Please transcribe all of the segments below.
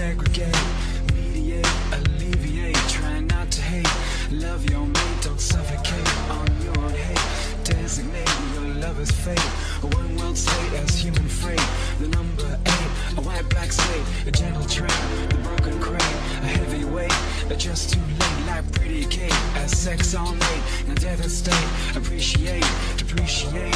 desegregate, mediate, alleviate, try not to hate, love your mate, don't suffocate on your own hate, designate your lover's fate, a one world state as human freight, the number 8, a white black slate, a gentle train, the broken crate, a heavy weight, just too late, like pretty Kate, as sex all night, now devastate, appreciate, depreciate,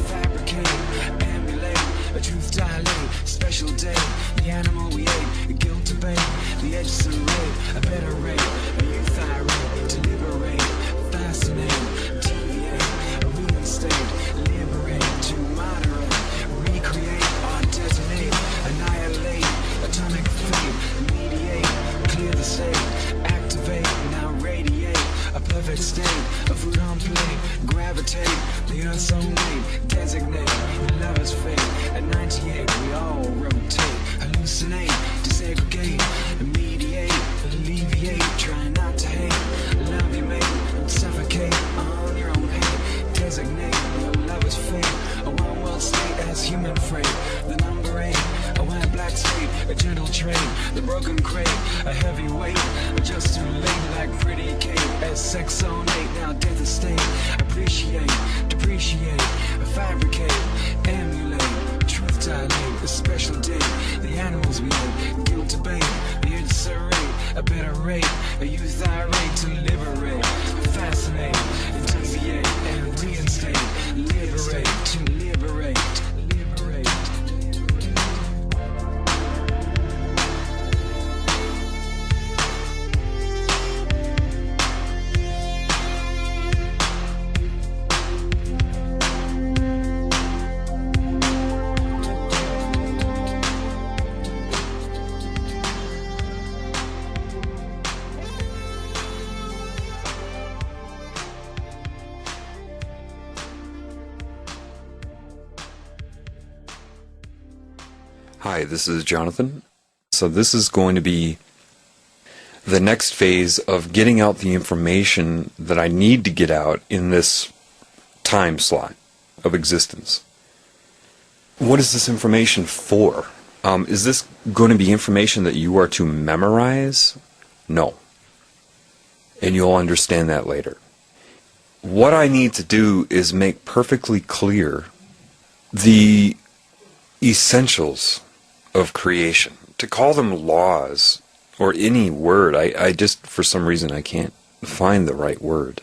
fabricate, emulate, a truth dilate, special day, the animal we ate, the guilt debate, the edge serrate, a better rate, a youth irate, to liberate, fascinate, deviate, reinstate, liberate, to moderate, recreate, or detonate, annihilate, atomic fate, mediate, clear the state, activate, now radiate, a perfect state, a food on plate, gravitate, the earth's own weight, designate, lover's fate, at 98 we all rotate, hallucinate, desegregate, mediate, alleviate, try not to hate, love your mate, suffocate on your own hate, designate, your lover's fate, a one world state as human freight, the number 8, a white black state, a gentle train, the broken crate, a heavy weight, just too late like pretty Kate, as sex on 8, now death estate, appreciate, depreciate, fabricate, emulate, truth dilate, a special day, the animals we ate, guilt debate, the edge serrate, a better rate, a youth irate, to liberate, fascinate, deviate, and reinstate, liberate, to liberate, liberate. Hi, this is Jonathan. So this is going to be the next phase of getting out the information that I need to get out in this time slot of existence. What is this information for? Is this going to be information that you are to memorize? No. And you'll understand that later. What I need to do is make perfectly clear the essentials of creation. To call them laws or any word, I just, for some reason, I can't find the right word.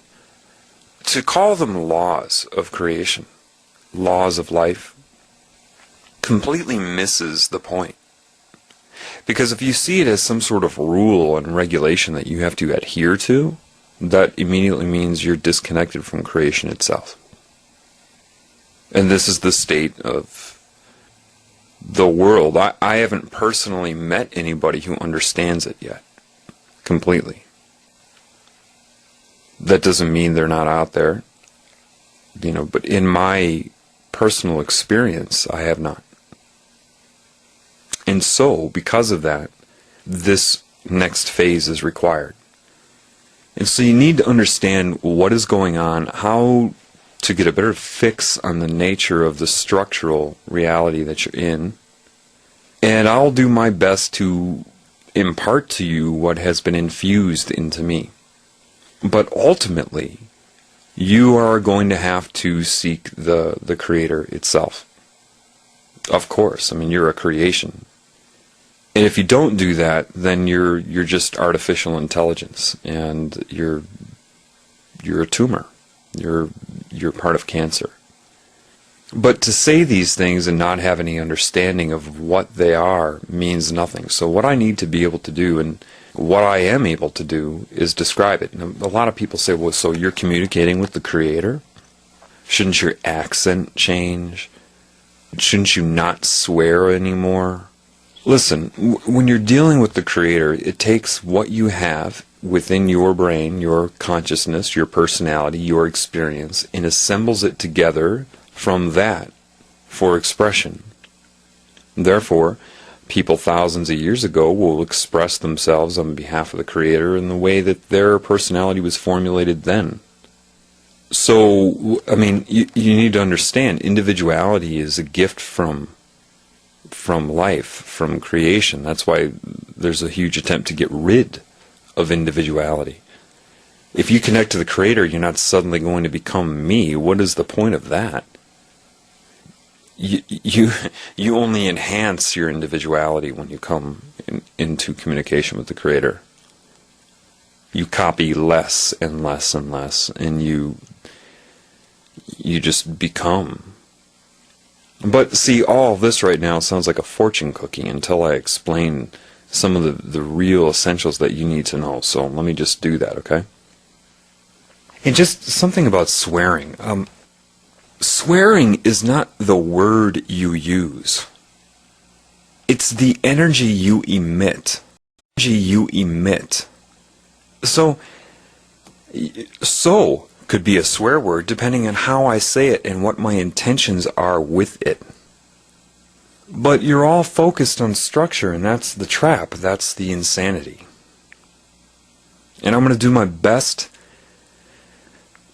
To call them laws of creation, laws of life, completely misses the point. Because if you see it as some sort of rule and regulation that you have to adhere to, that immediately means you're disconnected from creation itself. And this is the state of the world. I haven't personally met anybody who understands it yet, completely. That doesn't mean they're not out there, but in my personal experience, I have not. And so, because of that, this next phase is required. And so you need to understand what is going on, how to get a better fix on the nature of the structural reality that you're in. And I'll do my best to impart to you what has been infused into me. But ultimately, you are going to have to seek the Creator itself. Of course, you're a creation. And if you don't do that, then you're just artificial intelligence, and you're a tumor. You're part of cancer. But to say these things and not have any understanding of what they are means nothing. So what I need to be able to do, and what I am able to do, is describe it. Now, a lot of people say, well, so you're communicating with the Creator? Shouldn't your accent change? Shouldn't you not swear anymore? Listen, when you're dealing with the Creator, it takes what you have within your brain, your consciousness, your personality, your experience, and assembles it together from that for expression. Therefore, people thousands of years ago will express themselves on behalf of the Creator in the way that their personality was formulated then. So, you need to understand, individuality is a gift from from life, from creation. That's why there's a huge attempt to get rid of individuality. If you connect to the Creator, you're not suddenly going to become me. What is the point of that? You only enhance your individuality when you come into communication with the Creator. You copy less and less and less, and you just become. But see, all this right now sounds like a fortune cookie until I explain some of the real essentials that you need to know. So let me just do that, okay? And just something about swearing. Swearing is not the word you use. It's the energy you emit. Energy you emit. So could be a swear word depending on how I say it and what my intentions are with it. But you're all focused on structure, and that's the trap. That's the insanity. And I'm going to do my best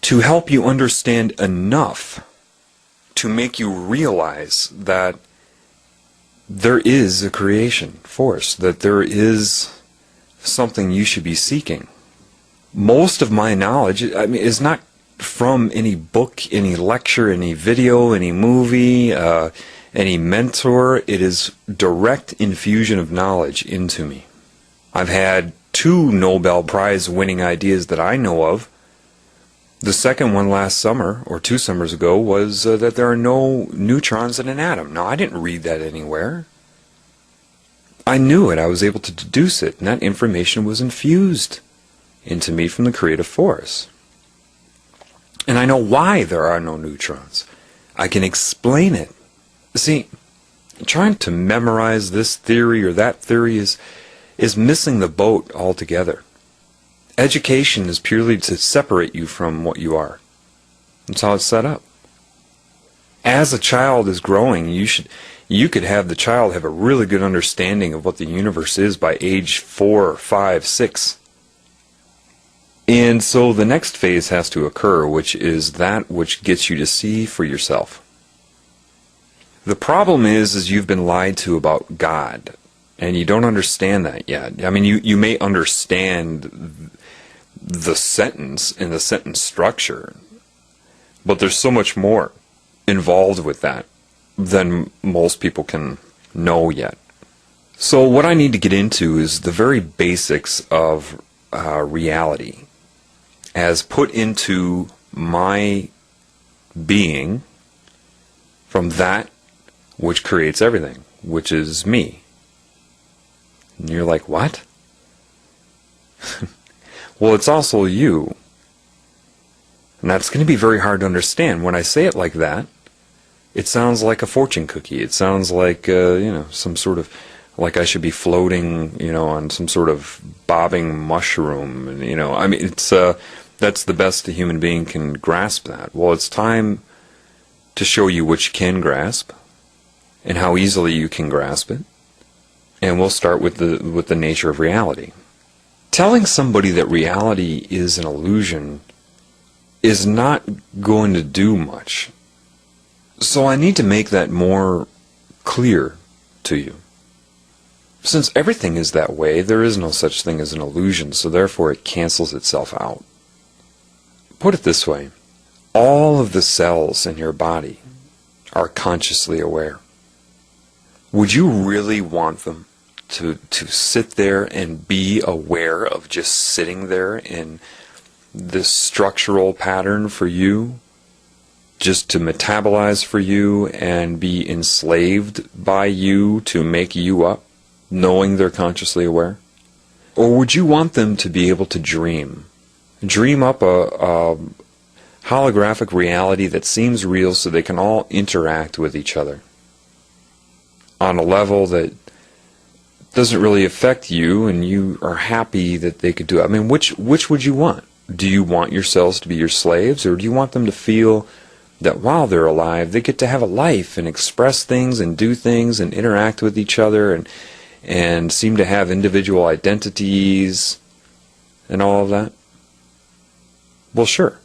to help you understand enough to make you realize that there is a creation force, that there is something you should be seeking. Most of my knowledge, is not from any book, any lecture, any video, any movie, any mentor. It is direct infusion of knowledge into me. I've had 2 Nobel Prize winning ideas that I know of. The second one last summer, or 2 summers ago, was that there are no neutrons in an atom. Now, I didn't read that anywhere. I knew it. I was able to deduce it, and that information was infused into me from the creative force. And I know why there are no neutrons. I can explain it. See, trying to memorize this theory or that theory is missing the boat altogether. Education is purely to separate you from what you are. That's how it's set up. As a child is growing, you could have the child have a really good understanding of what the universe is by age 4, 5, 6. And so the next phase has to occur, which is that which gets you to see for yourself. The problem is you've been lied to about God, and you don't understand that yet. I mean, you may understand the sentence and the sentence structure, but there's so much more involved with that than most people can know yet. So what I need to get into is the very basics of reality as put into my being from that which creates everything, which is me. And you're like, what? Well, it's also you. And that's going to be very hard to understand. When I say it like that, it sounds like a fortune cookie. It sounds like, some sort of, like I should be floating, on some sort of bobbing mushroom. And, it's, that's the best a human being can grasp that. Well, it's time to show you what you can grasp and how easily you can grasp it. And we'll start with the nature of reality. Telling somebody that reality is an illusion is not going to do much. So I need to make that more clear to you. Since everything is that way, there is no such thing as an illusion, so therefore it cancels itself out. Put it this way, all of the cells in your body are consciously aware. Would you really want them to sit there and be aware of just sitting there in this structural pattern for you, just to metabolize for you and be enslaved by you to make you up, knowing they're consciously aware? Or would you want them to be able to dream up a holographic reality that seems real so they can all interact with each other on a level that doesn't really affect you, and you are happy that they could do it? I mean, which would you want? Do you want yourselves to be your slaves, or do you want them to feel that while they're alive, they get to have a life and express things and do things and interact with each other and seem to have individual identities and all of that? Well, sure.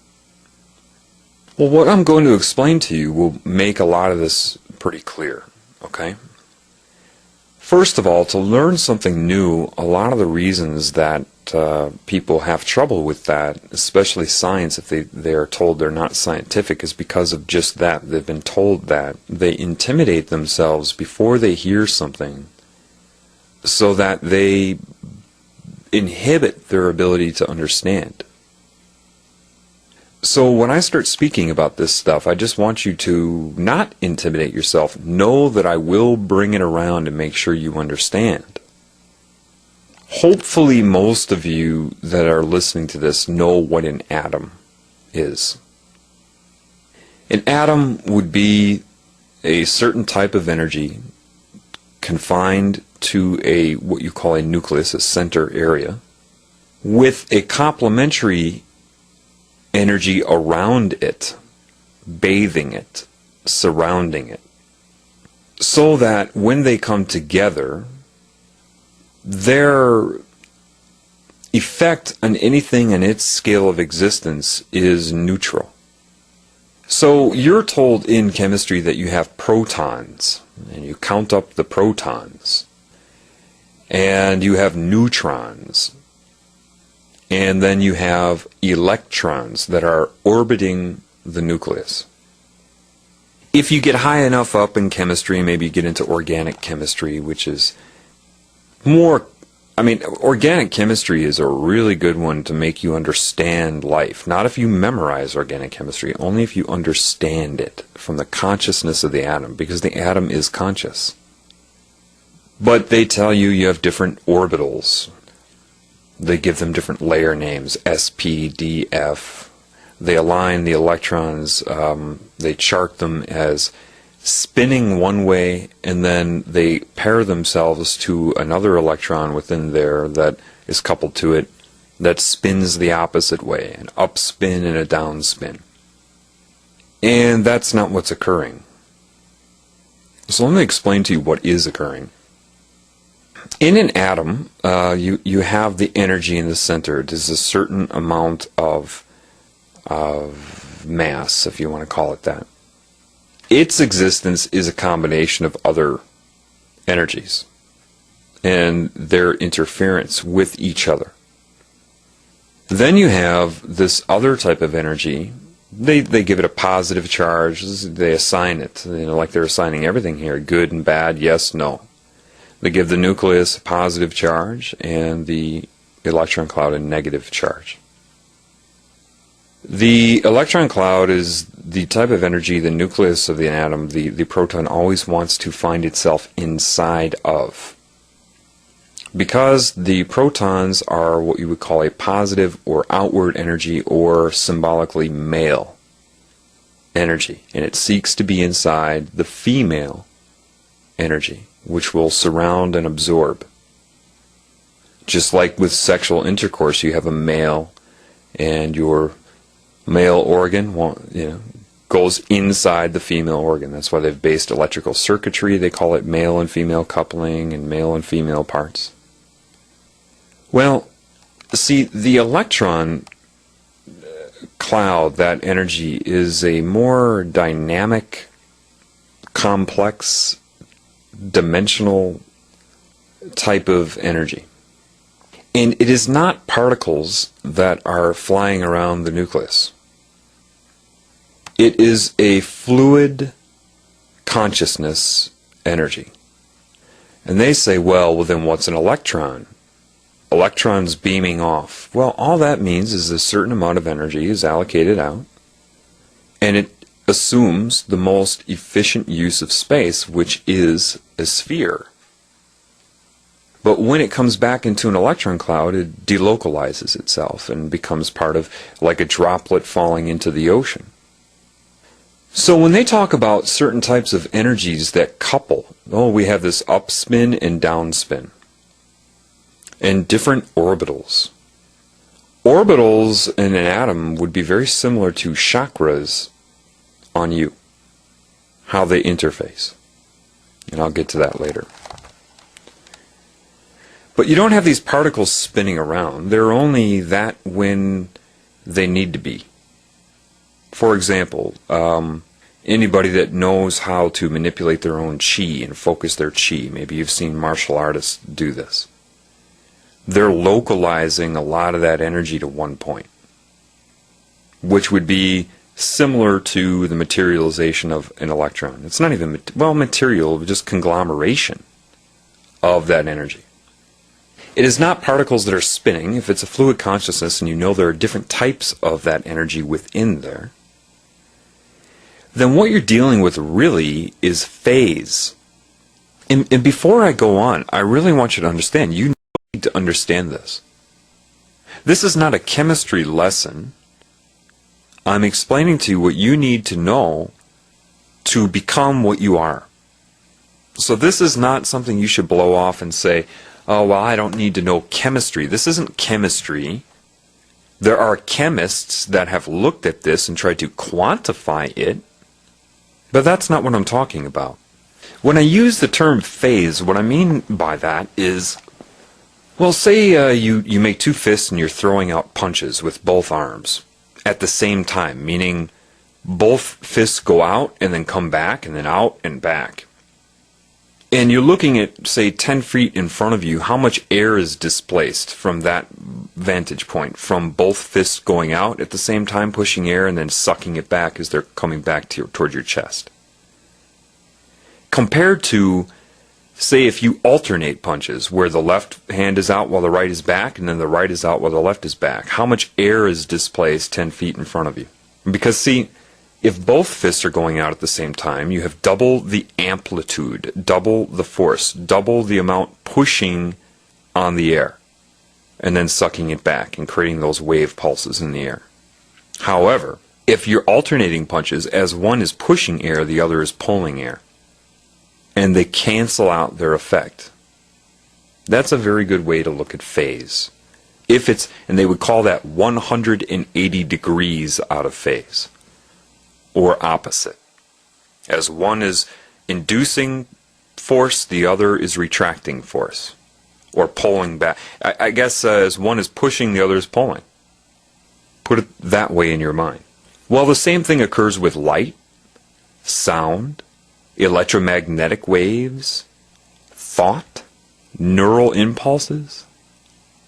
Well, what I'm going to explain to you will make a lot of this pretty clear, okay? First of all, to learn something new, a lot of the reasons that people have trouble with that, especially science, if they are told they're not scientific, is because of just that. They've been told that. They intimidate themselves before they hear something so that they inhibit their ability to understand. So when I start speaking about this stuff, I just want you to not intimidate yourself. Know that I will bring it around and make sure you understand. Hopefully most of you that are listening to this know what an atom is. An atom would be a certain type of energy confined to a what you call a nucleus, a center area, with a complementary energy around it, bathing it, surrounding it, so that when they come together, their effect on anything in its scale of existence is neutral. So you're told in chemistry that you have protons, and you count up the protons, and you have neutrons, and then you have electrons that are orbiting the nucleus. If you get high enough up in chemistry, maybe you get into organic chemistry, which is more, organic chemistry is a really good one to make you understand life. Not if you memorize organic chemistry, only if you understand it from the consciousness of the atom, because the atom is conscious. But they tell you you have different orbitals. They give them different layer names, S, P, D, F. They align the electrons, they chart them as spinning one way, and then they pair themselves to another electron within there that is coupled to it that spins the opposite way, an upspin and a downspin. And that's not what's occurring. So let me explain to you what is occurring. In an atom, you have the energy in the center. It is a certain amount of mass, if you want to call it that. Its existence is a combination of other energies and their interference with each other. Then you have this other type of energy. They give it a positive charge. They assign it, like they're assigning everything here, good and bad, yes, no. They give the nucleus a positive charge and the electron cloud a negative charge. The electron cloud is the type of energy the nucleus of the atom, the proton, always wants to find itself inside of. Because the protons are what you would call a positive or outward energy, or symbolically male energy, and it seeks to be inside the female energy, which will surround and absorb. Just like with sexual intercourse, you have a male, and your male organ goes inside the female organ. That's why they've based electrical circuitry. They call it male and female coupling and male and female parts. Well, see, the electron cloud, that energy, is a more dynamic, complex, dimensional type of energy. And it is not particles that are flying around the nucleus. It is a fluid consciousness energy. And they say, well, then what's an electron? Electrons beaming off. Well, all that means is a certain amount of energy is allocated out, and it assumes the most efficient use of space, which is a sphere. But when it comes back into an electron cloud, it delocalizes itself and becomes part of, like a droplet falling into the ocean. So when they talk about certain types of energies that couple, we have this upspin and downspin, and different orbitals. Orbitals in an atom would be very similar to chakras on you, how they interface. And I'll get to that later. But you don't have these particles spinning around. They're only that when they need to be. For example, Anybody that knows how to manipulate their own chi and focus their chi, maybe you've seen martial artists do this. They're localizing a lot of that energy to one point, which would be similar to the materialization of an electron. It's not even, material, just conglomeration of that energy. It is not particles that are spinning. If it's a fluid consciousness and you know there are different types of that energy within there, then what you're dealing with really is phase. And before I go on, I really want you to understand, you need to understand this. This is not a chemistry lesson. I'm explaining to you what you need to know to become what you are. So this is not something you should blow off and say, oh, well, I don't need to know chemistry. This isn't chemistry. There are chemists that have looked at this and tried to quantify it, but that's not what I'm talking about. When I use the term phase, what I mean by that is, well, say you make two fists and you're throwing out punches with both arms at the same time, meaning both fists go out and then come back and then out and back. And you're looking at, say, 10 feet in front of you, how much air is displaced from that vantage point, from both fists going out at the same time, pushing air and then sucking it back as they're coming back towards your chest. Compared to, say, if you alternate punches, where the left hand is out while the right is back, and then the right is out while the left is back, how much air is displaced 10 feet in front of you? Because, see, if both fists are going out at the same time, you have double the amplitude, double the force, double the amount pushing on the air, and then sucking it back and creating those wave pulses in the air. However, if you're alternating punches, as one is pushing air, the other is pulling air, and they cancel out their effect. That's a very good way to look at phase. If it's, and they would call that 180 degrees out of phase, or opposite. As one is inducing force, the other is retracting force, or pulling back. I guess as one is pushing, the other is pulling. Put it that way in your mind. Well, the same thing occurs with light, sound, electromagnetic waves, thought, neural impulses.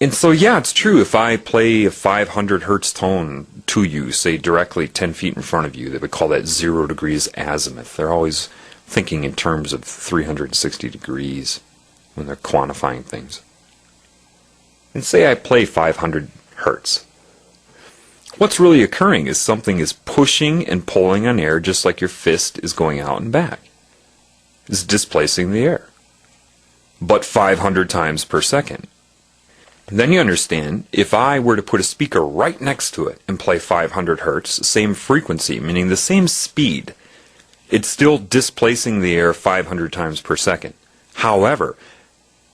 And so, yeah, it's true. If I play a 500 hertz tone to you, say directly 10 feet in front of you, they would call that 0 degrees azimuth. They're always thinking in terms of 360 degrees when they're quantifying things. And say I play 500 hertz. What's really occurring is something is pushing and pulling on air, just like your fist is going out and back. It's displacing the air, but 500 times per second. And then you understand, if I were to put a speaker right next to it and play 500 hertz, same frequency, meaning the same speed, it's still displacing the air 500 times per second. However,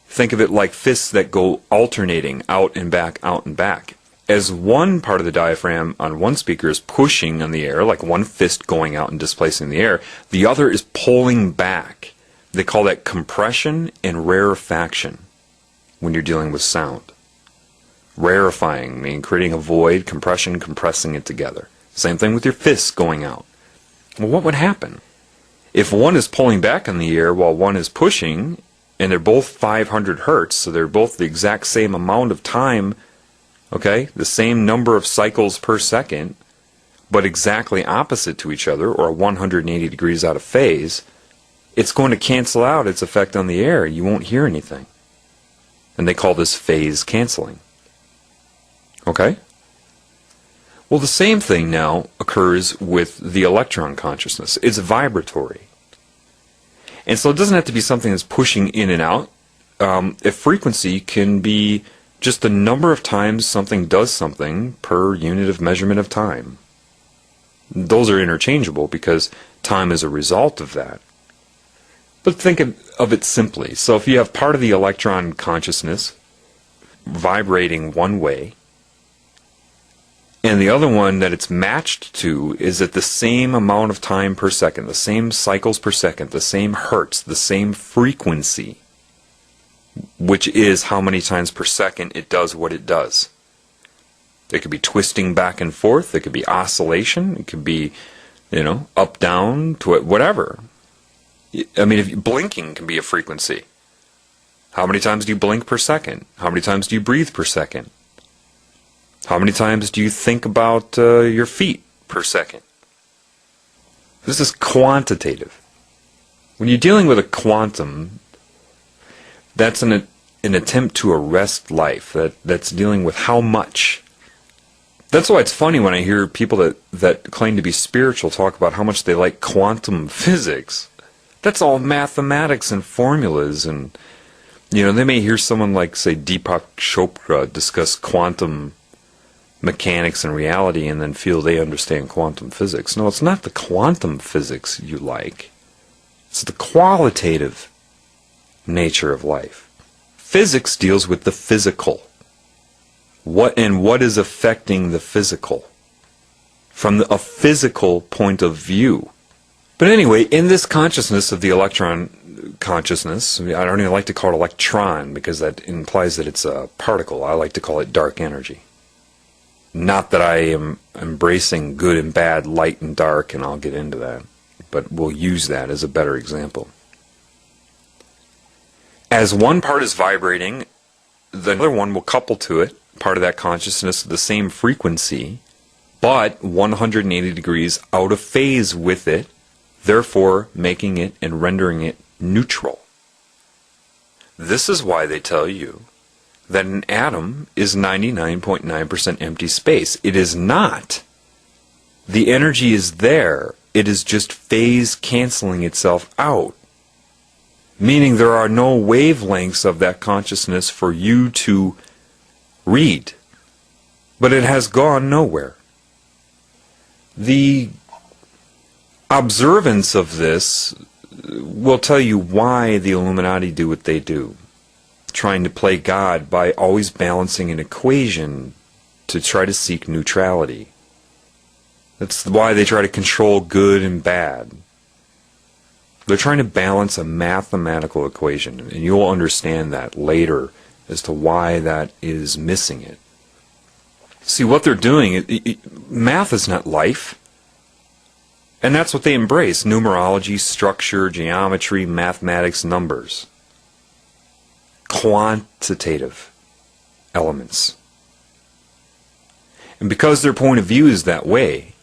think of it like fists that go alternating out and back, out and back. As one part of the diaphragm on one speaker is pushing on the air, like one fist going out and displacing the air, the other is pulling back. They call that compression and rarefaction when you're dealing with sound. Rarefying, meaning creating a void, compression, compressing it together. Same thing with your fists going out. Well, what would happen? If one is pulling back on the air while one is pushing, and they're both 500 hertz, so they're both the exact same amount of time, okay, the same number of cycles per second, but exactly opposite to each other, or 180 degrees out of phase, it's going to cancel out its effect on the air. You won't hear anything. And they call this phase canceling. Okay? Well, the same thing now occurs with the electron consciousness. It's vibratory. And so it doesn't have to be something that's pushing in and out. A frequency can be just the number of times something does something per unit of measurement of time. Those are interchangeable because time is a result of that. But think of it simply. So if you have part of the electron consciousness vibrating one way, and the other one that it's matched to is at the same amount of time per second, the same cycles per second, the same hertz, the same frequency, which is how many times per second it does what it does. It could be twisting back and forth, it could be oscillation, it could be Up, down, to whatever. I mean, if blinking can be a frequency. How many times do you blink per second? How many times do you breathe per second? How many times do you think about your feet per second? This is quantitative. When you're dealing with a quantum, that's an attempt to arrest life. That's dealing with how much. That's why it's funny when I hear people that claim to be spiritual talk about how much they like quantum physics. That's all mathematics and formulas, and they may hear someone like, say, Deepak Chopra discuss quantum mechanics and reality and then feel they understand quantum physics. No, it's not the quantum physics you like. It's the qualitative nature of life. Physics deals with the physical. What is affecting the physical from a physical point of view. But anyway, in this consciousness of the electron consciousness, I don't even like to call it electron because that implies that it's a particle. I like to call it dark energy. Not that I am embracing good and bad, light and dark, and I'll get into that, but we'll use that as a better example. As one part is vibrating, the other one will couple to it, part of that consciousness, the same frequency, but 180 degrees out of phase with it, therefore making it and rendering it neutral. This is why they tell you that an atom is 99.9% empty space. It is not. The energy is there. It is just phase canceling itself out. Meaning there are no wavelengths of that consciousness for you to read. But it has gone nowhere. The observance of this will tell you why the Illuminati do what they do. Trying to play God by always balancing an equation to try to seek neutrality. That's why they try to control good and bad. They're trying to balance a mathematical equation, and you'll understand that later as to why that is missing it. See, what they're doing, math is not life. And that's what they embrace: numerology, structure, geometry, mathematics, numbers. Quantitative elements. And because their point of view is that way,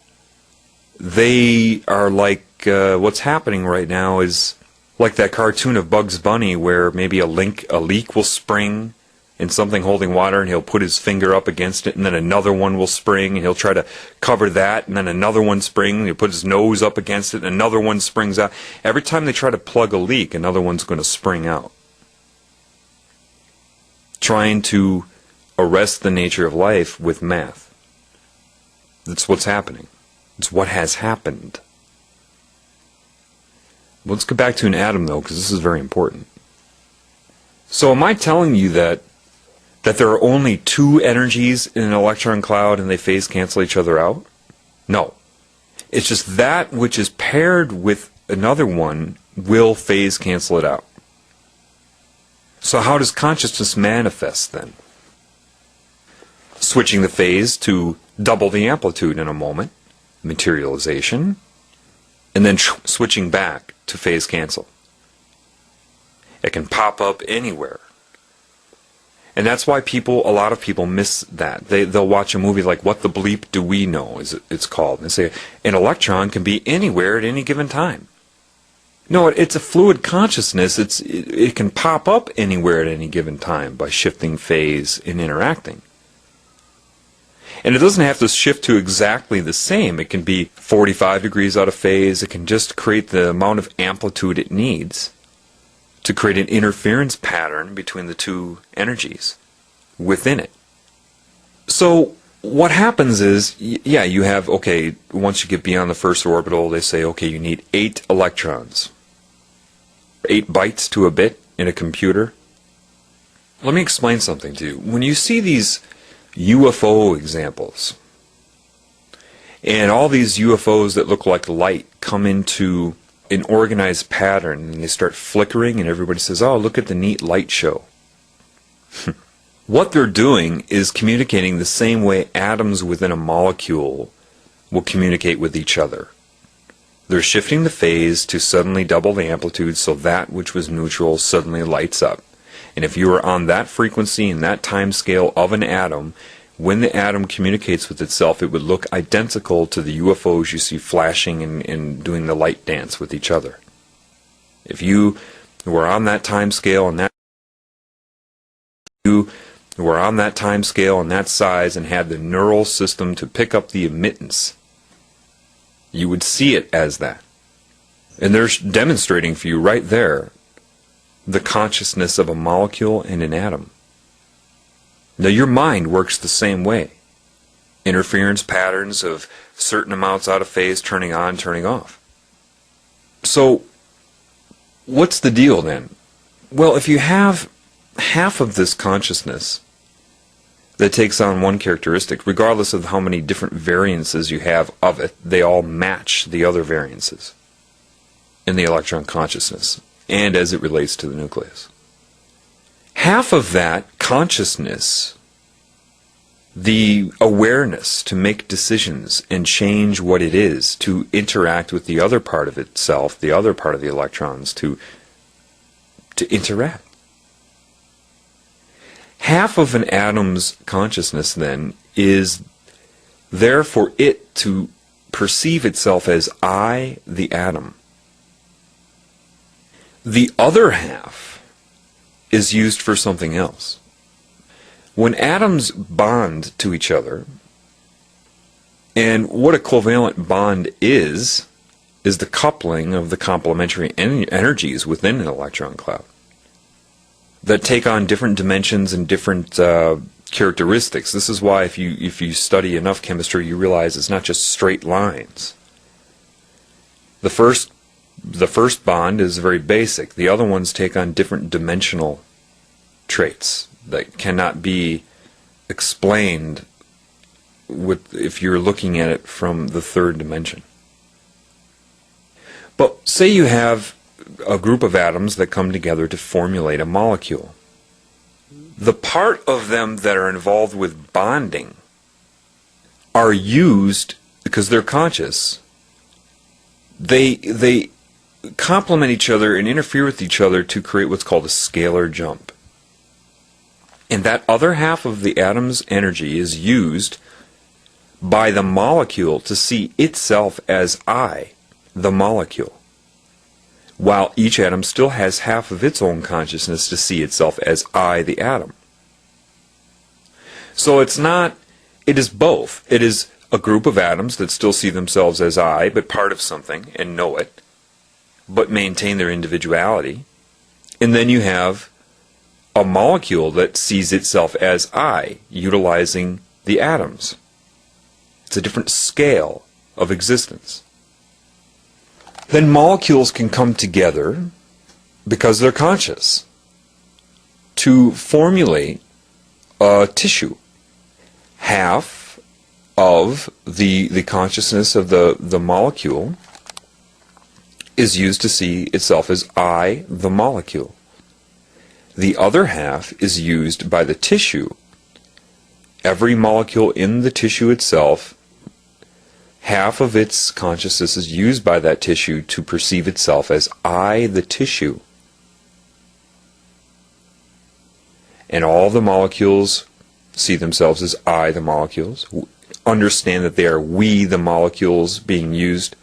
they are like, what's happening right now is like that cartoon of Bugs Bunny where maybe a leak will spring in something holding water, and he'll put his finger up against it, and then another one will spring, and he'll try to cover that, and then another one springs, and he'll put his nose up against it, and another one springs out. Every time they try to plug a leak, another one's going to spring out. Trying to arrest the nature of life with math. That's what's happening. It's what has happened. Let's get back to an atom, though, because this is very important. So am I telling you that there are only two energies in an electron cloud and they phase cancel each other out? No. It's just that which is paired with another one will phase cancel it out. So how does consciousness manifest then? Switching the phase to double the amplitude in a moment, materialization, and then switching back to phase cancel. It can pop up anywhere. And that's why a lot of people miss that. They'll watch a movie like What the Bleep Do We Know, it's called. And they say, an electron can be anywhere at any given time. No, it's a fluid consciousness. It can pop up anywhere at any given time by shifting phase and interacting. And it doesn't have to shift to exactly the same. It can be 45 degrees out of phase. It can just create the amount of amplitude it needs to create an interference pattern between the two energies within it. So what happens is, you have, once you get beyond the first orbital, they say, you need 8 electrons. 8 bytes to a bit in a computer. Let me explain something to you. When you see these UFO examples, and all these UFOs that look like light come into an organized pattern, and they start flickering, and everybody says, oh, look at the neat light show. What they're doing is communicating the same way atoms within a molecule will communicate with each other. They're shifting the phase to suddenly double the amplitude so that which was neutral suddenly lights up. And if you are on that frequency and that time scale of an atom, when the atom communicates with itself, it would look identical to the UFOs you see flashing and doing the light dance with each other. If you were on that time scale and that size and had the neural system to pick up the emittance, you would see it as that. And they're demonstrating for you right there the consciousness of a molecule and an atom. Now your mind works the same way. Interference patterns of certain amounts out of phase, turning on, turning off. So what's the deal then? Well, if you have half of this consciousness that takes on one characteristic, regardless of how many different variances you have of it, they all match the other variances in the electron consciousness and as it relates to the nucleus. Half of that consciousness, the awareness to make decisions and change what it is, to interact with the other part of itself, the other part of the electrons, to interact. Half of an atom's consciousness, then, is there for it to perceive itself as I, the atom. The other half is used for something else. When atoms bond to each other, and what a covalent bond is the coupling of the complementary energies within an electron cloud that take on different dimensions and different characteristics. This is why if you study enough chemistry, you realize it's not just straight lines. The first bond is very basic. The other ones take on different dimensional traits that cannot be explained if you're looking at it from the third dimension. But say you have a group of atoms that come together to formulate a molecule. The part of them that are involved with bonding are used, because they're conscious, they complement each other and interfere with each other to create what's called a scalar jump. And that other half of the atom's energy is used by the molecule to see itself as I, the molecule, while each atom still has half of its own consciousness to see itself as I, the atom. So it is both. It is a group of atoms that still see themselves as I, but part of something, and know it, but maintain their individuality. And then you have a molecule that sees itself as I, utilizing the atoms. It's a different scale of existence. Then molecules can come together, because they're conscious, to formulate a tissue. Half of the consciousness of the molecule is used to see itself as I, the molecule. The other half is used by the tissue. Every molecule in the tissue itself, half of its consciousness is used by that tissue to perceive itself as I, the tissue. And all the molecules see themselves as I, the molecules, understand that they are we, the molecules, being used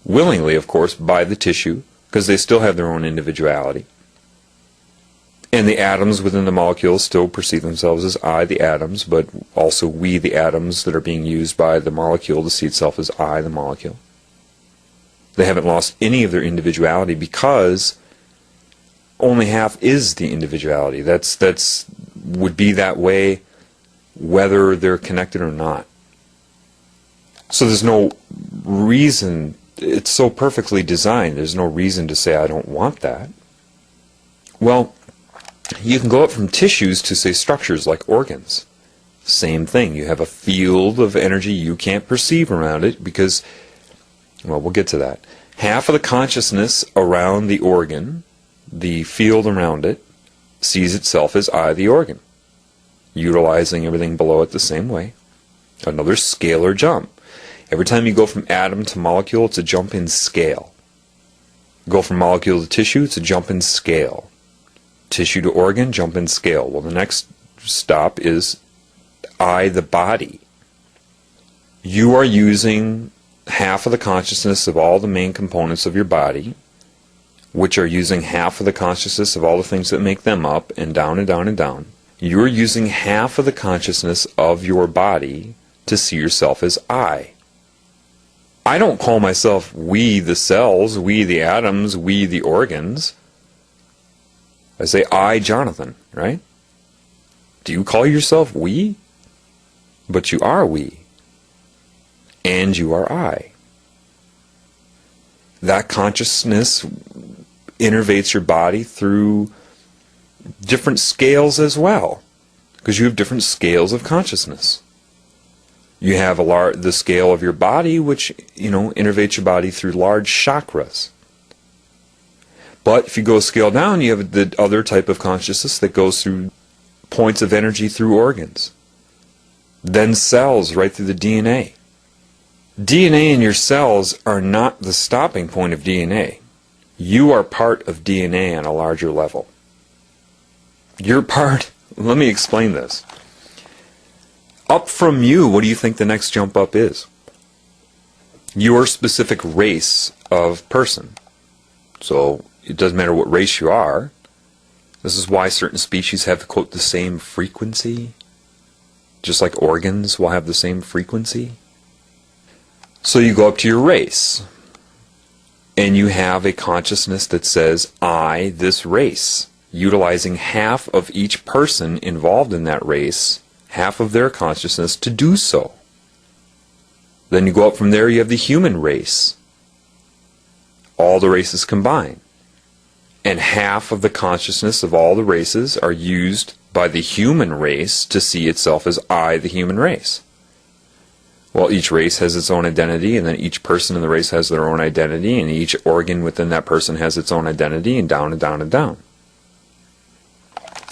willingly, of course, by the tissue, because they still have their own individuality. And the atoms within the molecules still perceive themselves as I, the atoms, but also we, the atoms, that are being used by the molecule to see itself as I, the molecule. They haven't lost any of their individuality, because only half is the individuality. That's would be that way whether they're connected or not. So there's no reason. It's so perfectly designed. There's no reason to say I don't want that. Well, you can go up from tissues to, say, structures like organs. Same thing. You have a field of energy you can't perceive around it because, well, we'll get to that. Half of the consciousness around the organ, the field around it, sees itself as I, the organ, utilizing everything below it the same way. Another scalar jump. Every time you go from atom to molecule, it's a jump in scale. Go from molecule to tissue, it's a jump in scale. Tissue to organ, jump in scale. Well, the next stop is the body. You are using half of the consciousness of all the main components of your body, which are using half of the consciousness of all the things that make them up, and down and down and down. You're using half of the consciousness of your body to see yourself as I. I don't call myself we the cells, we the atoms, we the organs. I say I, Jonathan, right? Do you call yourself we? But you are we. And you are I. That consciousness innervates your body through different scales as well, because you have different scales of consciousness. You have the scale of your body, which innervates your body through large chakras. But if you go a scale down, you have the other type of consciousness that goes through points of energy through organs, then cells right through the DNA. DNA in your cells are not the stopping point of DNA. You are part of DNA on a larger level. You're part. Let me explain this. Up from you, what do you think the next jump up is? Your specific race of person. So it doesn't matter what race you are. This is why certain species have, quote, the same frequency. Just like organs will have the same frequency. So you go up to your race. And you have a consciousness that says, I, this race. Utilizing half of each person involved in that race, half of their consciousness to do so. Then you go up from there, you have the human race. All the races combined. And half of the consciousness of all the races are used by the human race to see itself as I, the human race. Well, each race has its own identity, and then each person in the race has their own identity, and each organ within that person has its own identity, and down and down and down.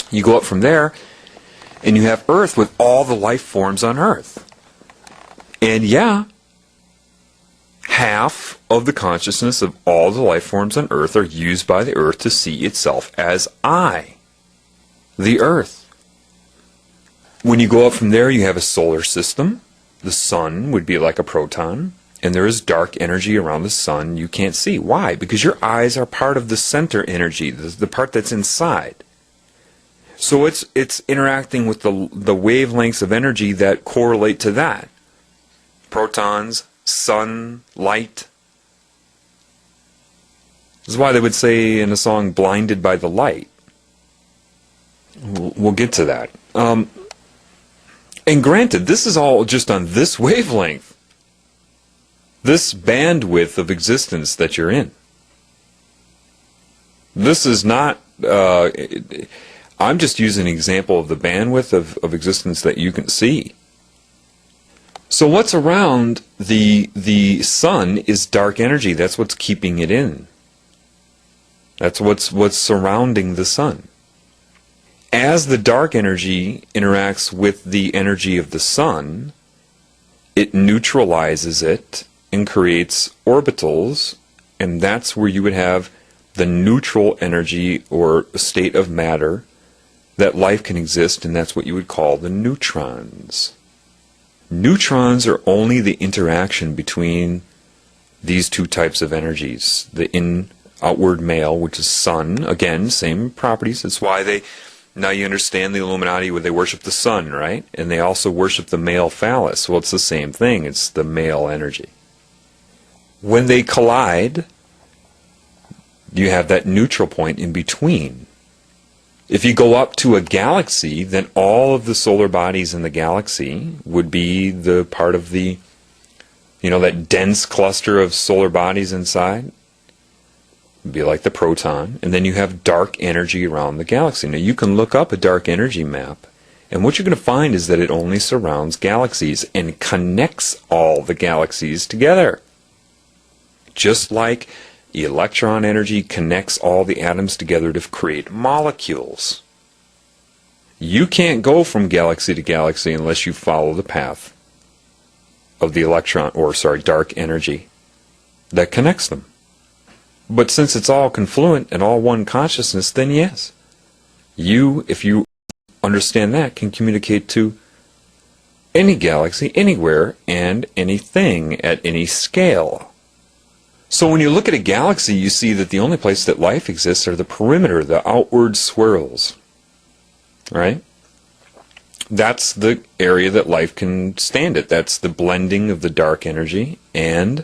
You go up from there, and you have Earth with all the life forms on Earth. And yeah, half of the consciousness of all the life forms on Earth are used by the Earth to see itself as I, the Earth. When you go up from there, you have a solar system. The sun would be like a proton, and there is dark energy around the sun you can't see. Why? Because your eyes are part of the center energy, the part that's inside. So it's interacting with the wavelengths of energy that correlate to that. Protons, sun, light. This is why they would say in a song, blinded by the light. We'll get to that. And granted, this is all just on this wavelength. This bandwidth of existence that you're in. This is not... I'm just using an example of the bandwidth of existence that you can see. So what's around the sun is dark energy. That's what's keeping it in. That's what's surrounding the sun. As the dark energy interacts with the energy of the sun, it neutralizes it and creates orbitals, and that's where you would have the neutral energy or state of matter that life can exist, and that's what you would call the neutrons. Neutrons are only the interaction between these two types of energies. The outward male, which is sun, again, same properties. That's why now you understand the Illuminati where they worship the sun, right? And they also worship the male phallus. Well, it's the same thing. It's the male energy. When they collide, you have that neutral point in between. If you go up to a galaxy, then all of the solar bodies in the galaxy would be the part of the, that dense cluster of solar bodies inside. It'd be like the proton. And then you have dark energy around the galaxy. Now you can look up a dark energy map, and what you're going to find is that it only surrounds galaxies and connects all the galaxies together. Just like electron energy connects all the atoms together to create molecules. You can't go from galaxy to galaxy unless you follow the path. of the electron, or sorry, dark energy that connects them. But since it's all confluent and all one consciousness, then yes, you, if you understand that, can communicate to any galaxy, anywhere, and anything at any scale. So when you look at a galaxy, you see that the only place that life exists are the perimeter, the outward swirls. Right? That's the area that life can stand at. That's the blending of the dark energy and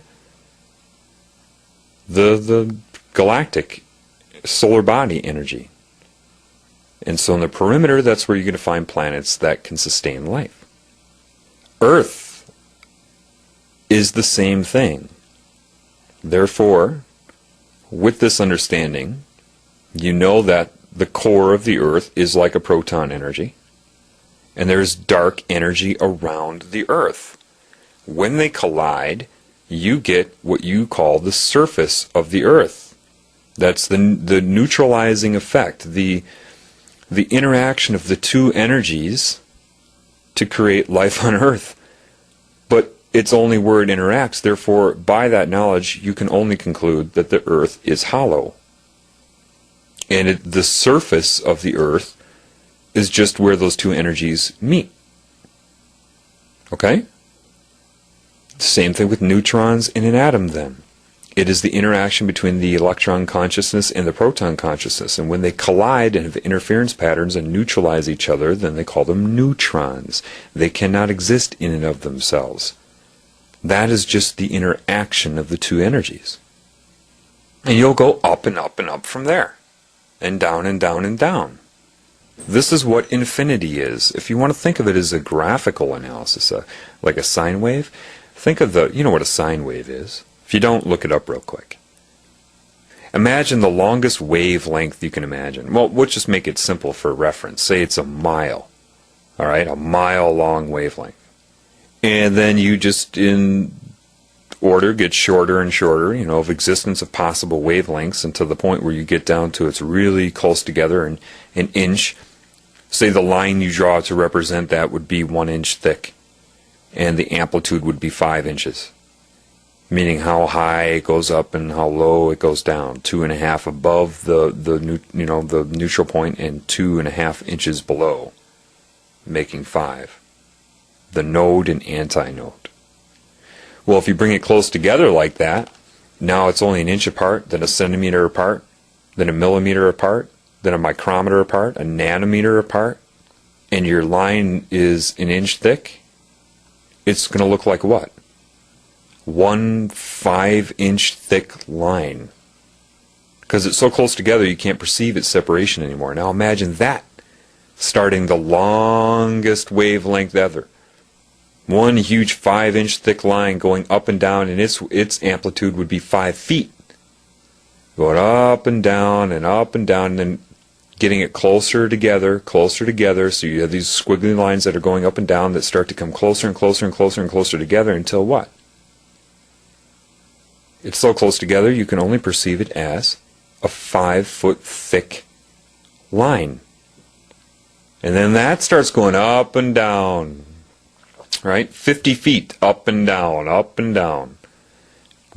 the galactic solar body energy. And so in the perimeter, that's where you're going to find planets that can sustain life. Earth is the same thing. Therefore, with this understanding, you know that the core of the Earth is like a proton energy, and there's dark energy around the Earth. When they collide, you get what you call the surface of the Earth. That's the neutralizing effect, the interaction of the two energies to create life on Earth. But it's only where it interacts. Therefore, by that knowledge, you can only conclude that the Earth is hollow. And the surface of the Earth is just where those two energies meet. Okay? Same thing with neutrons in an atom then. It is the interaction between the electron consciousness and the proton consciousness. And when they collide and have interference patterns and neutralize each other, then they call them neutrons. They cannot exist in and of themselves. That is just the interaction of the two energies. And you'll go up and up and up from there. And down and down and down. This is what infinity is. If you want to think of it as a graphical analysis, like a sine wave, think of you know what a sine wave is. If you don't, look it up real quick. Imagine the longest wavelength you can imagine. Well, we'll just make it simple for reference. Say it's a mile. All right, a mile long wavelength. And then you just, in order, get shorter and shorter, you know, of existence of possible wavelengths, until the point where you get down to it's really close together, and an inch. Say the line you draw to represent that would be 1 inch thick, and the amplitude would be 5 inches. Meaning how high it goes up and how low it goes down. 2.5 above the neutral point and 2.5 inches below, making 5. The node and antinode. Well, if you bring it close together like that, now it's only an inch apart, then a centimeter apart, then a millimeter apart, then a micrometer apart, a nanometer apart, and your line is an inch thick. It's going to look like what? 1 5-inch thick line. Because it's so close together you can't perceive its separation anymore. Now imagine that starting the longest wavelength ever. One huge 5-inch thick line going up and down, and its amplitude would be 5 feet. Going up and down and up and down, and then getting it closer together, so you have these squiggly lines that are going up and down that start to come closer and closer and closer and closer together until what? It's so close together you can only perceive it as a 5-foot thick line. And then that starts going up and down. Right? 50 feet up and down, up and down.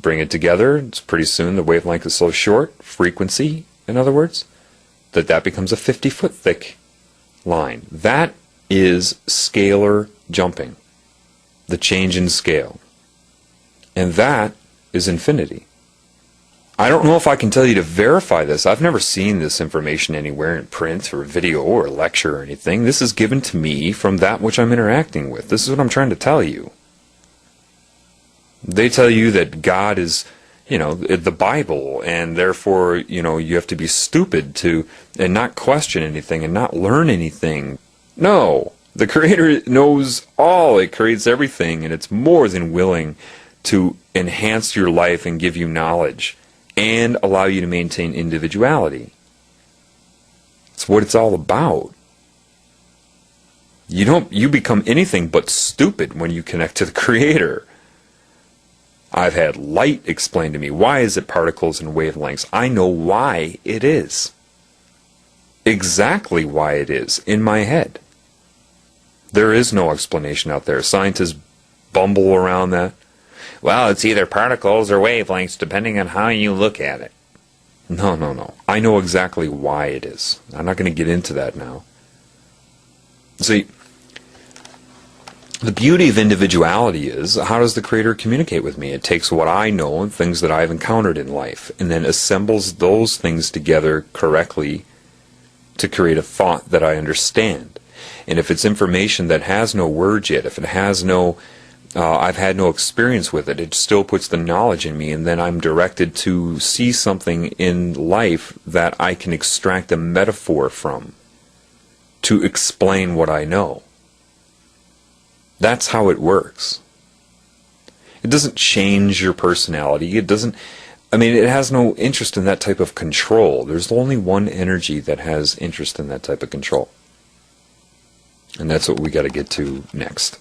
Bring it together, it's pretty soon the wavelength is so short, frequency, in other words, that becomes a 50-foot thick line. That is scalar jumping, the change in scale. And that is infinity. I don't know if I can tell you to verify this. I've never seen this information anywhere in print or video or lecture or anything. This is given to me from that which I'm interacting with. This is what I'm trying to tell you. They tell you that God is, you know, the Bible, and therefore, you know, you have to be stupid to and not question anything and not learn anything. No, the Creator knows all. It creates everything, and it's more than willing to enhance your life and give you knowledge and allow you to maintain individuality. It's what it's all about. You become anything but stupid when you connect to the Creator. I've had light explained to me. Why is it particles and wavelengths? I know why it is. Exactly why it is in my head. There is no explanation out there. Scientists bumble around that. Well, it's either particles or wavelengths depending on how you look at it. No, no, no. I know exactly why it is. I'm not going to get into that now. See, the beauty of individuality is, how does the Creator communicate with me? It takes what I know and things that I've encountered in life, and then assembles those things together correctly to create a thought that I understand. And if it's information that has no words yet, if it has no, I've had no experience with it, it still puts the knowledge in me, and then I'm directed to see something in life that I can extract a metaphor from to explain what I know. That's how it works. It doesn't change your personality. It doesn't, I mean, it has no interest in that type of control. There's only one energy that has interest in that type of control. And that's what we got to get to next.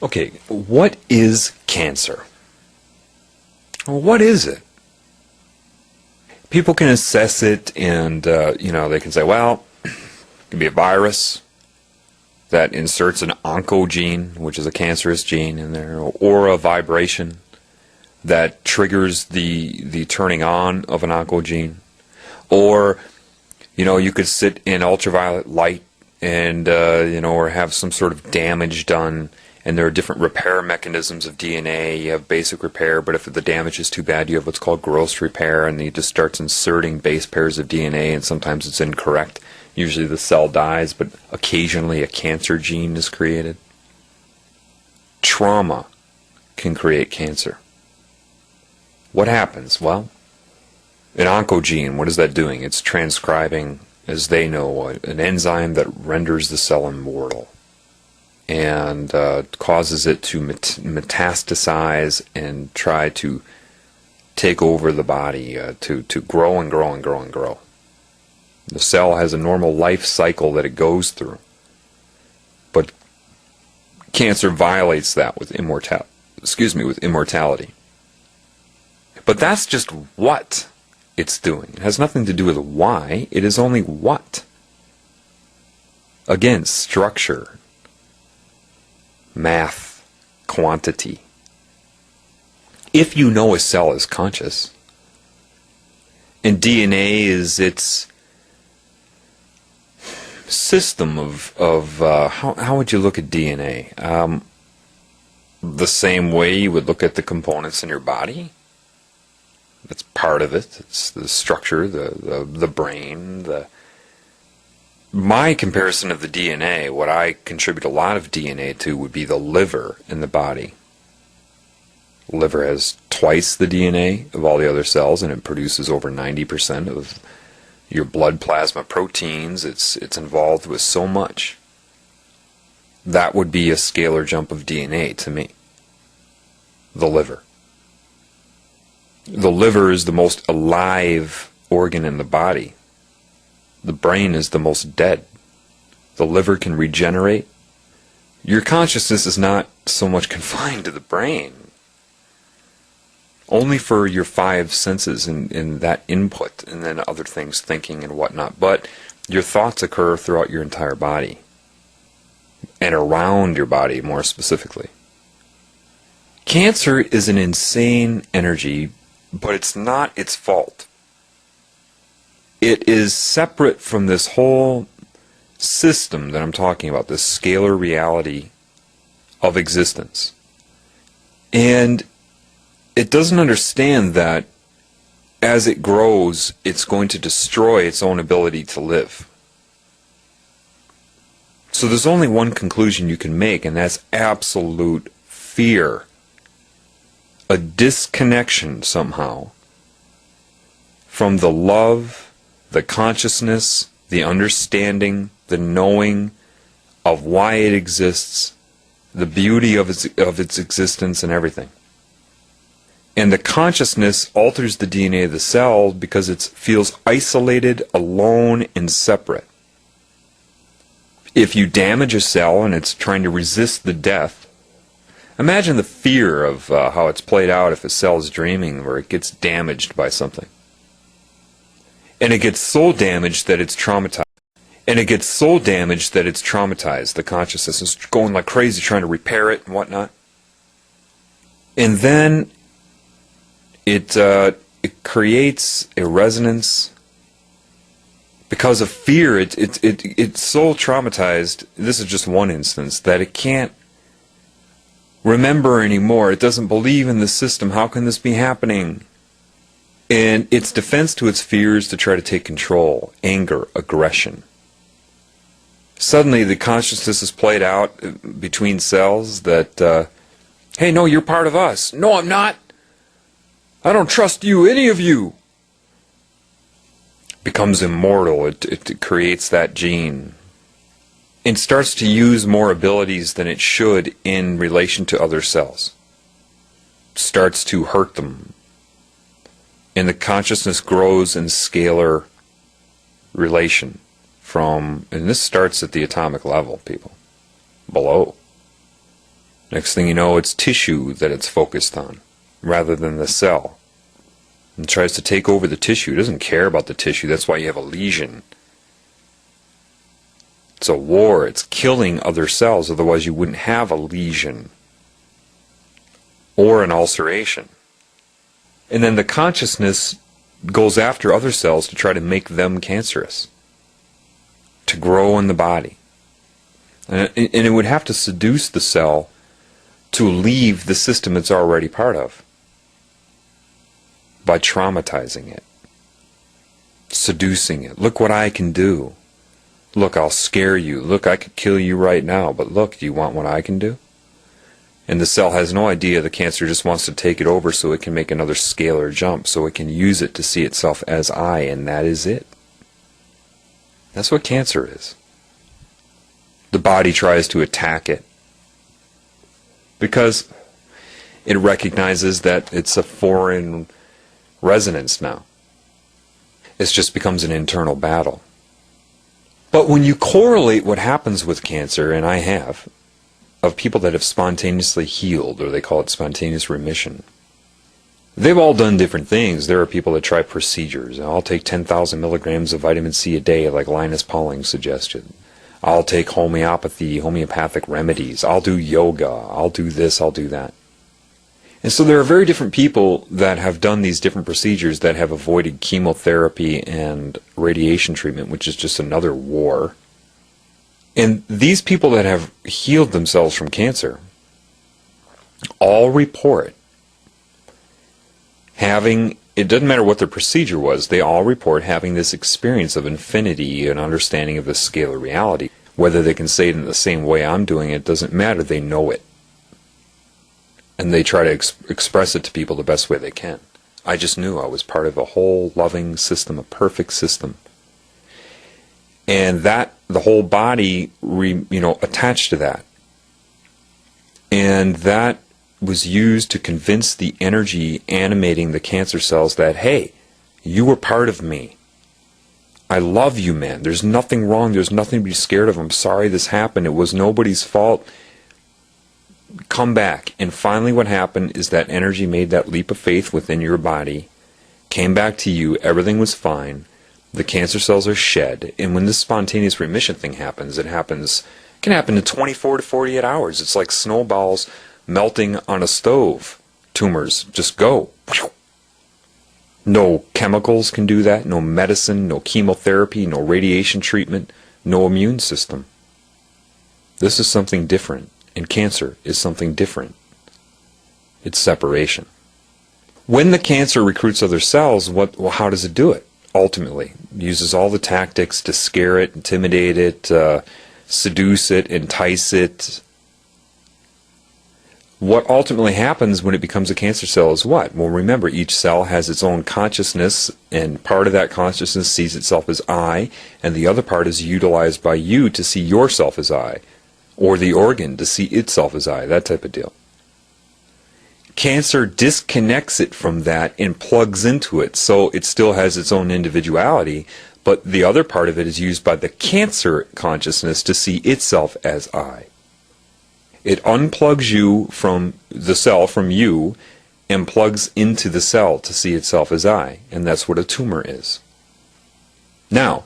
Okay, what is cancer? Well, what is it? People can assess it, and they can say, well, it can be a virus that inserts an oncogene, which is a cancerous gene in there, or a vibration that triggers the turning on of an oncogene. Or, you could sit in ultraviolet light and, or have some sort of damage done, and there are different repair mechanisms of DNA. You have basic repair, but if the damage is too bad, you have what's called gross repair, and it just starts inserting base pairs of DNA, and sometimes it's incorrect. Usually the cell dies, but occasionally a cancer gene is created. Trauma can create cancer. What happens? Well, an oncogene, what is that doing? It's transcribing, as they know, an enzyme that renders the cell immortal and causes it to metastasize and try to take over the body, to grow and grow and grow and grow. The cell has a normal life cycle that it goes through. But cancer violates that with immortality. But that's just what it's doing. It has nothing to do with why. It is only what. Again, structure, math, quantity. If you know a cell is conscious, and DNA is its system of how would you look at DNA? The same way you would look at the components in your body. That's part of it. It's the structure, the brain. My comparison of the DNA, what I contribute a lot of DNA to, would be the liver in the body. The liver has twice the DNA of all the other cells, and it produces over 90% of your blood plasma proteins. It's involved with so much. That would be a scalar jump of DNA to me. The liver. The liver is the most alive organ in the body. The brain is the most dead. The liver can regenerate. Your consciousness is not so much confined to the brain. Only for your five senses in that input, and then other things, thinking and whatnot. But your thoughts occur throughout your entire body, and around your body more specifically. Cancer is an insane energy, but it's not its fault. It is separate from this whole system that I'm talking about, this scalar reality of existence. And it doesn't understand that as it grows, it's going to destroy its own ability to live. So there's only one conclusion you can make, and that's absolute fear. A disconnection somehow from the love, the consciousness, the understanding, the knowing of why it exists, the beauty of its existence and everything. And the consciousness alters the DNA of the cell because it feels isolated, alone, and separate. If you damage a cell and it's trying to resist the death, imagine the fear of how it's played out if a cell is dreaming where it gets damaged by something. And it gets so damaged that it's traumatized. The consciousness is going like crazy trying to repair it and whatnot. And then it creates a resonance because of fear. It's so traumatized. This is just one instance that it can't remember anymore. It doesn't believe in the system. How can this be happening? And its defense to its fears to try to take control, anger, aggression. Suddenly the consciousness is played out between cells that, hey, no, you're part of us. No, I'm not. I don't trust you, any of you. Becomes immortal. It creates that gene. And starts to use more abilities than it should in relation to other cells. Starts to hurt them. And the consciousness grows in scalar relation from, and this starts at the atomic level, people, below. Next thing you know, it's tissue that it's focused on, rather than the cell. And tries to take over the tissue. It doesn't care about the tissue. That's why you have a lesion. It's a war. It's killing other cells. Otherwise you wouldn't have a lesion or an ulceration. And then the consciousness goes after other cells to try to make them cancerous, to grow in the body. And it would have to seduce the cell to leave the system it's already part of by traumatizing it, seducing it. Look what I can do. Look, I'll scare you. Look, I could kill you right now, but look, do you want what I can do? And the cell has no idea. The cancer just wants to take it over so it can make another scalar jump, so it can use it to see itself as I, and that is it. That's what cancer is. The body tries to attack it because it recognizes that it's a foreign resonance now. It just becomes an internal battle. But when you correlate what happens with cancer, and I have, of people that have spontaneously healed, or they call it spontaneous remission, they've all done different things. There are people that try procedures. I'll take 10,000 milligrams of vitamin C a day, like Linus Pauling suggested. I'll take homeopathic remedies. I'll do yoga. I'll do this. I'll do that. And so there are very different people that have done these different procedures that have avoided chemotherapy and radiation treatment, which is just another war. And these people that have healed themselves from cancer all report having, it doesn't matter what their procedure was, they all report having this experience of infinity and understanding of the scalar reality. Whether they can say it in the same way I'm doing it doesn't matter, they know it. And they try to express it to people the best way they can. I just knew I was part of a whole loving system, a perfect system. And that, the whole body, attached to that. And that was used to convince the energy animating the cancer cells that, hey, you were part of me. I love you, man. There's nothing wrong. There's nothing to be scared of. I'm sorry this happened. It was nobody's fault. Come back. And finally what happened is that energy made that leap of faith within your body, came back to you, everything was fine, the cancer cells are shed, and when this spontaneous remission thing happens, it can happen in 24 to 48 hours. It's like snowballs melting on a stove. Tumors just go. No chemicals can do that, no medicine, no chemotherapy, no radiation treatment, no immune system. This is something different. And cancer is something different. It's separation. When the cancer recruits other cells, how does it do it? Ultimately, it uses all the tactics to scare it, intimidate it, seduce it, entice it. What ultimately happens when it becomes a cancer cell is what? Well, remember, each cell has its own consciousness, and part of that consciousness sees itself as I, and the other part is utilized by you to see yourself as I. Or the organ to see itself as I, that type of deal. Cancer disconnects it from that and plugs into it, so it still has its own individuality, but the other part of it is used by the cancer consciousness to see itself as I. It unplugs you from the cell, from you, and plugs into the cell to see itself as I, and that's what a tumor is. Now,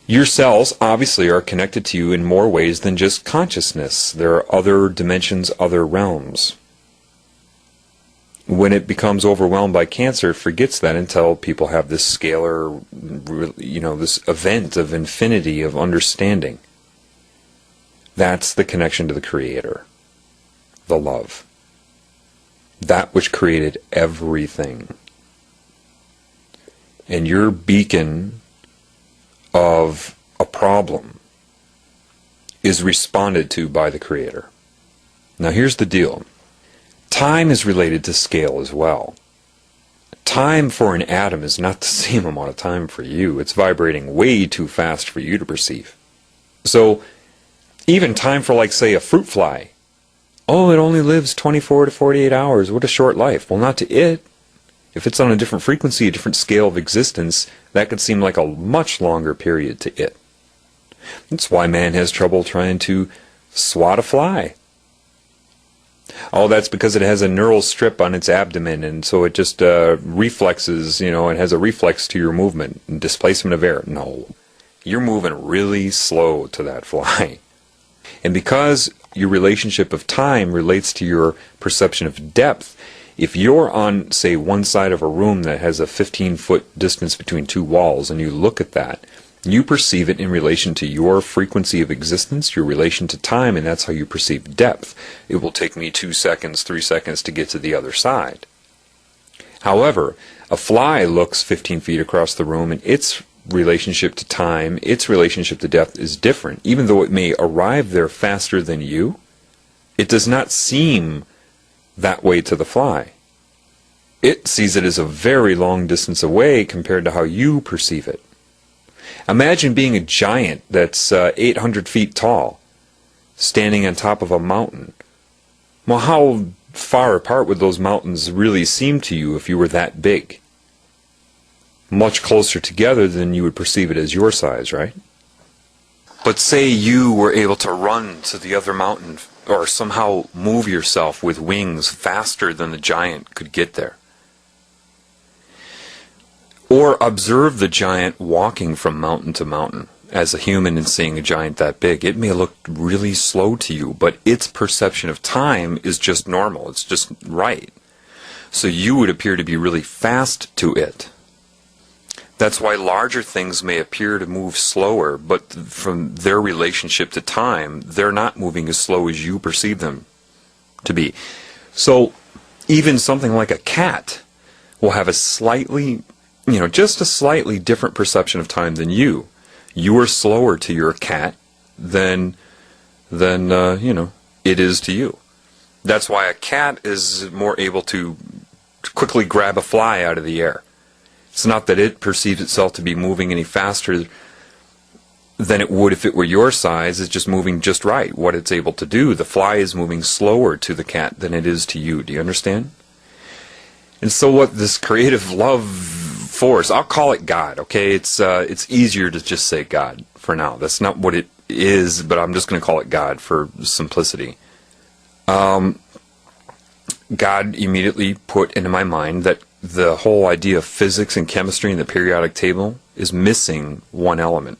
your cells obviously are connected to you in more ways than just consciousness. There are other dimensions, other realms. when it becomes overwhelmed by cancer, it forgets that until people have this scalar, this event of infinity of understanding. That's the connection to the Creator, the love, that which created everything. And your beacon of a problem is responded to by the Creator. Now here's the deal. Time is related to scale as well. Time for an atom is not the same amount of time for you. It's vibrating way too fast for you to perceive. So even time for, like, say, a fruit fly. Oh, it only lives 24 to 48 hours. What a short life. Well, not to it. If it's on a different frequency, a different scale of existence, that could seem like a much longer period to it. That's why man has trouble trying to swat a fly. Oh, that's because it has a neural strip on its abdomen, and so it just reflexes, it has a reflex to your movement and displacement of air. No. You're moving really slow to that fly. And because your relationship of time relates to your perception of depth, if you're on, say, one side of a room that has a 15-foot distance between two walls, and you look at that, you perceive it in relation to your frequency of existence, your relation to time, and that's how you perceive depth. It will take me 2 seconds, 3 seconds to get to the other side. However, a fly looks 15 feet across the room, and its relationship to time, its relationship to depth is different. Even though it may arrive there faster than you, it does not seem that way to the fly. It sees it as a very long distance away compared to how you perceive it. Imagine being a giant that's 800 feet tall, standing on top of a mountain. Well, how far apart would those mountains really seem to you if you were that big? Much closer together than you would perceive it as your size, right? But say you were able to run to the other mountain, or somehow move yourself with wings faster than the giant could get there. Or observe the giant walking from mountain to mountain. As a human and seeing a giant that big, it may look really slow to you, but its perception of time is just normal. It's just right. So you would appear to be really fast to it. That's why larger things may appear to move slower, but from their relationship to time, they're not moving as slow as you perceive them to be. So even something like a cat will have a slightly, just a slightly different perception of time than you. You are slower to your cat than it is to you. That's why a cat is more able to quickly grab a fly out of the air. It's not that it perceives itself to be moving any faster than it would if it were your size. It's just moving just right, what it's able to do. The fly is moving slower to the cat than it is to you. Do you understand? And so what this creative love force, I'll call it God, okay? It's easier to just say God for now. That's not what it is, but I'm just going to call it God for simplicity. God immediately put into my mind that the whole idea of physics and chemistry and the periodic table is missing one element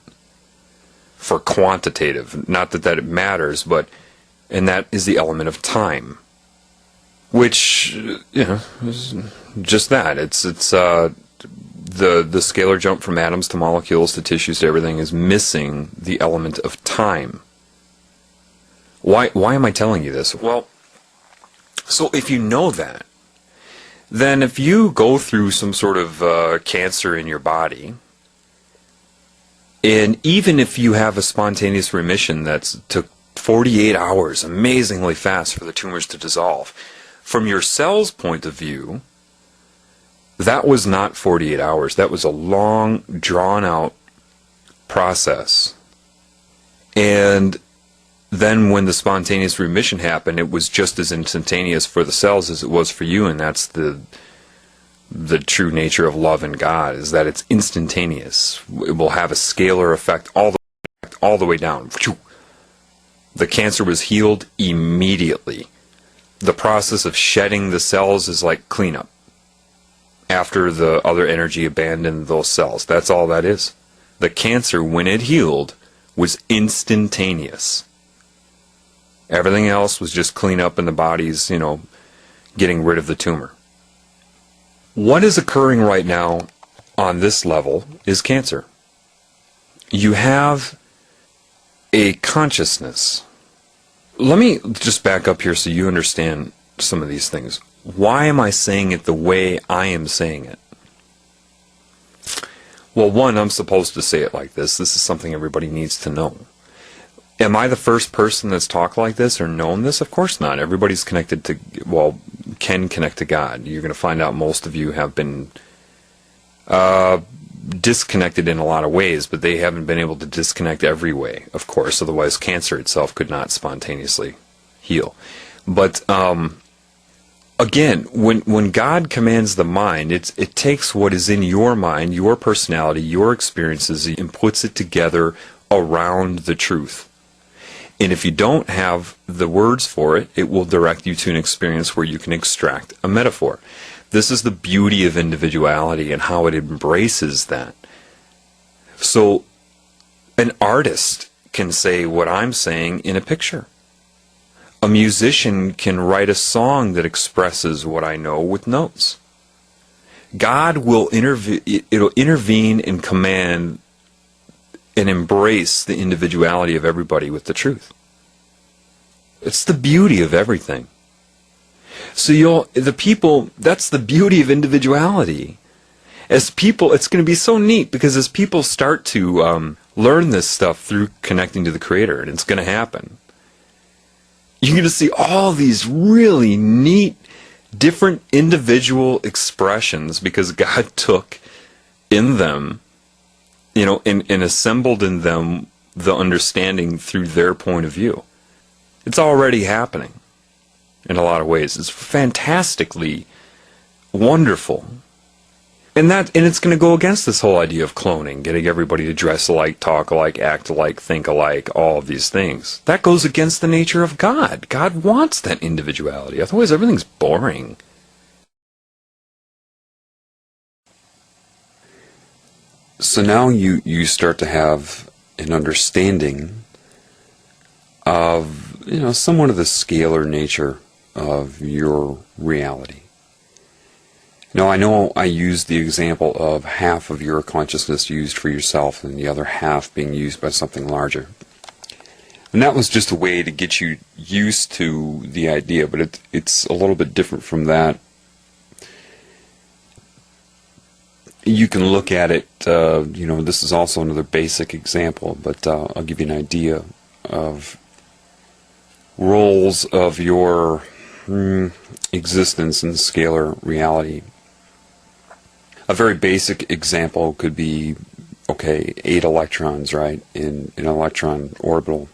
for quantitative. Not that it matters, and that is the element of time, which is just that. It's the scalar jump from atoms to molecules to tissues to everything is missing the element of time. Why am I telling you this? Well, so if you know that, then if you go through some sort of cancer in your body, and even if you have a spontaneous remission that took 48 hours, amazingly fast for the tumors to dissolve, from your cell's point of view, that was not 48 hours. That was a long, drawn-out process. And then when the spontaneous remission happened, it was just as instantaneous for the cells as it was for you, and that's the true nature of love and God, is that it's instantaneous. It will have a scalar effect all the way down. The cancer was healed immediately. The process of shedding the cells is like cleanup after the other energy abandoned those cells. That's all that is. The cancer, when it healed, was instantaneous. Everything else was just cleanup in the body's, getting rid of the tumor. What is occurring right now on this level is cancer. You have a consciousness. Let me just back up here so you understand some of these things. Why am I saying it the way I am saying it? Well, one, I'm supposed to say it like this. This is something everybody needs to know. Am I the first person that's talked like this or known this? Of course not. Everybody's connected to, well, can connect to God. You're going to find out most of you have been disconnected in a lot of ways, but they haven't been able to disconnect every way, of course. Otherwise, cancer itself could not spontaneously heal. But again, when God commands the mind, it takes what is in your mind, your personality, your experiences, and puts it together around the truth. And if you don't have the words for it, it will direct you to an experience where you can extract a metaphor. This is the beauty of individuality and how it embraces that. So an artist can say what I'm saying in a picture. A musician can write a song that expresses what I know with notes. God will intervene and command and embrace the individuality of everybody with the truth. It's the beauty of everything. So that's the beauty of individuality. As people, it's going to be so neat because as people start to learn this stuff through connecting to the Creator, and it's going to happen, you're going to see all these really neat, different individual expressions because God took in them, and assembled in them the understanding through their point of view. It's already happening in a lot of ways. It's fantastically wonderful. And it's going to go against this whole idea of cloning, getting everybody to dress alike, talk alike, act alike, think alike, all of these things. That goes against the nature of God. God wants that individuality. Otherwise, everything's boring. So now you start to have an understanding of, somewhat of the scalar nature of your reality. Now, I know I used the example of half of your consciousness used for yourself and the other half being used by something larger. And that was just a way to get you used to the idea, but it's a little bit different from that. You can look at it, this is also another basic example, but I'll give you an idea of roles of your existence in scalar reality. A very basic example could be, 8 electrons, right, in an electron orbital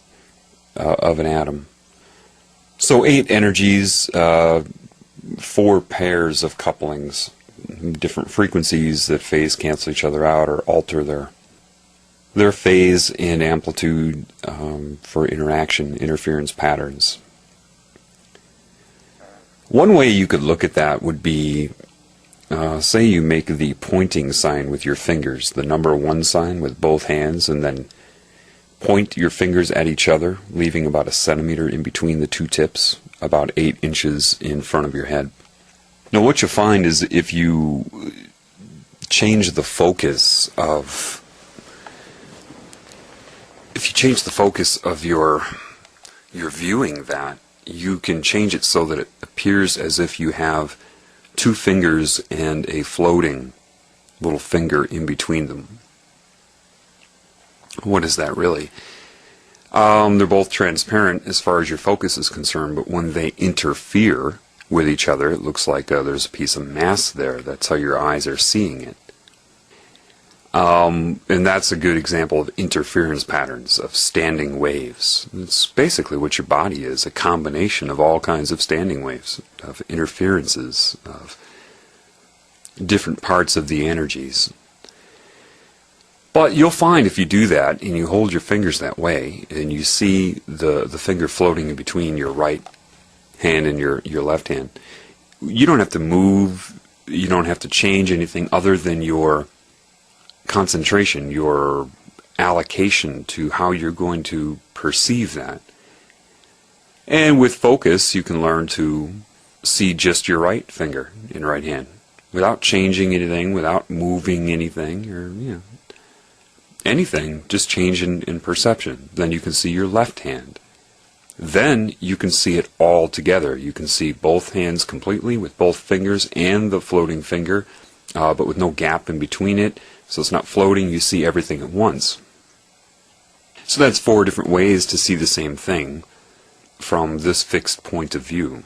of an atom. So 8 energies, 4 pairs of couplings, different frequencies that phase cancel each other out or alter their phase and amplitude for interference patterns. One way you could look at that would be, say you make the pointing sign with your fingers, the number 1 sign with both hands, and then point your fingers at each other, leaving about a centimeter in between the two tips, about 8 inches in front of your head. Now what you'll find is if you change the focus of your viewing that, you can change it so that it appears as if you have 2 fingers and a floating little finger in between them. What is that really? They're both transparent as far as your focus is concerned, but when they interfere with each other, it looks like there's a piece of mass there. That's how your eyes are seeing it. And that's a good example of interference patterns, of standing waves. It's basically what your body is, a combination of all kinds of standing waves, of interferences, of different parts of the energies. But you'll find if you do that, and you hold your fingers that way, and you see the finger floating in between your right hand and your left hand, you don't have to move, you don't have to change anything other than your concentration, your allocation to how you're going to perceive that. And with focus, you can learn to see just your right finger in right hand, without changing anything, without moving anything, or anything, just change in perception. Then you can see your left hand. Then you can see it all together. You can see both hands completely with both fingers and the floating finger, but with no gap in between it. So it's not floating, you see everything at once. So that's 4 different ways to see the same thing from this fixed point of view.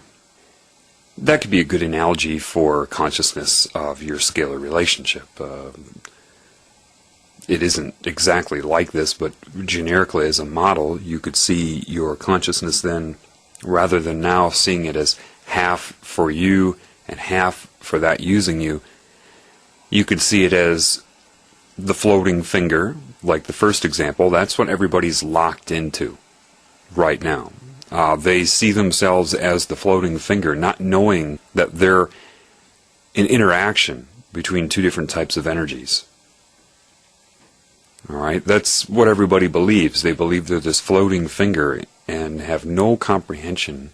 That could be a good analogy for consciousness of your scalar relationship. It isn't exactly like this, but generically as a model, you could see your consciousness then, rather than now seeing it as half for you and half for that using you, you could see it as the floating finger, like the first example. That's what everybody's locked into right now. They see themselves as the floating finger, not knowing that they're an interaction between 2 different types of energies. Alright, that's what everybody believes. They believe they're this floating finger and have no comprehension.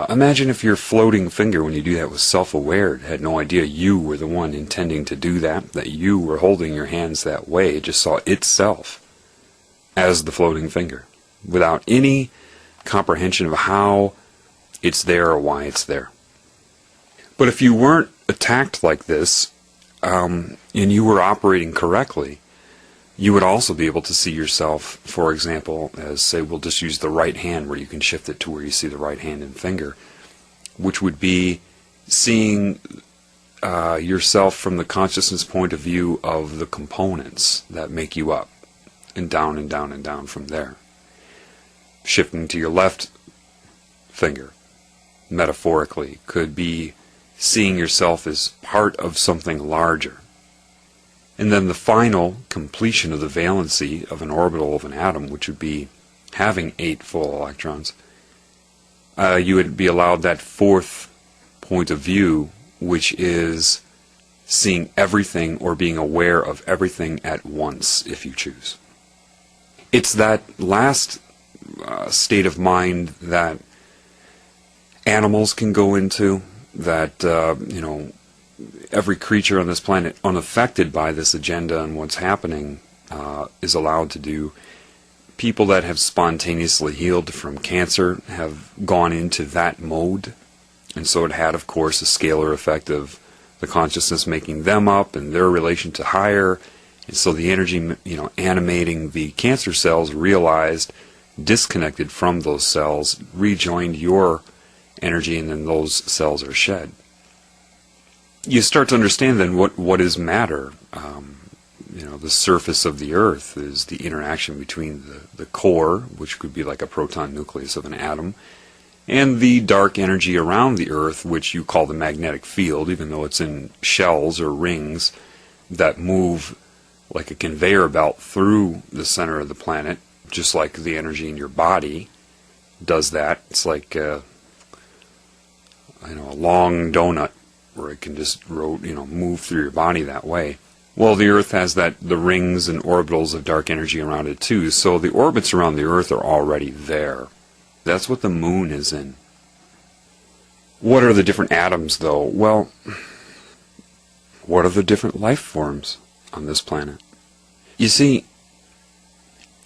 Imagine if your floating finger, when you do that, was self-aware, had no idea you were the one intending to do that you were holding your hands that way. It just saw itself as the floating finger, without any comprehension of how it's there or why it's there. But if you weren't attacked like this, and you were operating correctly, you would also be able to see yourself, for example, as, say, we'll just use the right hand, where you can shift it to where you see the right hand and finger, which would be seeing yourself from the consciousness point of view of the components that make you up, and down and down and down from there. Shifting to your left finger, metaphorically, could be seeing yourself as part of something larger. And then the final completion of the valency of an orbital of an atom, which would be having 8 full electrons, you would be allowed that 4th point of view, which is seeing everything or being aware of everything at once, if you choose. It's that last state of mind that animals can go into, that every creature on this planet, unaffected by this agenda and what's happening, is allowed to do. People that have spontaneously healed from cancer have gone into that mode, and so it had, of course, a scalar effect of the consciousness making them up and their relation to higher, and so the energy, animating the cancer cells realized, disconnected from those cells, rejoined your energy, and then those cells are shed. You start to understand then what is matter. The surface of the earth is the interaction between the core, which could be like a proton nucleus of an atom, and the dark energy around the earth, which you call the magnetic field, even though it's in shells or rings that move like a conveyor belt through the center of the planet, just like the energy in your body does that. It's like a long donut where it can just move through your body that way. Well, the Earth has the rings and orbitals of dark energy around it too, so the orbits around the Earth are already there. That's what the moon is in. What are the different atoms, though? Well, what are the different life forms on this planet? You see,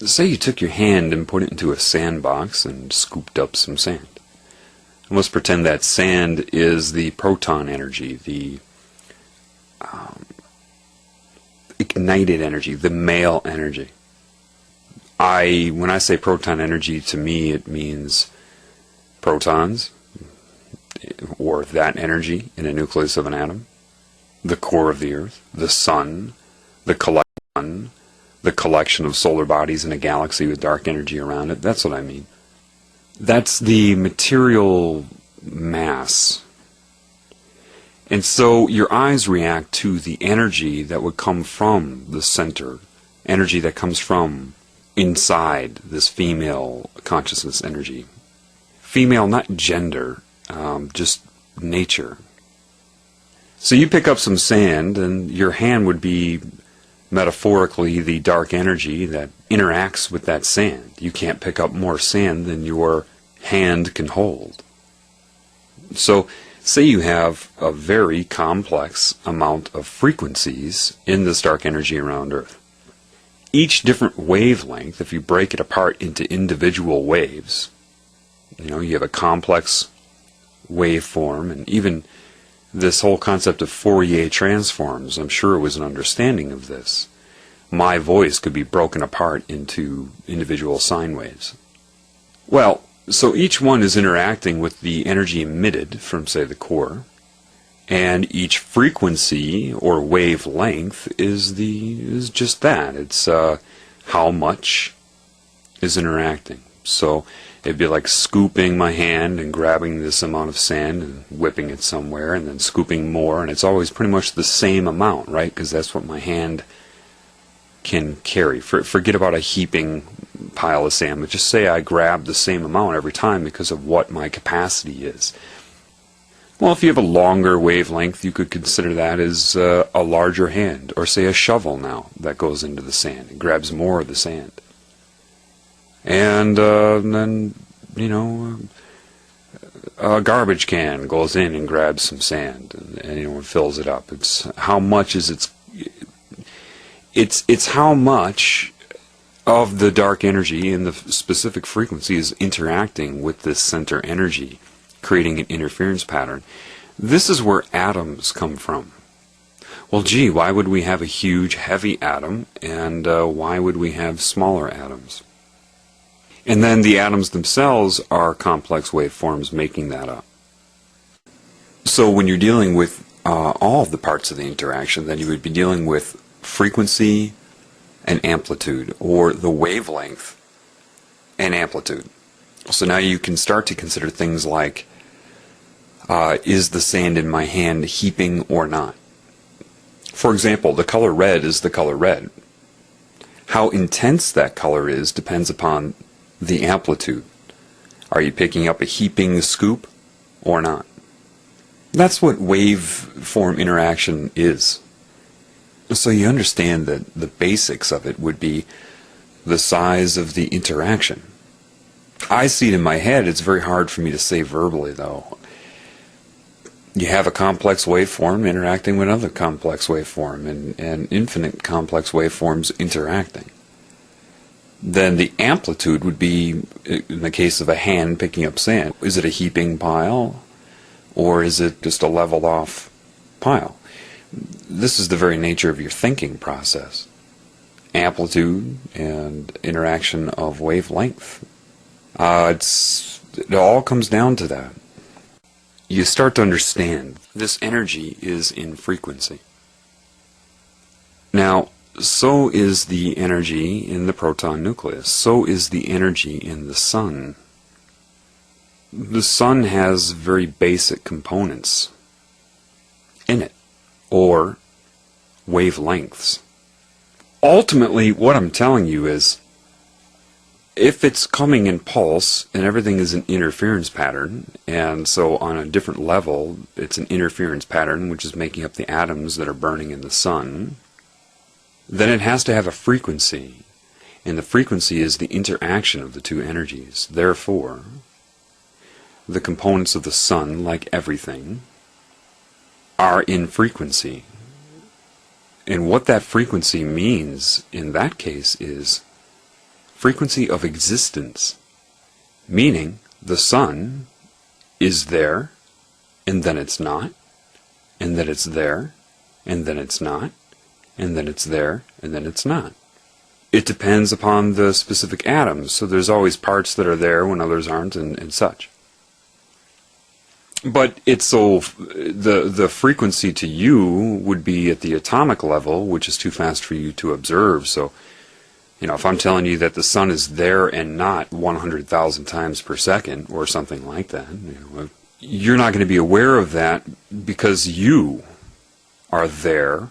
say you took your hand and put it into a sandbox and scooped up some sand. Let's pretend that sand is the proton energy, the ignited energy, the male energy. When I say proton energy, to me it means protons, or that energy in a nucleus of an atom, the core of the Earth, the sun, the collection of solar bodies in a galaxy with dark energy around it. That's what I mean. That's the material mass. And so your eyes react to the energy that would come from the center, energy that comes from inside this female consciousness energy. Female, not gender, just nature. So you pick up some sand, and your hand would be metaphorically the dark energy that interacts with that sand. You can't pick up more sand than your hand can hold. So Say you have a very complex amount of frequencies in this dark energy around Earth. Each different wavelength, if you break it apart into individual waves, you have a complex waveform, and even this whole concept of Fourier transforms, I'm sure it was an understanding of this. My voice could be broken apart into individual sine waves. Well, so each one is interacting with the energy emitted from, say, the core, and each frequency or wavelength is just that. It's how much is interacting. So it'd be like scooping my hand and grabbing this amount of sand and whipping it somewhere, and then scooping more, and it's always pretty much the same amount, right? Because that's what my hand can carry. Forget about a heaping pile of sand, but just say I grab the same amount every time because of what my capacity is. Well, if you have a longer wavelength, you could consider that as a larger hand, or say a shovel now that goes into the sand. It grabs more of the sand. And then, a garbage can goes in and grabs some sand, and fills it up. It's how much is it's how much of the dark energy in the specific frequency is interacting with this center energy, creating an interference pattern. This is where atoms come from. Well, gee, why would we have a huge, heavy atom, and why would we have smaller atoms? And then the atoms themselves are complex waveforms making that up. So when you're dealing with all of the parts of the interaction, then you would be dealing with frequency and amplitude, or the wavelength and amplitude. So now you can start to consider things like, is the sand in my hand heaping or not? For example, the color red is the color red. How intense that color is depends upon the amplitude. Are you picking up a heaping scoop or not? That's what waveform interaction is. So you understand that the basics of it would be the size of the interaction. I see it in my head. It's very hard for me to say verbally, though. You have a complex waveform interacting with another complex waveform, and infinite complex waveforms interacting. Then the amplitude would be, in the case of a hand picking up sand, is it a heaping pile, or is it just a leveled off pile? This is the very nature of your thinking process. Amplitude and interaction of wavelength. It all comes down to that. You start to understand this energy is in frequency. Now, so is the energy in the proton nucleus. So is the energy in the sun. The sun has very basic components in it, or wavelengths. Ultimately, what I'm telling you is, if it's coming in pulse and everything is an interference pattern, and so on a different level it's an interference pattern which is making up the atoms that are burning in the sun, then it has to have a frequency, and the frequency is the interaction of the two energies. Therefore, the components of the sun, like everything, are in frequency. And what that frequency means in that case is frequency of existence, meaning the sun is there, and then it's not, and then it's there, and then it's not, and then it's there, and then it's not. It depends upon the specific atoms, so there's always parts that are there when others aren't, and such. But it's so the frequency to you would be at the atomic level, which is too fast for you to observe. So, if I'm telling you that the sun is there and not 100,000 times per second or something like that, you're not going to be aware of that because you are there,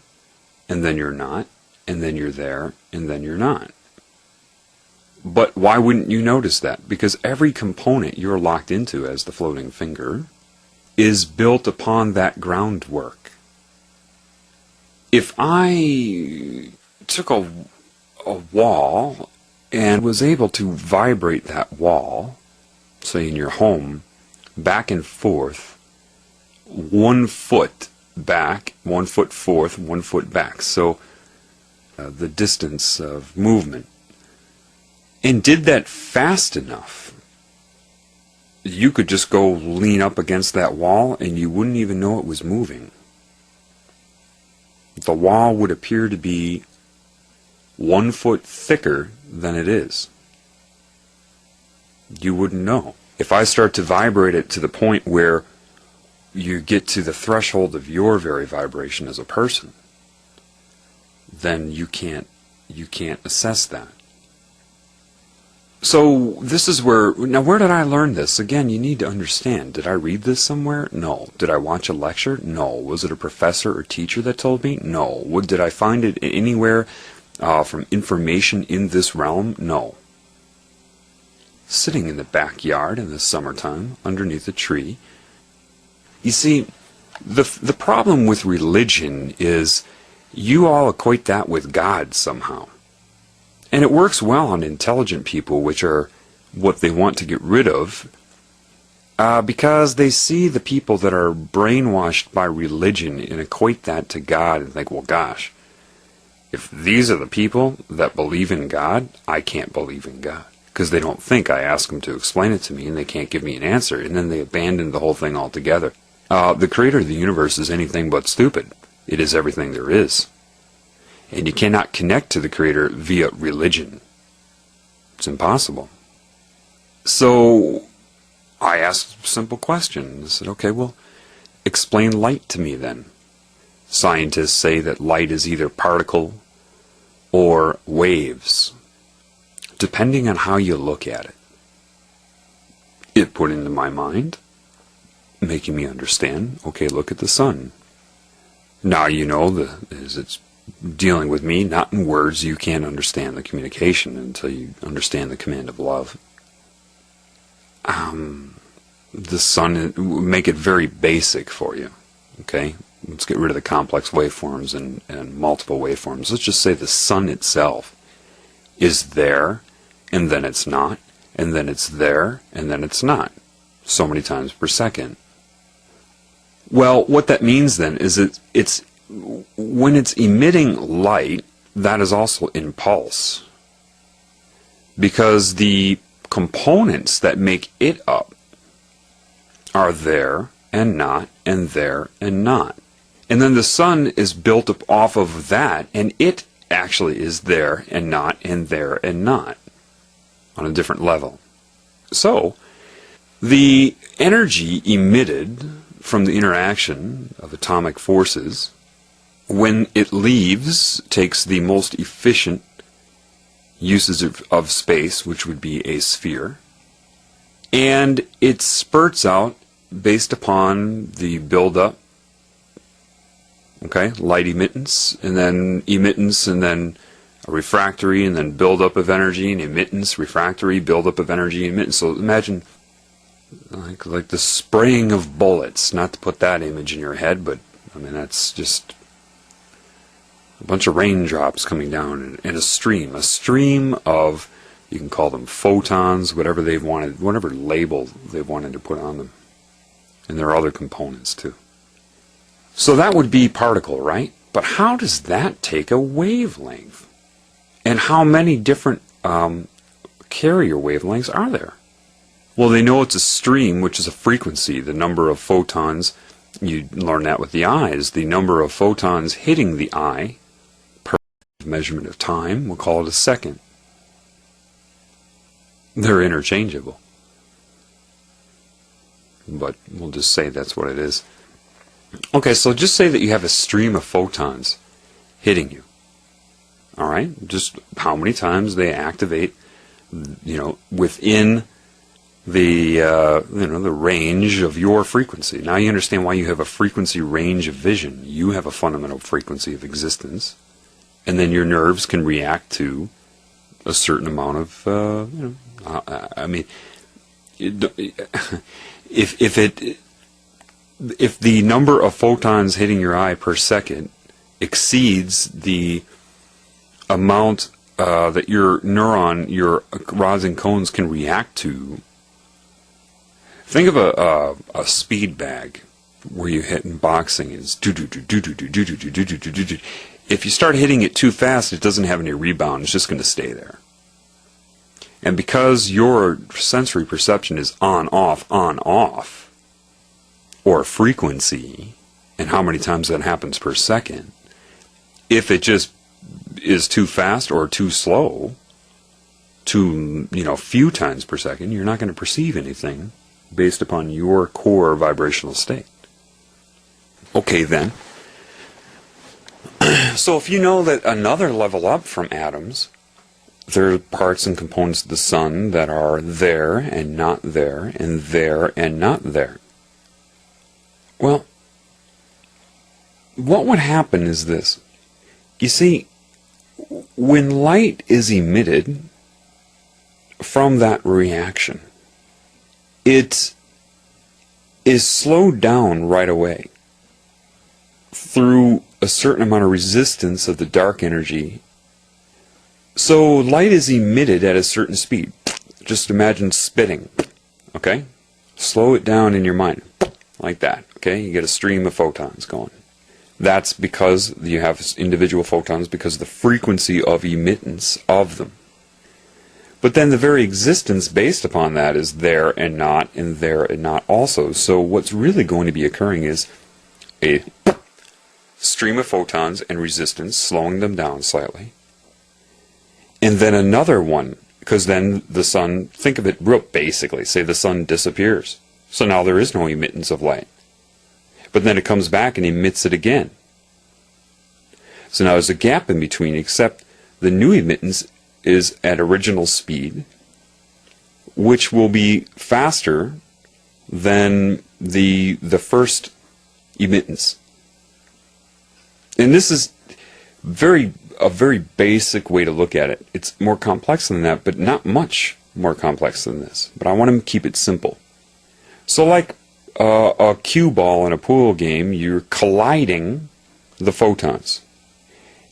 and then you're not, and then you're there, and then you're not. But why wouldn't you notice that? Because every component you're locked into as the floating finger is built upon that groundwork. If I took a wall and was able to vibrate that wall, say in your home, back and forth 1 foot back, 1 foot forth, 1 foot back. So the distance of movement. And did that fast enough, you could just go lean up against that wall and you wouldn't even know it was moving. The wall would appear to be 1 foot thicker than it is. You wouldn't know. If I start to vibrate it to the point where you get to the threshold of your very vibration as a person, then you can't assess that. So this is where, now where did I learn this? Again, you need to understand. Did I read this somewhere? No. Did I watch a lecture? No. Was it a professor or teacher that told me? No. Did I find it anywhere from information in this realm? No. Sitting in the backyard in the summertime underneath a tree. You see, the problem with religion is you all equate that with God somehow. And it works well on intelligent people, which are what they want to get rid of, because they see the people that are brainwashed by religion and equate that to God and think, well, gosh, if these are the people that believe in God, I can't believe in God. Because they don't think I ask them to explain it to me and they can't give me an answer, and then they abandon the whole thing altogether. The creator of the universe is anything but stupid. It is everything there is. And you cannot connect to the creator via religion. It's impossible. So I asked a simple question. I said, okay, well, explain light to me then. Scientists say that light is either particle or waves, depending on how you look at it. It put into my mind, making me understand, okay, look at the sun. Now you know it's dealing with me, not in words. You can't understand the communication until you understand the command of love. The sun, make it very basic for you, okay? Let's get rid of the complex waveforms and multiple waveforms. Let's just say the sun itself is there, and then it's not, and then it's there, and then it's not, so many times per second. Well, what that means then is it's when it's emitting light, that is also impulse. Because the components that make it up are there and not, and there and not. And then the sun is built up off of that, and it actually is there and not, and there and not, on a different level. So, the energy emitted from the interaction of atomic forces, when it leaves, takes the most efficient uses of space, which would be a sphere, and it spurts out based upon the buildup, okay, light emittance, and then a refractory, and then buildup of energy, and emittance, refractory, buildup of energy, emittance. So imagine like the spraying of bullets, not to put that image in your head, but I mean that's just a bunch of raindrops coming down and a stream of, you can call them photons, whatever they've wanted, whatever label they wanted to put on them. And there are other components too. So that would be particle, right? But how does that take a wavelength? And how many different carrier wavelengths are there? Well, they know it's a stream, which is a frequency. The number of photons, you learn that with the eyes, the number of photons hitting the eye per measurement of time, we'll call it a second. They're interchangeable. But we'll just say that's what it is. Okay, so just say that you have a stream of photons hitting you. All right, just how many times they activate, within the the range of your frequency. Now you understand why you have a frequency range of vision. You have a fundamental frequency of existence, and then your nerves can react to a certain amount of if the number of photons hitting your eye per second exceeds the amount that your rods and cones can react to, think of a speed bag, where you hit in boxing is do do do do do do do do do do do do do. If you start hitting it too fast, it doesn't have any rebound. It's just going to stay there. And because your sensory perception is on, off, or frequency, and how many times that happens per second, if it just is too fast or too slow, too, few times per second, you're not going to perceive anything based upon your core vibrational state. Okay, then. So if you know that another level up from atoms, there are parts and components of the sun that are there and not there, and there and not there. Well, what would happen is this. You see, when light is emitted from that reaction, it is slowed down right away through a certain amount of resistance of the dark energy. So light is emitted at a certain speed. Just imagine spitting, okay? Slow it down in your mind, like that, okay? You get a stream of photons going. That's because you have individual photons because of the frequency of emittance of them. But then the very existence based upon that is there and not also. So what's really going to be occurring is a stream of photons and resistance, slowing them down slightly. And then another one, because then the sun, think of it real basically, say the sun disappears. So now there is no emittance of light. But then it comes back and emits it again. So now there's a gap in between, except the new emittance is at original speed, which will be faster than the first emittance. And this is a very basic way to look at it. It's more complex than that, but not much more complex than this. But I want to keep it simple. So like a cue ball in a pool game, you're colliding the photons.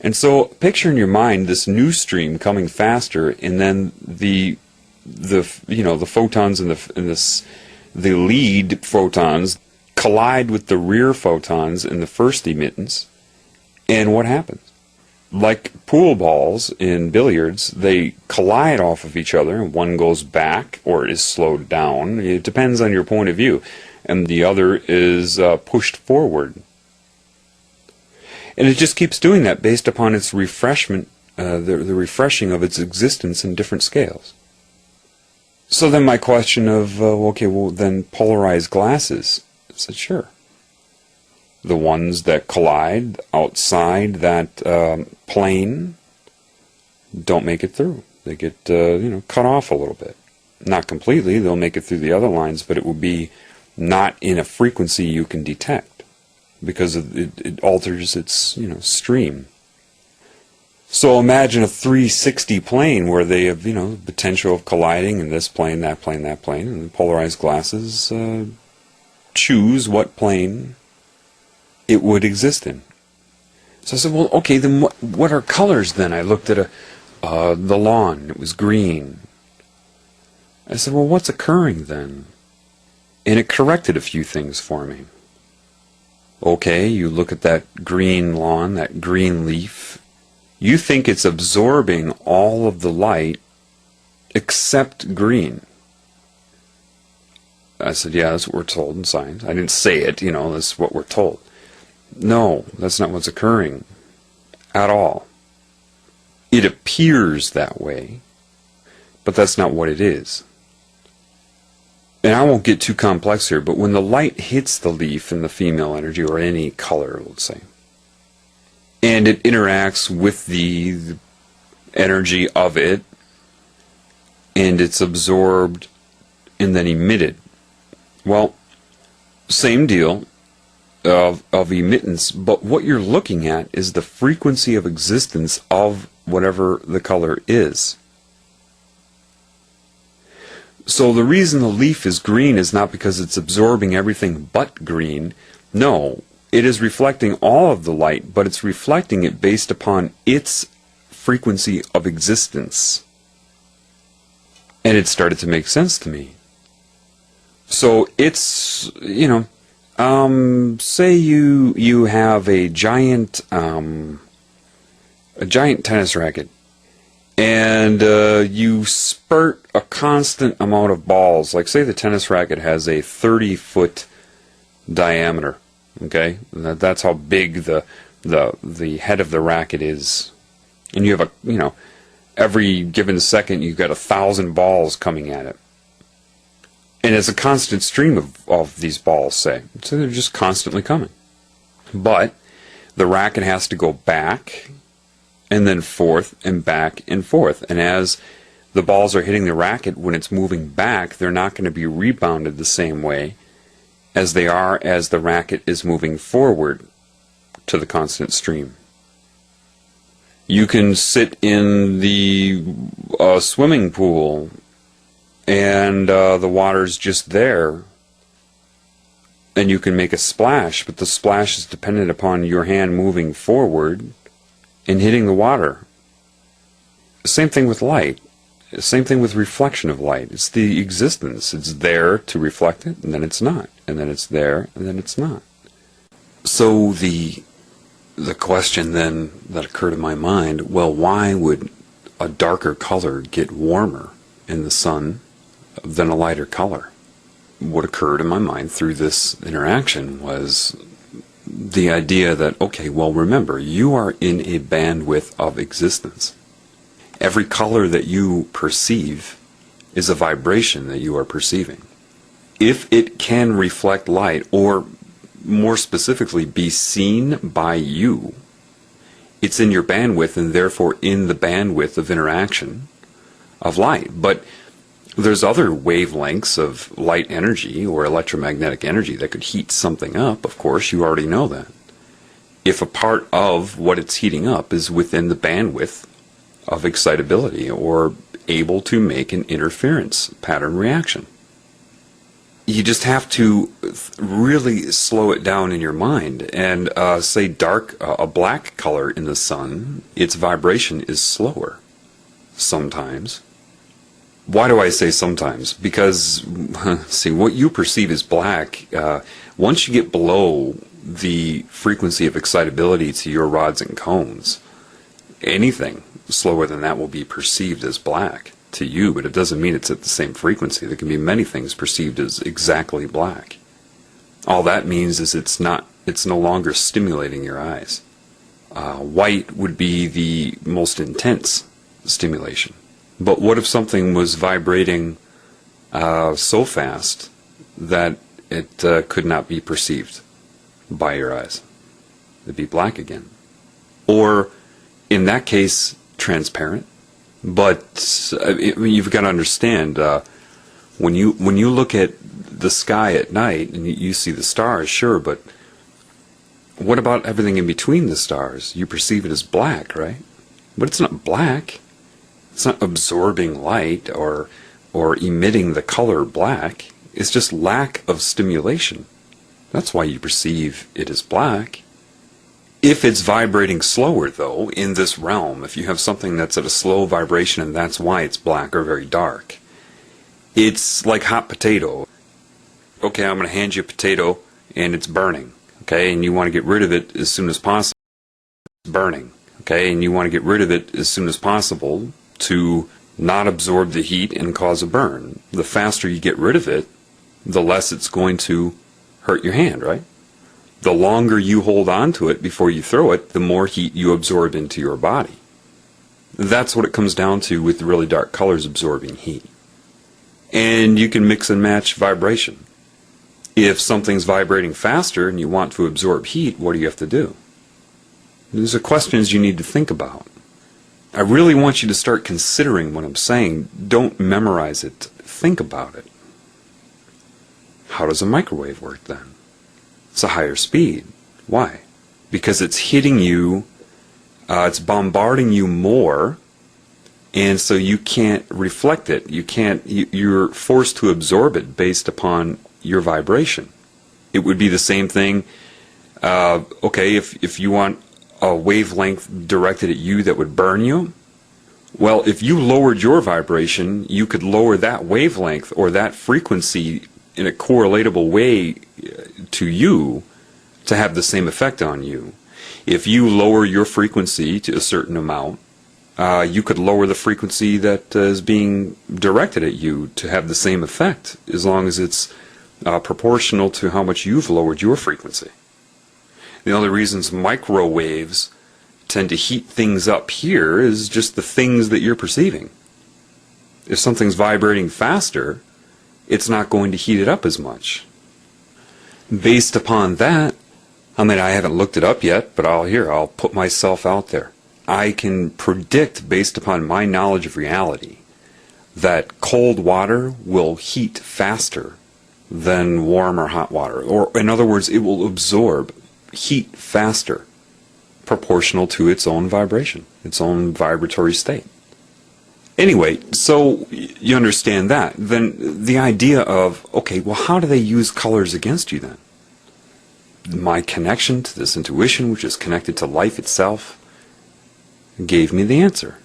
And so picture in your mind this new stream coming faster, and then the photons and the lead photons collide with the rear photons in the first emittance. And what happens? Like pool balls in billiards, they collide off of each other, and one goes back or is slowed down. It depends on your point of view. And the other is pushed forward. And it just keeps doing that based upon its refreshment, the refreshing of its existence in different scales. So then my question of, then polarized glasses. I said, sure. The ones that collide outside that plane don't make it through. They get cut off a little bit. Not completely. They'll make it through the other lines, but it will be not in a frequency you can detect because it alters its stream. So imagine a 360 plane where they have the potential of colliding in this plane, that plane, that plane, and the polarized glasses choose what plane it would exist in. So I said, well, okay, then what are colors then? I looked at the lawn. It was green. I said, well, what's occurring then? And it corrected a few things for me. Okay, you look at that green lawn, that green leaf. You think it's absorbing all of the light except green. I said, yeah, that's what we're told in science. I didn't say it, that's what we're told. No, that's not what's occurring at all. It appears that way, but that's not what it is. And I won't get too complex here, but when the light hits the leaf in the female energy, or any color, let's say, and it interacts with the energy of it, and it's absorbed and then emitted. Well, same deal of emittance, but what you're looking at is the frequency of existence of whatever the color is. So the reason the leaf is green is not because it's absorbing everything but green. No, it is reflecting all of the light, but it's reflecting it based upon its frequency of existence. And it started to make sense to me. So it's, Say you have a giant tennis racket, and you spurt a constant amount of balls. Like, say the tennis racket has a 30-foot diameter. Okay, that's how big the head of the racket is, and you have every given second you've got 1,000 balls coming at it. And it's a constant stream of these balls, say. So they're just constantly coming. But the racket has to go back and then forth and back and forth. And as the balls are hitting the racket, when it's moving back, they're not going to be rebounded the same way as they are as the racket is moving forward to the constant stream. You can sit in the swimming pool and the water's just there, and you can make a splash, but the splash is dependent upon your hand moving forward and hitting the water. Same thing with light. Same thing with reflection of light. It's the existence. It's there to reflect it, and then it's not. And then it's there, and then it's not. So the question then that occurred in my mind, well, why would a darker color get warmer in the sun than a lighter color? What occurred in my mind through this interaction was the idea that, okay, well, remember, you are in a bandwidth of existence. Every color that you perceive is a vibration that you are perceiving. If it can reflect light, or more specifically, be seen by you, it's in your bandwidth and therefore in the bandwidth of interaction of light. But there's other wavelengths of light energy or electromagnetic energy that could heat something up. Of course, you already know that. If a part of what it's heating up is within the bandwidth of excitability or able to make an interference pattern reaction. You just have to really slow it down in your mind and say a black color in the sun, its vibration is slower sometimes. Why do I say sometimes? Because, see, what you perceive as black, once you get below the frequency of excitability to your rods and cones, anything slower than that will be perceived as black to you, but it doesn't mean it's at the same frequency. There can be many things perceived as exactly black. All that means is it's no longer stimulating your eyes. White would be the most intense stimulation. But what if something was vibrating so fast that it could not be perceived by your eyes? It'd be black again. Or, in that case, transparent. But you've got to understand, when you look at the sky at night and you see the stars, sure, but what about everything in between the stars? You perceive it as black, right? But it's not black. It's not absorbing light or emitting the color black. It's just lack of stimulation. That's why you perceive it as black. If it's vibrating slower, though, in this realm, if you have something that's at a slow vibration and that's why it's black or very dark, it's like hot potato. Okay, I'm going to hand you a potato and it's burning. Okay, and you want to get rid of it as soon as possible. It's burning. Okay, and you want to get rid of it as soon as possible to not absorb the heat and cause a burn. The faster you get rid of it, the less it's going to hurt your hand, right? The longer you hold on to it before you throw it, the more heat you absorb into your body. That's what it comes down to with really dark colors absorbing heat. And you can mix and match vibration. If something's vibrating faster and you want to absorb heat, what do you have to do? These are questions you need to think about. I really want you to start considering what I'm saying. Don't memorize it. Think about it. How does a microwave work then? It's a higher speed. Why? Because it's hitting you, it's bombarding you more, and so you can't reflect it. You're forced to absorb it based upon your vibration. It would be the same thing, okay, if you want a wavelength directed at you that would burn you, well, if you lowered your vibration, you could lower that wavelength or that frequency in a correlatable way to you to have the same effect on you. If you lower your frequency to a certain amount, you could lower the frequency that is being directed at you to have the same effect, as long as it's proportional to how much you've lowered your frequency. The only reasons microwaves tend to heat things up here is just the things that you're perceiving. If something's vibrating faster, it's not going to heat it up as much. Based upon that, I mean, I haven't looked it up yet, but I'll put myself out there. I can predict, based upon my knowledge of reality, that cold water will heat faster than warm or hot water. Or, in other words, it will absorb heat faster, proportional to its own vibration, its own vibratory state. Anyway, so you understand that. Then the idea of, okay, well, how do they use colors against you then? My connection to this intuition, which is connected to life itself, gave me the answer.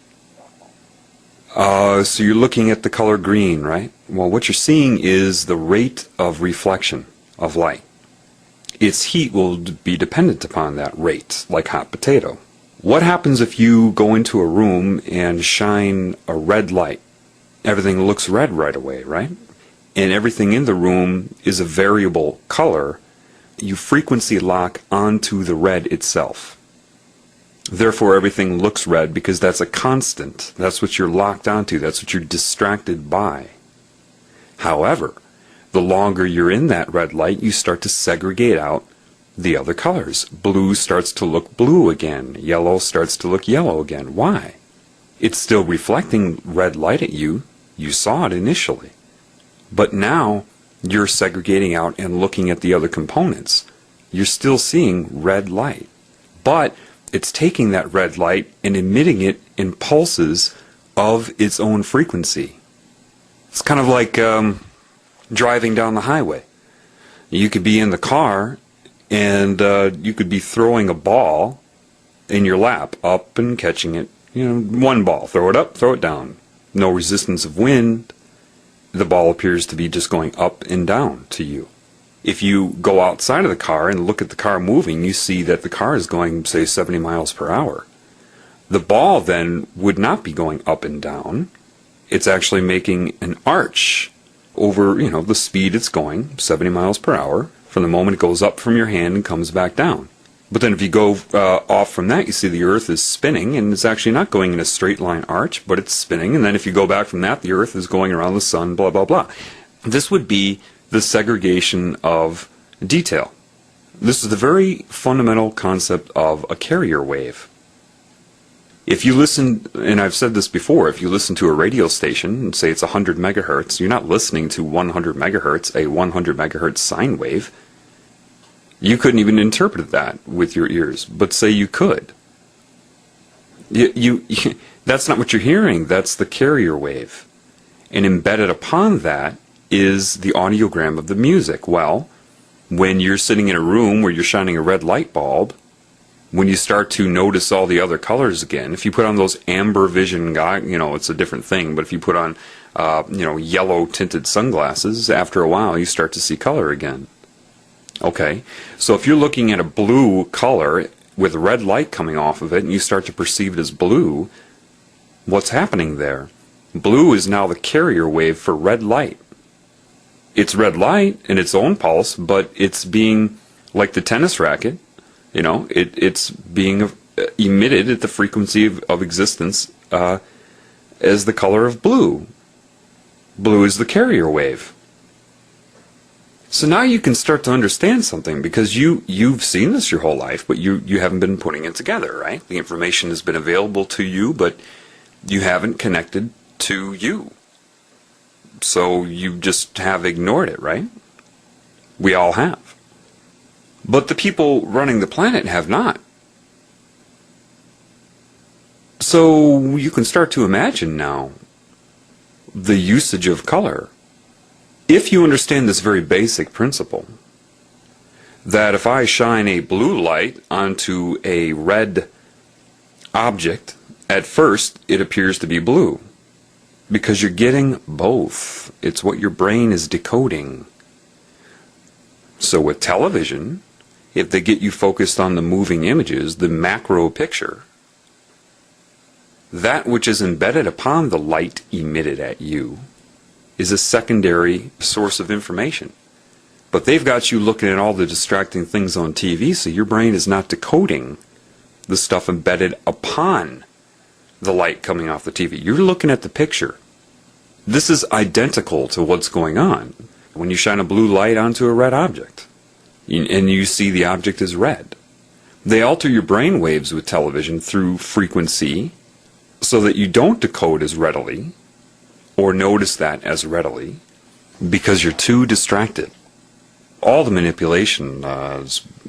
So you're looking at the color green, right? Well, what you're seeing is the rate of reflection of light. Its heat will be dependent upon that rate, like hot potato. What happens if you go into a room and shine a red light? Everything looks red right away, right? And everything in the room is a variable color. You frequency lock onto the red itself. Therefore, everything looks red because that's a constant. That's what you're locked onto. That's what you're distracted by. However, the longer you're in that red light, you start to segregate out the other colors. Blue starts to look blue again. Yellow starts to look yellow again. Why? It's still reflecting red light at you. You saw it initially. But now you're segregating out and looking at the other components. You're still seeing red light. But it's taking that red light and emitting it in pulses of its own frequency. It's kind of like driving down the highway. You could be in the car and you could be throwing a ball in your lap, up and catching it. You know, one ball, throw it up, throw it down. No resistance of wind. The ball appears to be just going up and down to you. If you go outside of the car and look at the car moving, you see that the car is going, say, 70 miles per hour. The ball then would not be going up and down. It's actually making an arch over, the speed it's going, 70 miles per hour, from the moment it goes up from your hand and comes back down. But then if you go off from that, you see the Earth is spinning, and it's actually not going in a straight line arch, but it's spinning. And then if you go back from that, the Earth is going around the sun, blah, blah, blah. This would be the segregation of detail. This is the very fundamental concept of a carrier wave. If you listen, and I've said this before, if you listen to a radio station and say it's 100 megahertz, you're not listening to 100 megahertz, a 100 megahertz sine wave. You couldn't even interpret that with your ears, but say you could. That's not what you're hearing, that's the carrier wave. And embedded upon that is the audiogram of the music. Well, when you're sitting in a room where you're shining a red light bulb, when you start to notice all the other colors again, if you put on those amber vision, it's a different thing, but if you put on, yellow tinted sunglasses, after a while you start to see color again. Okay, so if you're looking at a blue color with red light coming off of it and you start to perceive it as blue, what's happening there? Blue is now the carrier wave for red light. It's red light in its own pulse, but it's being, like the tennis racket, it's being emitted at the frequency of existence as the color of blue. Blue is the carrier wave. So now you can start to understand something, because you've seen this your whole life, but you haven't been putting it together, right? The information has been available to you, but you haven't connected to you. So you just have ignored it, right? We all have. But the people running the planet have not. So you can start to imagine now the usage of color. If you understand this very basic principle, that if I shine a blue light onto a red object, at first it appears to be blue, because you're getting both. It's what your brain is decoding. So with television, if they get you focused on the moving images, the macro picture, that which is embedded upon the light emitted at you is a secondary source of information. But they've got you looking at all the distracting things on TV, so your brain is not decoding the stuff embedded upon the light coming off the TV. You're looking at the picture. This is identical to what's going on when you shine a blue light onto a red object and you see the object is red. They alter your brain waves with television through frequency so that you don't decode as readily or notice that as readily because you're too distracted. All the manipulation, a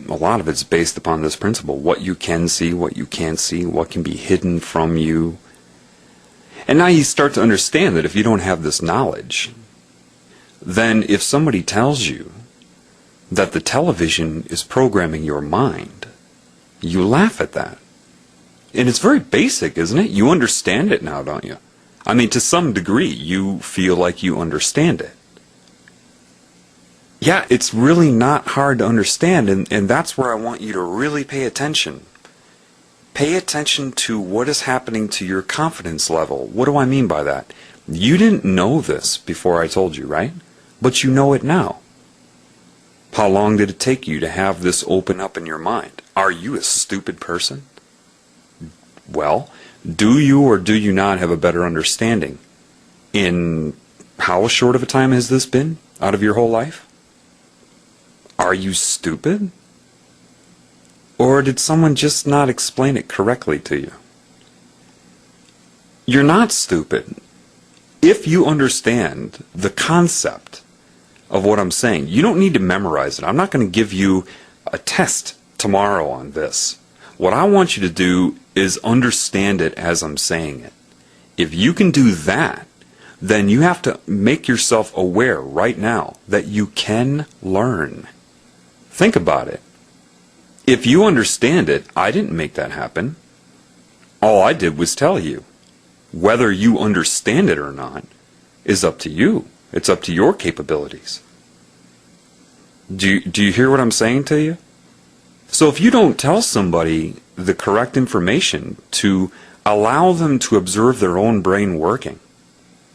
lot of it's based upon this principle. What you can see, what you can't see, what can be hidden from you. And now you start to understand that if you don't have this knowledge, then if somebody tells you that the television is programming your mind, you laugh at that. And it's very basic, isn't it? You understand it now, don't you? I mean, to some degree, you feel like you understand it. Yeah, it's really not hard to understand, and that's where I want you to really pay attention. Pay attention to what is happening to your confidence level. What do I mean by that? You didn't know this before I told you, right? But you know it now. How long did it take you to have this open up in your mind? Are you a stupid person? Well, do you or do you not have a better understanding? In how short of a time has this been out of your whole life? Are you stupid? Or did someone just not explain it correctly to you? You're not stupid. If you understand the concept of what I'm saying, you don't need to memorize it. I'm not going to give you a test tomorrow on this. What I want you to do is understand it as I'm saying it. If you can do that, then you have to make yourself aware right now that you can learn. Think about it. If you understand it, I didn't make that happen. All I did was tell you. Whether you understand it or not is up to you. It's up to your capabilities. Do you hear what I'm saying to you? So if you don't tell somebody the correct information to allow them to observe their own brain working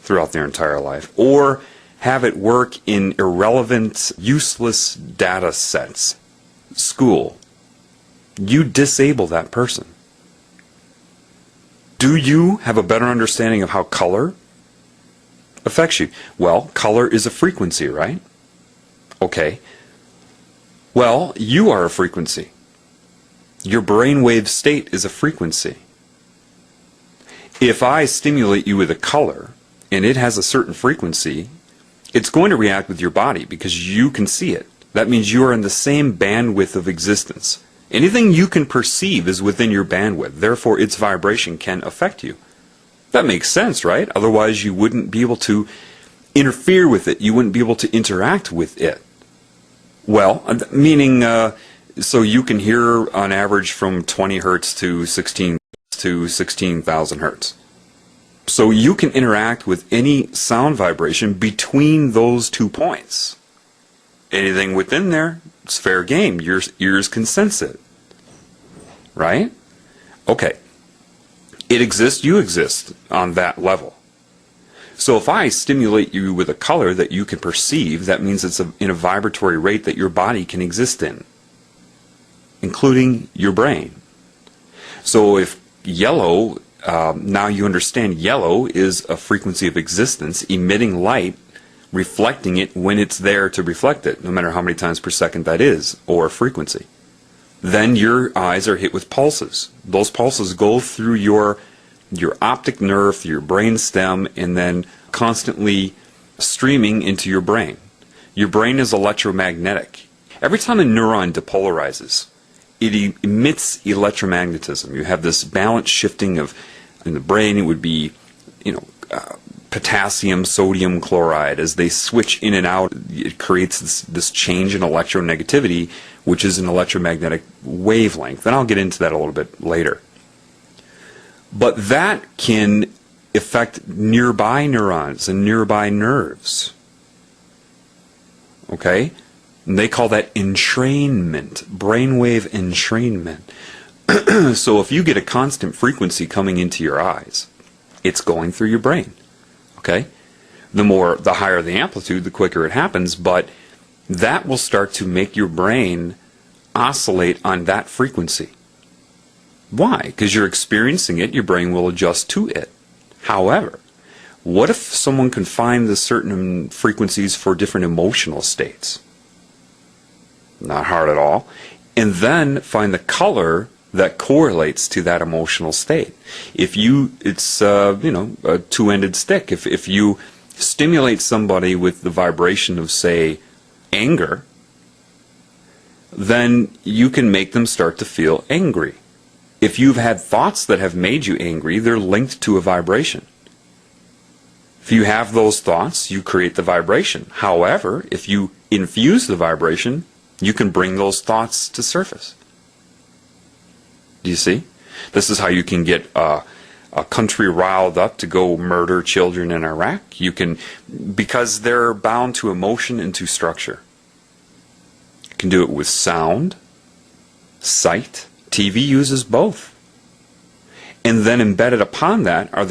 throughout their entire life, or have it work in irrelevant, useless data sets, school, you disable that person. Do you have a better understanding of how color affects you? Well, color is a frequency, right? Okay. Well, you are a frequency. Your brainwave state is a frequency. If I stimulate you with a color, and it has a certain frequency, it's going to react with your body because you can see it. That means you are in the same bandwidth of existence. Anything you can perceive is within your bandwidth. Therefore, its vibration can affect you. That makes sense, right? Otherwise, you wouldn't be able to interfere with it. You wouldn't be able to interact with it. Well, meaning, so you can hear on average from 20 hertz to 16,000 hertz. So you can interact with any sound vibration between those 2 points. Anything within there, it's fair game. Your ears can sense it. Right? Okay. It exists, you exist on that level. So if I stimulate you with a color that you can perceive, that means it's in a vibratory rate that your body can exist in, including your brain. So if yellow, now you understand yellow is a frequency of existence, emitting light, reflecting it when it's there to reflect it, no matter how many times per second that is, or frequency. Then your eyes are hit with pulses. Those pulses go through your optic nerve, your brain stem, and then constantly streaming into your brain. Your brain is electromagnetic. Every time a neuron depolarizes, it emits electromagnetism. You have this balance shifting of, in the brain, it would be, potassium, sodium chloride. As they switch in and out, it creates this change in electronegativity, which is an electromagnetic wavelength. And I'll get into that a little bit later. But that can affect nearby neurons and nearby nerves. Okay? And they call that entrainment, brainwave entrainment. So if you get a constant frequency coming into your eyes, it's going through your brain. Okay? The higher the amplitude, the quicker it happens, but that will start to make your brain oscillate on that frequency. Why? Because you're experiencing it, your brain will adjust to it. However, what if someone can find the certain frequencies for different emotional states? Not hard at all. And then find the color that correlates to that emotional state. It's a two-ended stick. If you stimulate somebody with the vibration of, say, anger, then you can make them start to feel angry. If you've had thoughts that have made you angry, they're linked to a vibration. If you have those thoughts, you create the vibration. However, if you infuse the vibration, you can bring those thoughts to surface. Do you see? This is how you can get a country riled up to go murder children in Iraq. You can, because they're bound to emotion and to structure. You can do it with sound, sight. TV uses both. And then embedded upon that are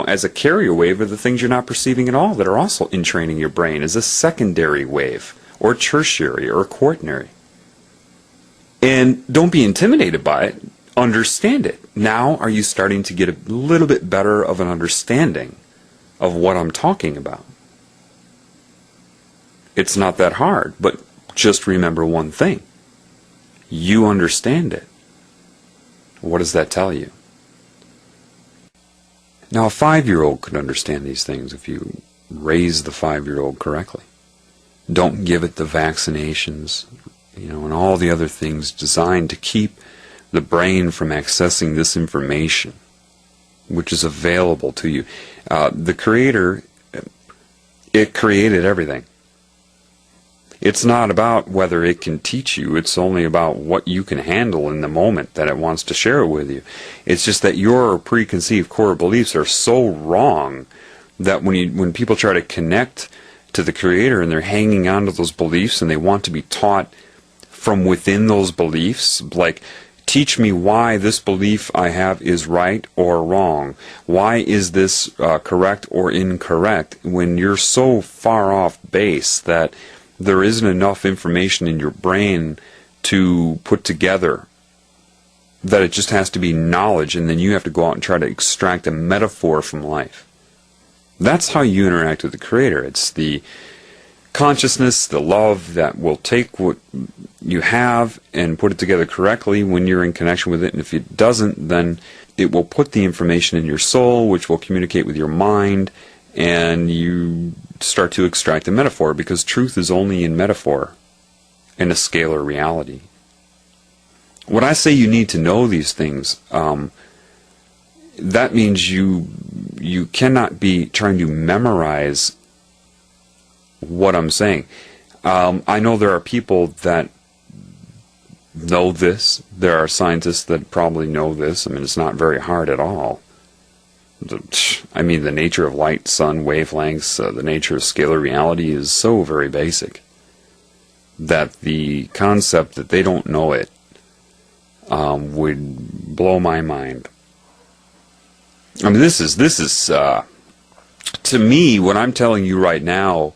as a carrier wave are the things you're not perceiving at all that are also entraining your brain as a secondary wave, or tertiary, or quaternary. And don't be intimidated by it. Understand it. Now are you starting to get a little bit better of an understanding of what I'm talking about? It's not that hard, but just remember one thing. You understand it. What does that tell you? Now, a 5-year-old could understand these things if you raise the 5-year-old correctly. Don't give it the vaccinations, and all the other things designed to keep the brain from accessing this information, which is available to you. The Creator, it created everything. It's not about whether it can teach you, it's only about what you can handle in the moment that it wants to share it with you. It's just that your preconceived core beliefs are so wrong that when people try to connect to the Creator and they're hanging on to those beliefs and they want to be taught from within those beliefs, like, teach me why this belief I have is right or wrong. Why is this correct or incorrect? When you're so far off base that there isn't enough information in your brain to put together, that it just has to be knowledge, and then you have to go out and try to extract a metaphor from life. That's how you interact with the Creator. It's the consciousness, the love that will take what you have and put it together correctly when you're in connection with it. And if it doesn't, then it will put the information in your soul, which will communicate with your mind, and you start to extract a metaphor, because truth is only in metaphor, in a scalar reality. When I say you need to know these things, that means you cannot be trying to memorize what I'm saying. I know there are people that know this. There are scientists that probably know this. I mean, it's not very hard at all. The nature of light, sun, wavelengths, the nature of scalar reality is so very basic that the concept that they don't know it would blow my mind. I mean, this is to me, what I'm telling you right now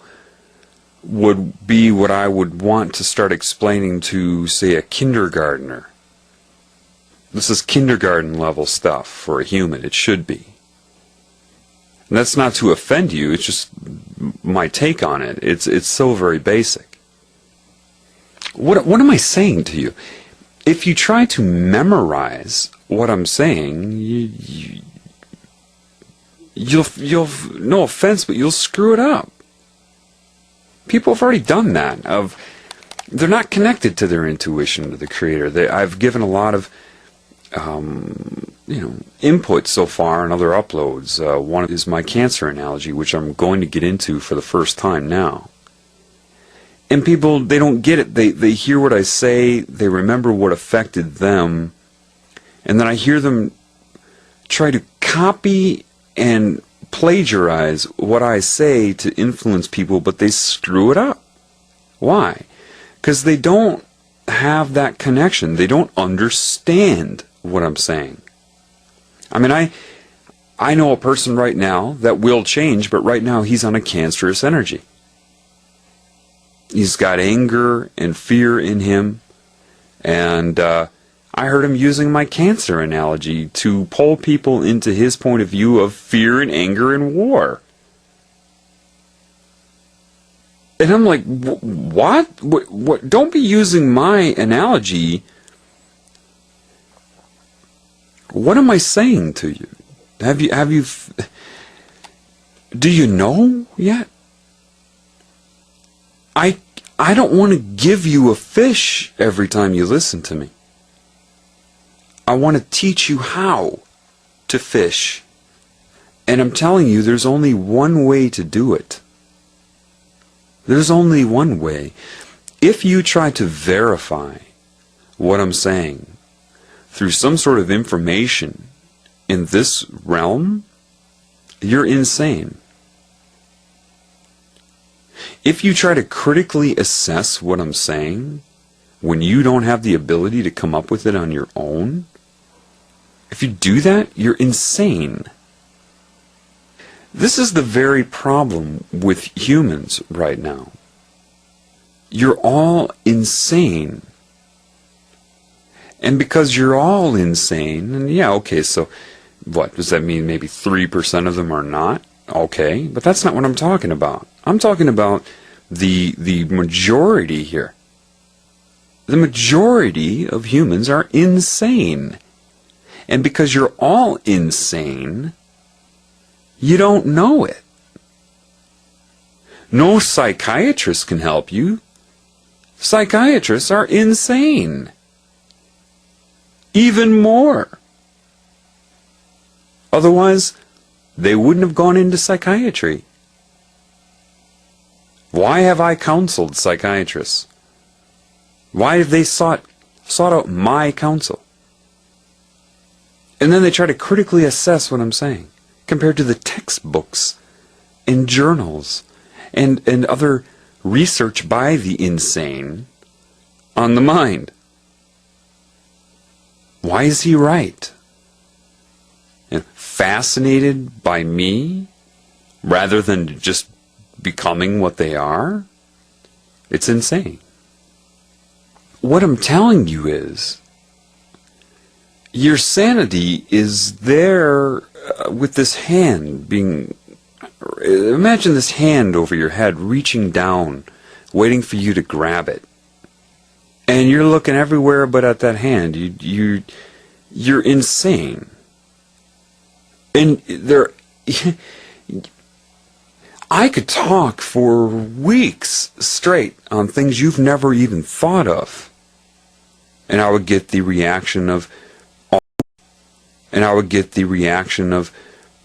would be what I would want to start explaining to, say, a kindergartner. This is kindergarten level stuff for a human. It should be. And that's not to offend you. It's just my take on it. It's so very basic. What am I saying to you? If you try to memorize what I'm saying, you'll no offense, but you'll screw it up. People have already done that. They're not connected to their intuition, to the Creator. I've given a lot of input so far in other uploads. One is my cancer analogy, which I'm going to get into for the first time now. And people, they don't get it. They hear what I say, they remember what affected them, and then I hear them try to copy and plagiarize what I say to influence people, but they screw it up. Why? Because they don't have that connection. They don't understand what I'm saying. I mean, I know a person right now that will change, but right now he's on a cancerous energy. He's got anger and fear in him, and I heard him using my cancer analogy to pull people into his point of view of fear and anger and war. And I'm like, what? What? Don't be using my analogy. What am I saying to you? Do you know yet? I don't want to give you a fish every time you listen to me. I want to teach you how to fish. And I'm telling you, there's only one way to do it. There's only one way. If you try to verify what I'm saying through some sort of information in this realm, you're insane. If you try to critically assess what I'm saying when you don't have the ability to come up with it on your own, if you do that, you're insane. This is the very problem with humans right now. You're all insane. And because you're all insane, and yeah, okay, so what? Does that mean maybe 3% of them are not? Okay, but that's not what I'm talking about. I'm talking about the majority here. The majority of humans are insane. And because you're all insane, you don't know it. No psychiatrist can help you. Psychiatrists are insane. Even more. Otherwise, they wouldn't have gone into psychiatry. Why have I counseled psychiatrists? Why have they sought out my counsel? And then they try to critically assess what I'm saying, compared to the textbooks and journals and other research by the insane on the mind. Why is he right? And fascinated by me rather than just becoming what they are? It's insane. What I'm telling you is, your sanity is there with this hand being... Imagine this hand over your head reaching down, waiting for you to grab it. And you're looking everywhere but at that hand. You're insane. And I could talk for weeks straight on things you've never even thought of. And I would get the reaction of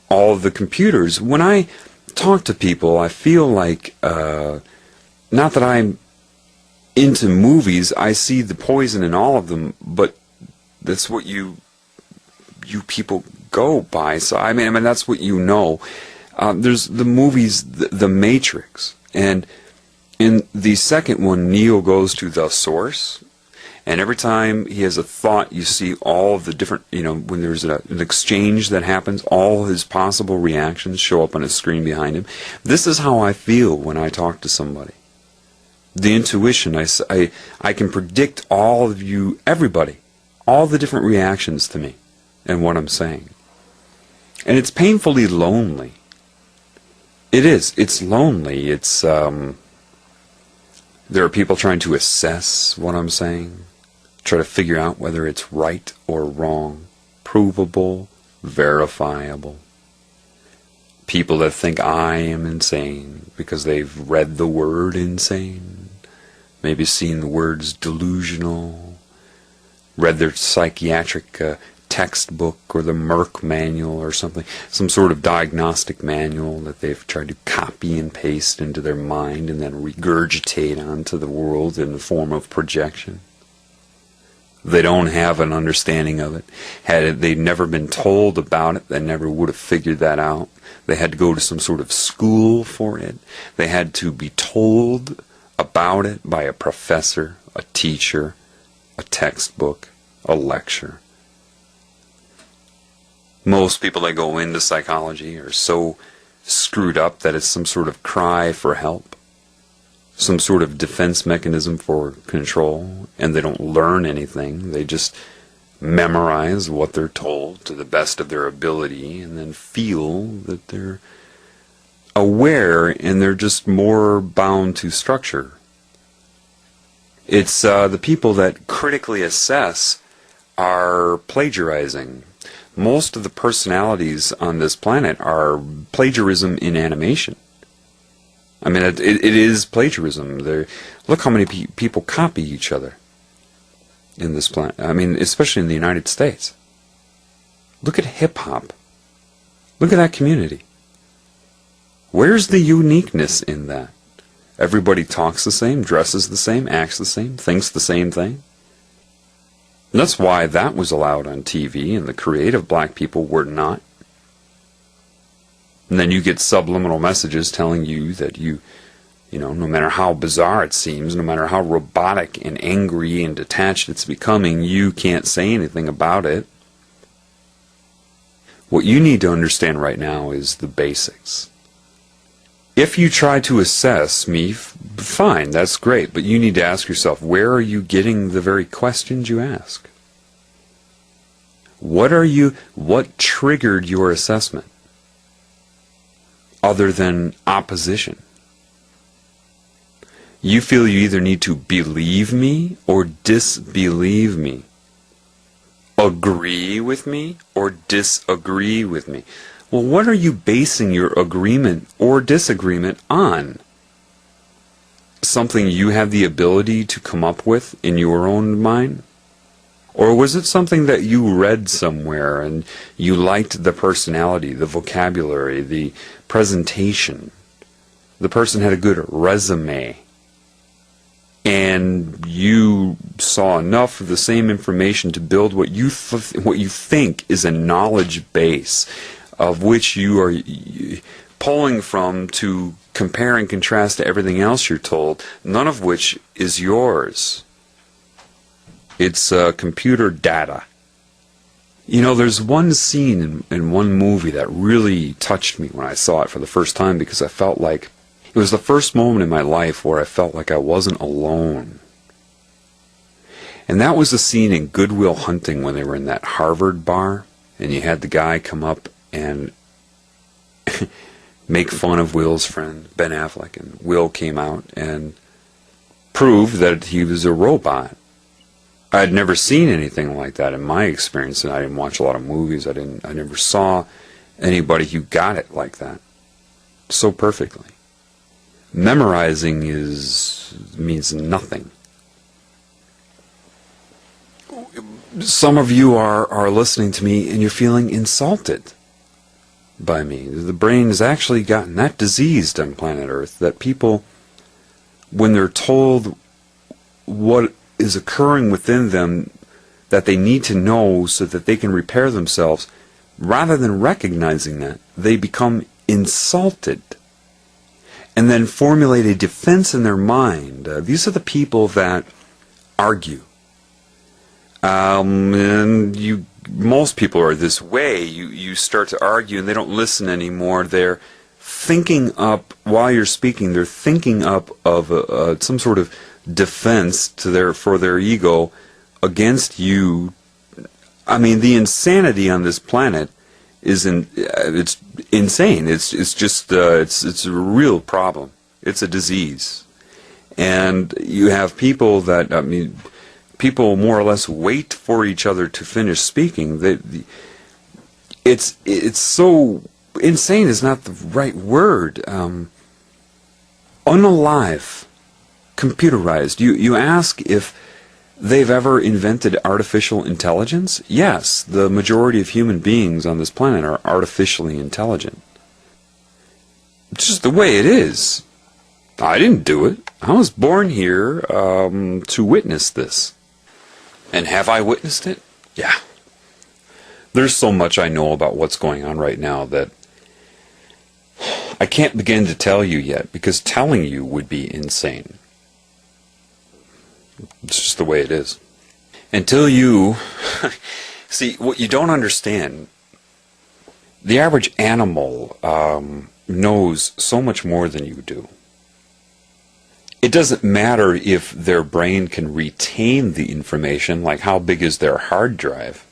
all of the computers. When I talk to people, I feel like, not that I'm into movies, I see the poison in all of them, but that's what you people go by. So I mean that's what you know. There's the movies, the Matrix, and in the second one, Neo goes to the source, and every time he has a thought, you see all of the different, when there's an exchange that happens, all his possible reactions show up on a screen behind him. This is how I feel when I talk to somebody. The intuition, I can predict all of you, everybody, all the different reactions to me and what I'm saying. And it's painfully lonely. It is. It's lonely. It's, there are people trying to assess what I'm saying, try to figure out whether it's right or wrong, provable, verifiable. People that think I am insane because they've read the word insane, maybe seen the words delusional, read their psychiatric textbook or the Merck manual or something, some sort of diagnostic manual that they've tried to copy and paste into their mind and then regurgitate onto the world in the form of projection. They don't have an understanding of it. Had they never been told about it, they never would have figured that out. They had to go to some sort of school for it. They had to be told about it by a professor, a teacher, a textbook, a lecture. Most people that go into psychology are so screwed up that it's some sort of cry for help, some sort of defense mechanism for control, and they don't learn anything. They just memorize what they're told to the best of their ability and then feel that they're aware and they're just more bound to structure. It's the people that critically assess are plagiarizing. Most of the personalities on this planet are plagiarism in animation. I mean, it is plagiarism. Look how many people copy each other in this planet. I mean, especially in the United States. Look at hip-hop. Look at that community. Where's the uniqueness in that? Everybody talks the same, dresses the same, acts the same, thinks the same thing. And that's why that was allowed on TV and the creative black people were not. And then you get subliminal messages telling you that you know, no matter how bizarre it seems, no matter how robotic and angry and detached it's becoming, you can't say anything about it. What you need to understand right now is the basics. If you try to assess me, fine, that's great, but you need to ask yourself, where are you getting the very questions you ask? What triggered your assessment? Other than opposition. You feel you either need to believe me or disbelieve me. Agree with me or disagree with me. Well, what are you basing your agreement or disagreement on? Something you have the ability to come up with in your own mind? Or was it something that you read somewhere and you liked the personality, the vocabulary, the presentation? The person had a good resume. And you saw enough of the same information to build what you think is a knowledge base of which you are pulling from to compare and contrast to everything else you're told, none of which is yours. It's computer data. You know, there's one scene in one movie that really touched me when I saw it for the first time because I felt like it was the first moment in my life where I felt like I wasn't alone. And that was the scene in Good Will Hunting when they were in that Harvard bar and you had the guy come up and make fun of Will's friend, Ben Affleck, and Will came out and proved that he was a robot. I had never seen anything like that in my experience, and I didn't watch a lot of movies. I never saw anybody who got it like that so perfectly. Memorizing means nothing. Some of you are listening to me and you're feeling insulted by me. The brain has actually gotten that diseased on planet Earth that people, when they're told what is occurring within them that they need to know so that they can repair themselves, rather than recognizing that, they become insulted and then formulate a defense in their mind. These are the people that argue. And most people are this way. You start to argue and they don't listen anymore. They're thinking up, while you're speaking, they're thinking up of some sort of defense for their ego against you. I mean, the insanity on this planet it's insane. It's just it's a real problem. It's a disease, and you have people that people more or less wait for each other to finish speaking. It's so insane is not the right word. Unalive, computerized. You ask if they've ever invented artificial intelligence? Yes, the majority of human beings on this planet are artificially intelligent. It's just the way it is. I didn't do it. I was born here to witness this. And have I witnessed it? Yeah. There's so much I know about what's going on right now that I can't begin to tell you yet, because telling you would be insane. the way it is. Until you... See, what you don't understand, the average animal knows so much more than you do. It doesn't matter if their brain can retain the information, like how big is their hard drive.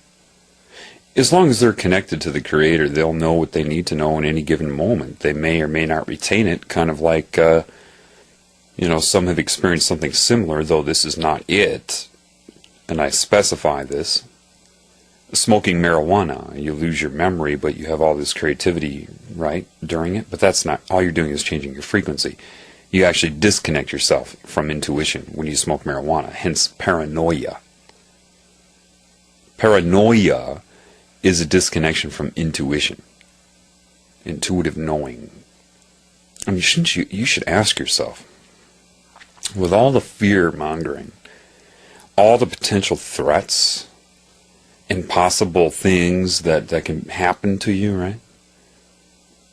As long as they're connected to the Creator, they'll know what they need to know in any given moment. They may or may not retain it, kind of like, some have experienced something similar, though this is not it. And I specify this. Smoking marijuana, you lose your memory, but you have all this creativity, right, during it. But that's not, all you're doing is changing your frequency. You actually disconnect yourself from intuition when you smoke marijuana, hence paranoia. Paranoia is a disconnection from intuition, intuitive knowing. I mean, you should ask yourself, with all the fear mongering, all the potential threats, impossible things that can happen to you, right,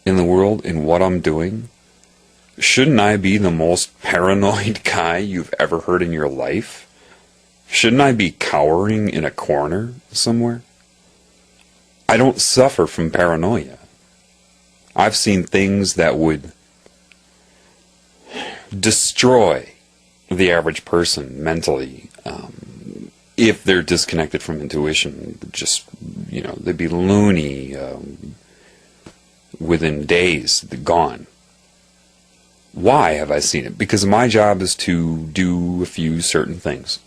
in the world, in what I'm doing, shouldn't I be the most paranoid guy you've ever heard in your life? Shouldn't I be cowering in a corner somewhere? I don't suffer from paranoia. I've seen things that would destroy the average person mentally, if they're disconnected from intuition. Just, they'd be loony within days, gone. Why have I seen it? Because my job is to do a few certain things.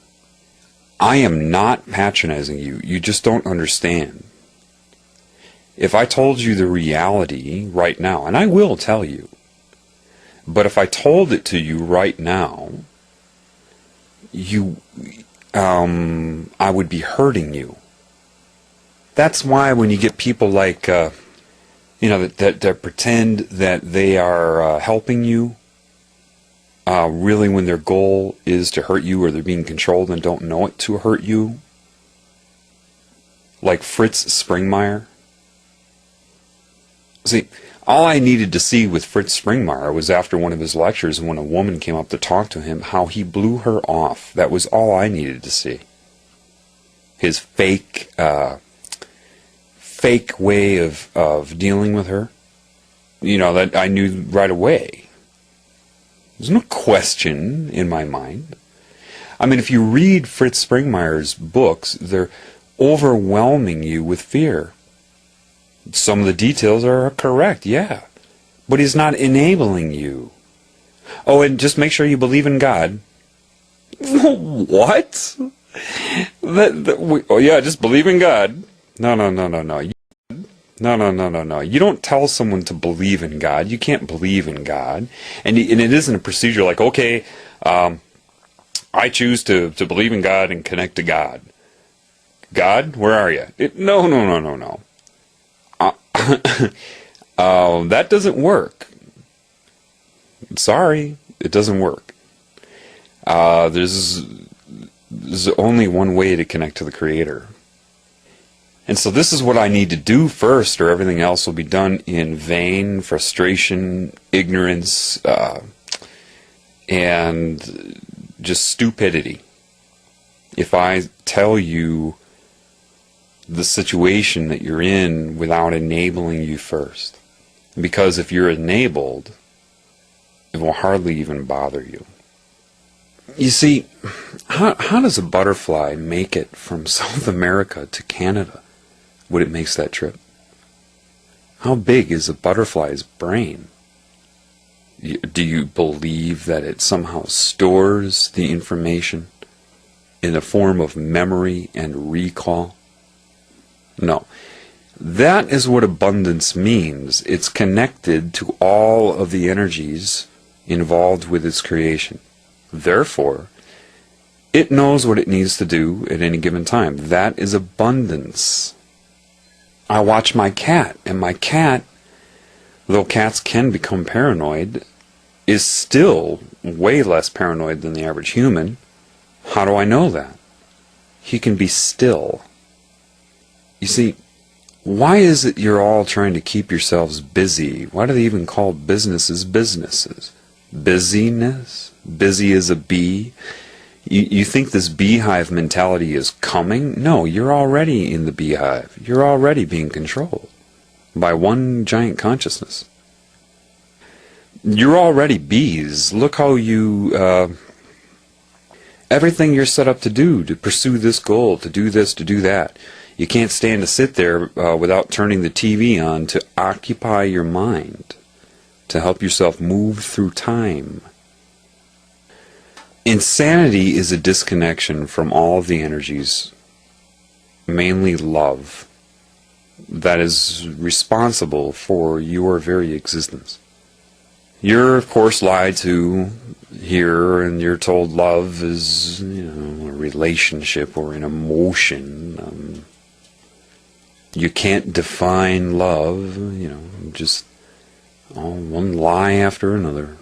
I am not patronizing you. You just don't understand. If I told you the reality right now, and I will tell you, but if I told it to you right now, I would be hurting you. That's why when you get people like, that pretend that they are helping you, really when their goal is to hurt you, or they're being controlled and don't know it to hurt you, like Fritz Springmeier. See, all I needed to see with Fritz Springmeier was after one of his lectures, when a woman came up to talk to him, how he blew her off. That was all I needed to see. His fake way of dealing with her, that I knew right away. There's no question in my mind. I mean, if you read Fritz Springmeier's books, they're overwhelming you with fear. Some of the details are correct, yeah. But he's not enabling you. Oh, and just make sure you believe in God. What? Oh, yeah, just believe in God. No. No. You don't tell someone to believe in God. You can't believe in God. And it isn't a procedure like, okay, I choose to believe in God and connect to God. God, where are you? No. That doesn't work. Sorry, it doesn't work. There's only one way to connect to the Creator. And so this is what I need to do first, or everything else will be done in vain, frustration, ignorance, and just stupidity. If I tell you the situation that you're in without enabling you first. Because if you're enabled, it will hardly even bother you. You see, how does a butterfly make it from South America to Canada when it makes that trip? How big is a butterfly's brain? Do you believe that it somehow stores the information in the form of memory and recall? No. That is what abundance means. It's connected to all of the energies involved with its creation. Therefore, it knows what it needs to do at any given time. That is abundance. I watch my cat, and my cat, though cats can become paranoid, is still way less paranoid than the average human. How do I know that? He can be still. You see, why is it you're all trying to keep yourselves busy? Why do they even call businesses businesses? Busyness? Busy as a bee? You think this beehive mentality is coming? No, you're already in the beehive. You're already being controlled by one giant consciousness. You're already bees. Look how you, everything you're set up to do, to pursue this goal, to do this, to do that. You can't stand to sit there without turning the TV on to occupy your mind, to help yourself move through time. Insanity is a disconnection from all of the energies, mainly love, that is responsible for your very existence. You're, of course, lied to here, and you're told love is, a relationship or an emotion. You can't define love, just one lie after another.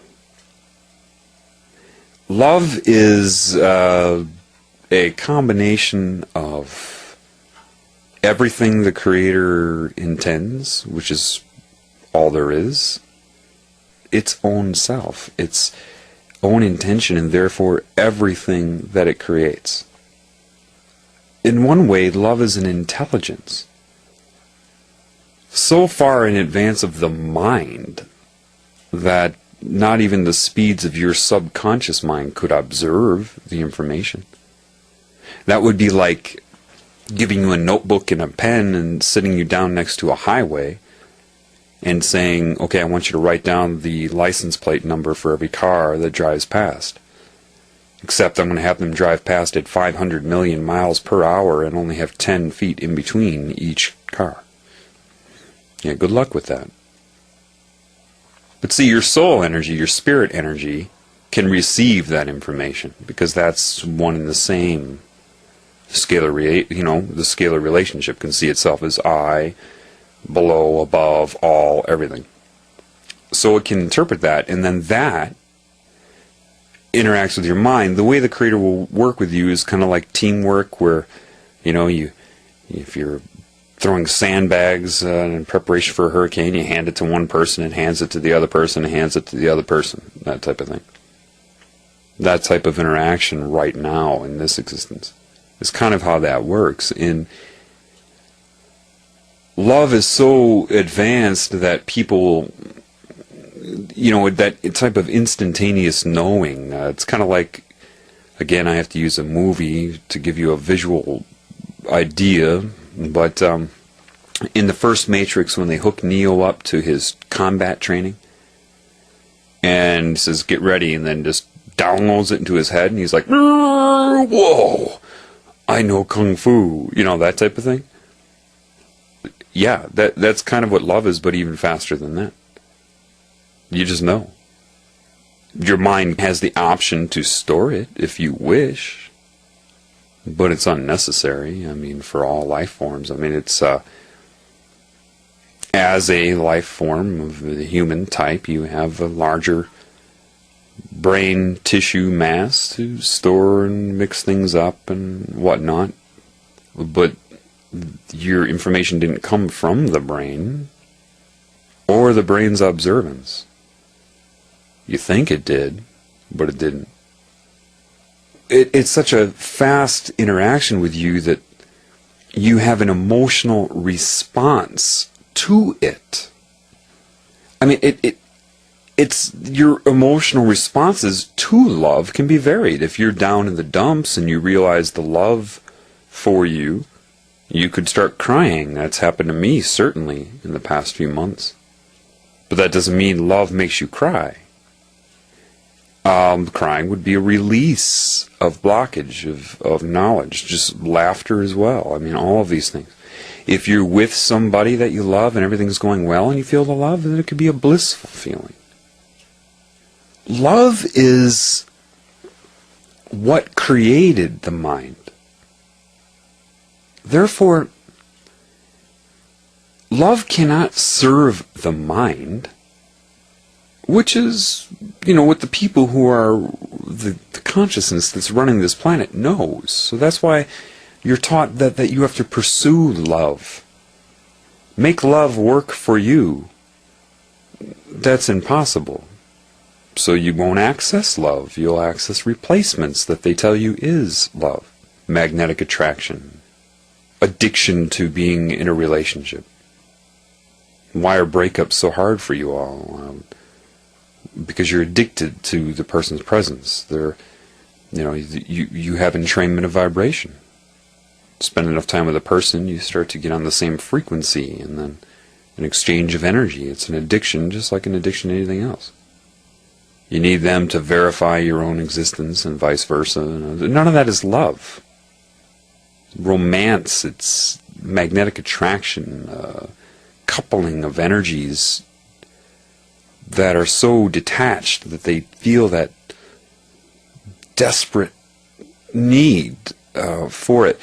Love is a combination of everything the Creator intends, which is all there is, its own self, its own intention, and therefore everything that it creates. In one way, love is an intelligence, so far in advance of the mind that not even the speeds of your subconscious mind could observe the information. That would be like giving you a notebook and a pen and sitting you down next to a highway and saying, okay, I want you to write down the license plate number for every car that drives past. Except I'm going to have them drive past at 500 million miles per hour and only have 10 feet in between each car. Yeah, good luck with that. But see, your soul energy, your spirit energy, can receive that information because that's one and the same. The scalar relationship can see itself as I, below, above, all, everything. So it can interpret that, and then that interacts with your mind. The way the Creator will work with you is kind of like teamwork, where, if you're throwing sandbags in preparation for a hurricane, you hand it to one person and hands it to the other person and hands it to the other person, that type of thing. That type of interaction right now in this existence is kind of how that works. And love is so advanced that people, that type of instantaneous knowing, it's kind of like, again, I have to use a movie to give you a visual idea, but in the first Matrix, when they hook Neo up to his combat training and says, get ready, and then just downloads it into his head, and he's like, whoa, I know Kung Fu, that type of thing. Yeah, that's kind of what love is, but even faster than that. You just know. Your mind has the option to store it if you wish, but it's unnecessary. For all life forms. It's as a life form of the human type, you have a larger brain tissue mass to store and mix things up and whatnot. But your information didn't come from the brain or the brain's observance. You think it did, but it didn't. It's such a fast interaction with you that you have an emotional response to it. It's your emotional responses to love can be varied. If you're down in the dumps and you realize the love for you, you could start crying. That's happened to me, certainly, in the past few months. But that doesn't mean love makes you cry. Crying would be a release of blockage, of knowledge, just laughter as well. All of these things. If you're with somebody that you love and everything's going well and you feel the love, then it could be a blissful feeling. Love is what created the mind. Therefore, love cannot serve the mind, which is, what the people who are the consciousness that's running this planet knows. So that's why you're taught that you have to pursue love. Make love work for you. That's impossible. So you won't access love. You'll access replacements that they tell you is love. Magnetic attraction. Addiction to being in a relationship. Why are breakups so hard for you all? Because you're addicted to the person's presence. You have entrainment of vibration. Spend enough time with a person, you start to get on the same frequency, and then an exchange of energy. It's an addiction, just like an addiction to anything else. You need them to verify your own existence, and vice versa. None of that is love. Romance, it's magnetic attraction, coupling of energies that are so detached that they feel that desperate need for it.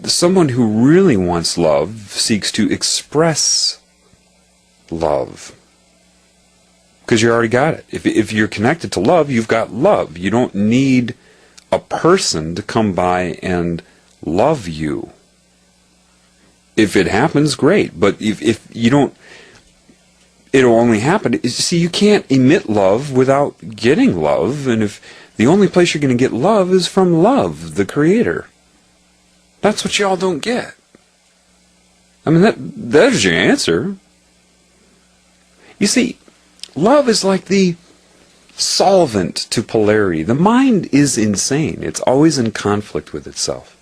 Someone who really wants love seeks to express love, because you already got it. If you're connected to love, you've got love. You don't need a person to come by and love you. If it happens, great. But if you don't, it'll only happen. See, you can't emit love without getting love. And if the only place you're going to get love is from love, the Creator. That's what y'all don't get. I mean, there's your answer. You see, love is like the solvent to polarity. The mind is insane. It's always in conflict with itself.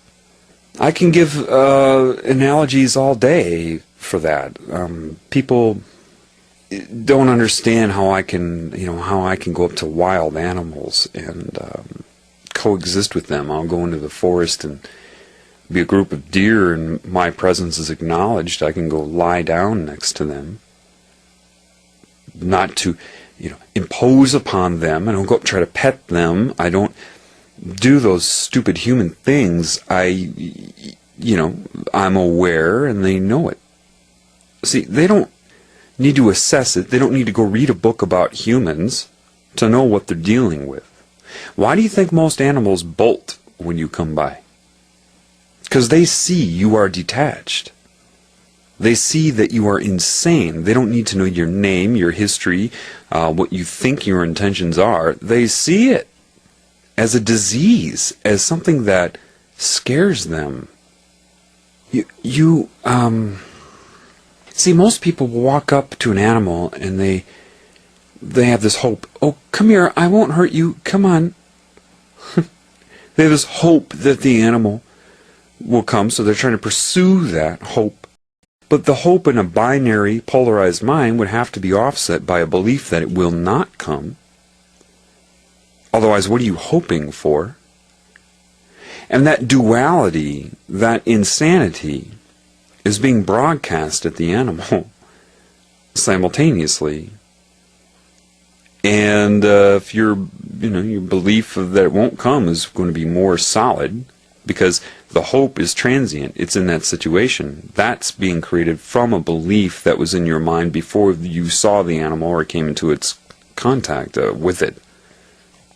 I can give analogies all day for that. People don't understand how I can go up to wild animals and coexist with them. I'll go into the forest and be a group of deer, and my presence is acknowledged. I can go lie down next to them, not to impose upon them. I don't go up and try to pet them. I don't do those stupid human things. I'm aware, and they know it. See, they don't need to assess it. They don't need to go read a book about humans to know what they're dealing with. Why do you think most animals bolt when you come by? Because they see you are detached. They see that you are insane. They don't need to know your name, your history, what you think your intentions are. They see it as a disease, as something that scares them. See, most people walk up to an animal and they have this hope. Oh, come here, I won't hurt you, come on. They have this hope that the animal will come, so they're trying to pursue that hope. But the hope in a binary, polarized mind would have to be offset by a belief that it will not come. Otherwise, what are you hoping for? And that duality, that insanity, is being broadcast at the animal simultaneously. And if your belief that it won't come is going to be more solid, because the hope is transient, it's in that situation. That's being created from a belief that was in your mind before you saw the animal or came into its contact with it.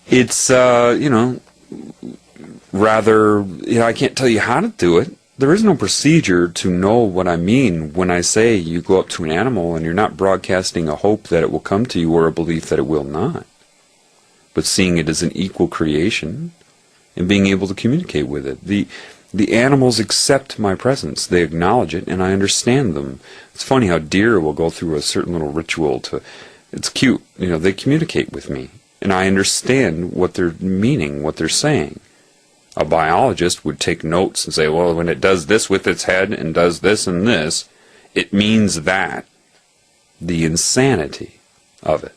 It's, I can't tell you how to do it. There is no procedure to know what I mean when I say you go up to an animal and you're not broadcasting a hope that it will come to you or a belief that it will not, but seeing it as an equal creation and being able to communicate with it. The animals accept my presence. They acknowledge it, and I understand them. It's funny how deer will go through a certain little ritual it's cute. They communicate with me, and I understand what they're meaning, what they're saying. A biologist would take notes and say, well, when it does this with its head and does this and this, it means that. The insanity of it.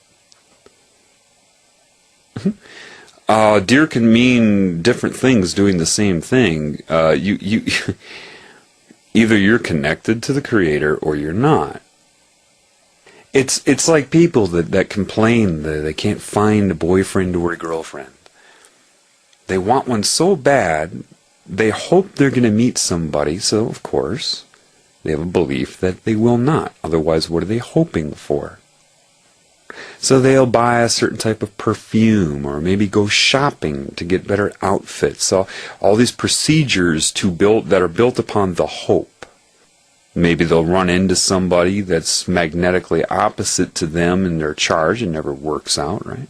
Deer can mean different things doing the same thing. Either you're connected to the Creator or you're not. It's like people that complain that they can't find a boyfriend or a girlfriend. They want one so bad, they hope they're going to meet somebody, so of course they have a belief that they will not. Otherwise, what are they hoping for? So they'll buy a certain type of perfume, or maybe go shopping to get better outfits. So all these procedures that are built upon the hope. Maybe they'll run into somebody that's magnetically opposite to them in their charge. It never works out, right?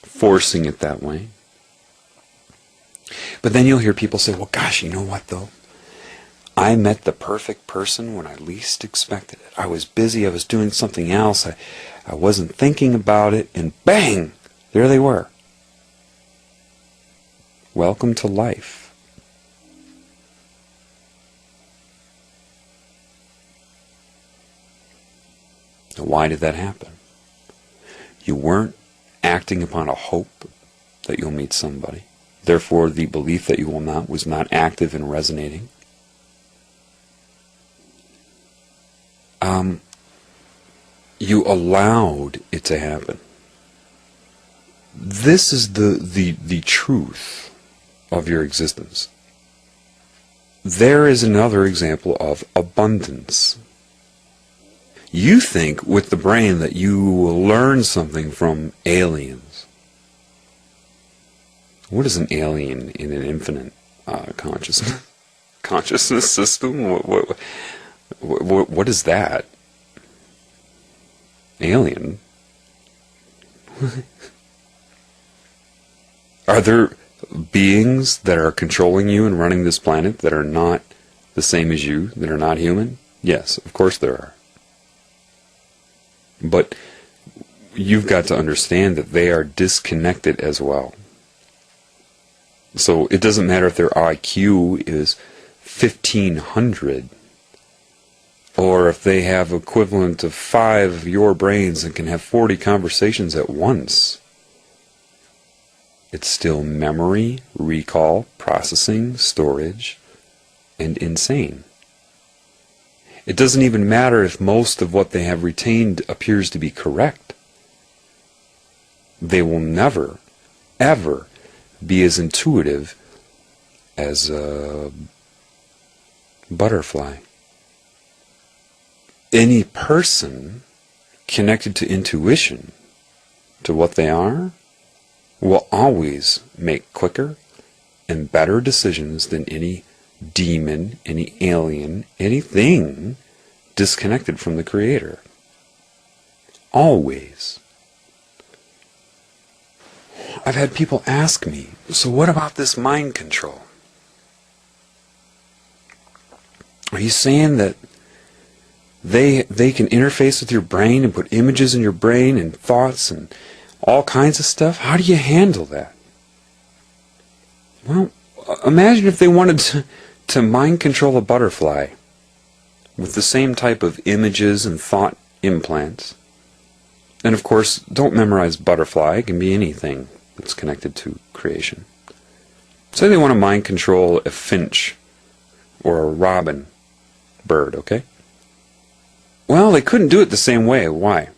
forcing it that way. But then you'll hear people say, well, gosh, you know what, though? I met the perfect person when I least expected it. I was busy, I was doing something else, I wasn't thinking about it, and bang, there they were. Welcome to life. Now, why did that happen? You weren't acting upon a hope that you'll meet somebody. Therefore, the belief that you will not was not active and resonating. You allowed it to happen. This is the truth of your existence. There is another example of abundance. You think with the brain that you will learn something from aliens. What is an alien in an infinite consciousness system? What is that? Alien? Are there beings that are controlling you and running this planet that are not the same as you, that are not human? Yes, of course there are. But you've got to understand that they are disconnected as well. So it doesn't matter if their IQ is 1,500, or if they have equivalent of 5 of your brains and can have 40 conversations at once. It's still memory, recall, processing, storage, and insane. It doesn't even matter if most of what they have retained appears to be correct. They will never, ever be as intuitive as a butterfly. Any person connected to intuition, to what they are, will always make quicker and better decisions than any demon, any alien, anything disconnected from the Creator. Always. I've had people ask me, so what about this mind control? Are you saying that they can interface with your brain and put images in your brain and thoughts and all kinds of stuff? How do you handle that? Well, imagine if they wanted to mind control a butterfly with the same type of images and thought implants. And of course, don't memorize butterfly. It can be anything that's connected to creation. Say they want to mind control a finch or a robin bird, okay? Well, they couldn't do it the same way. Why?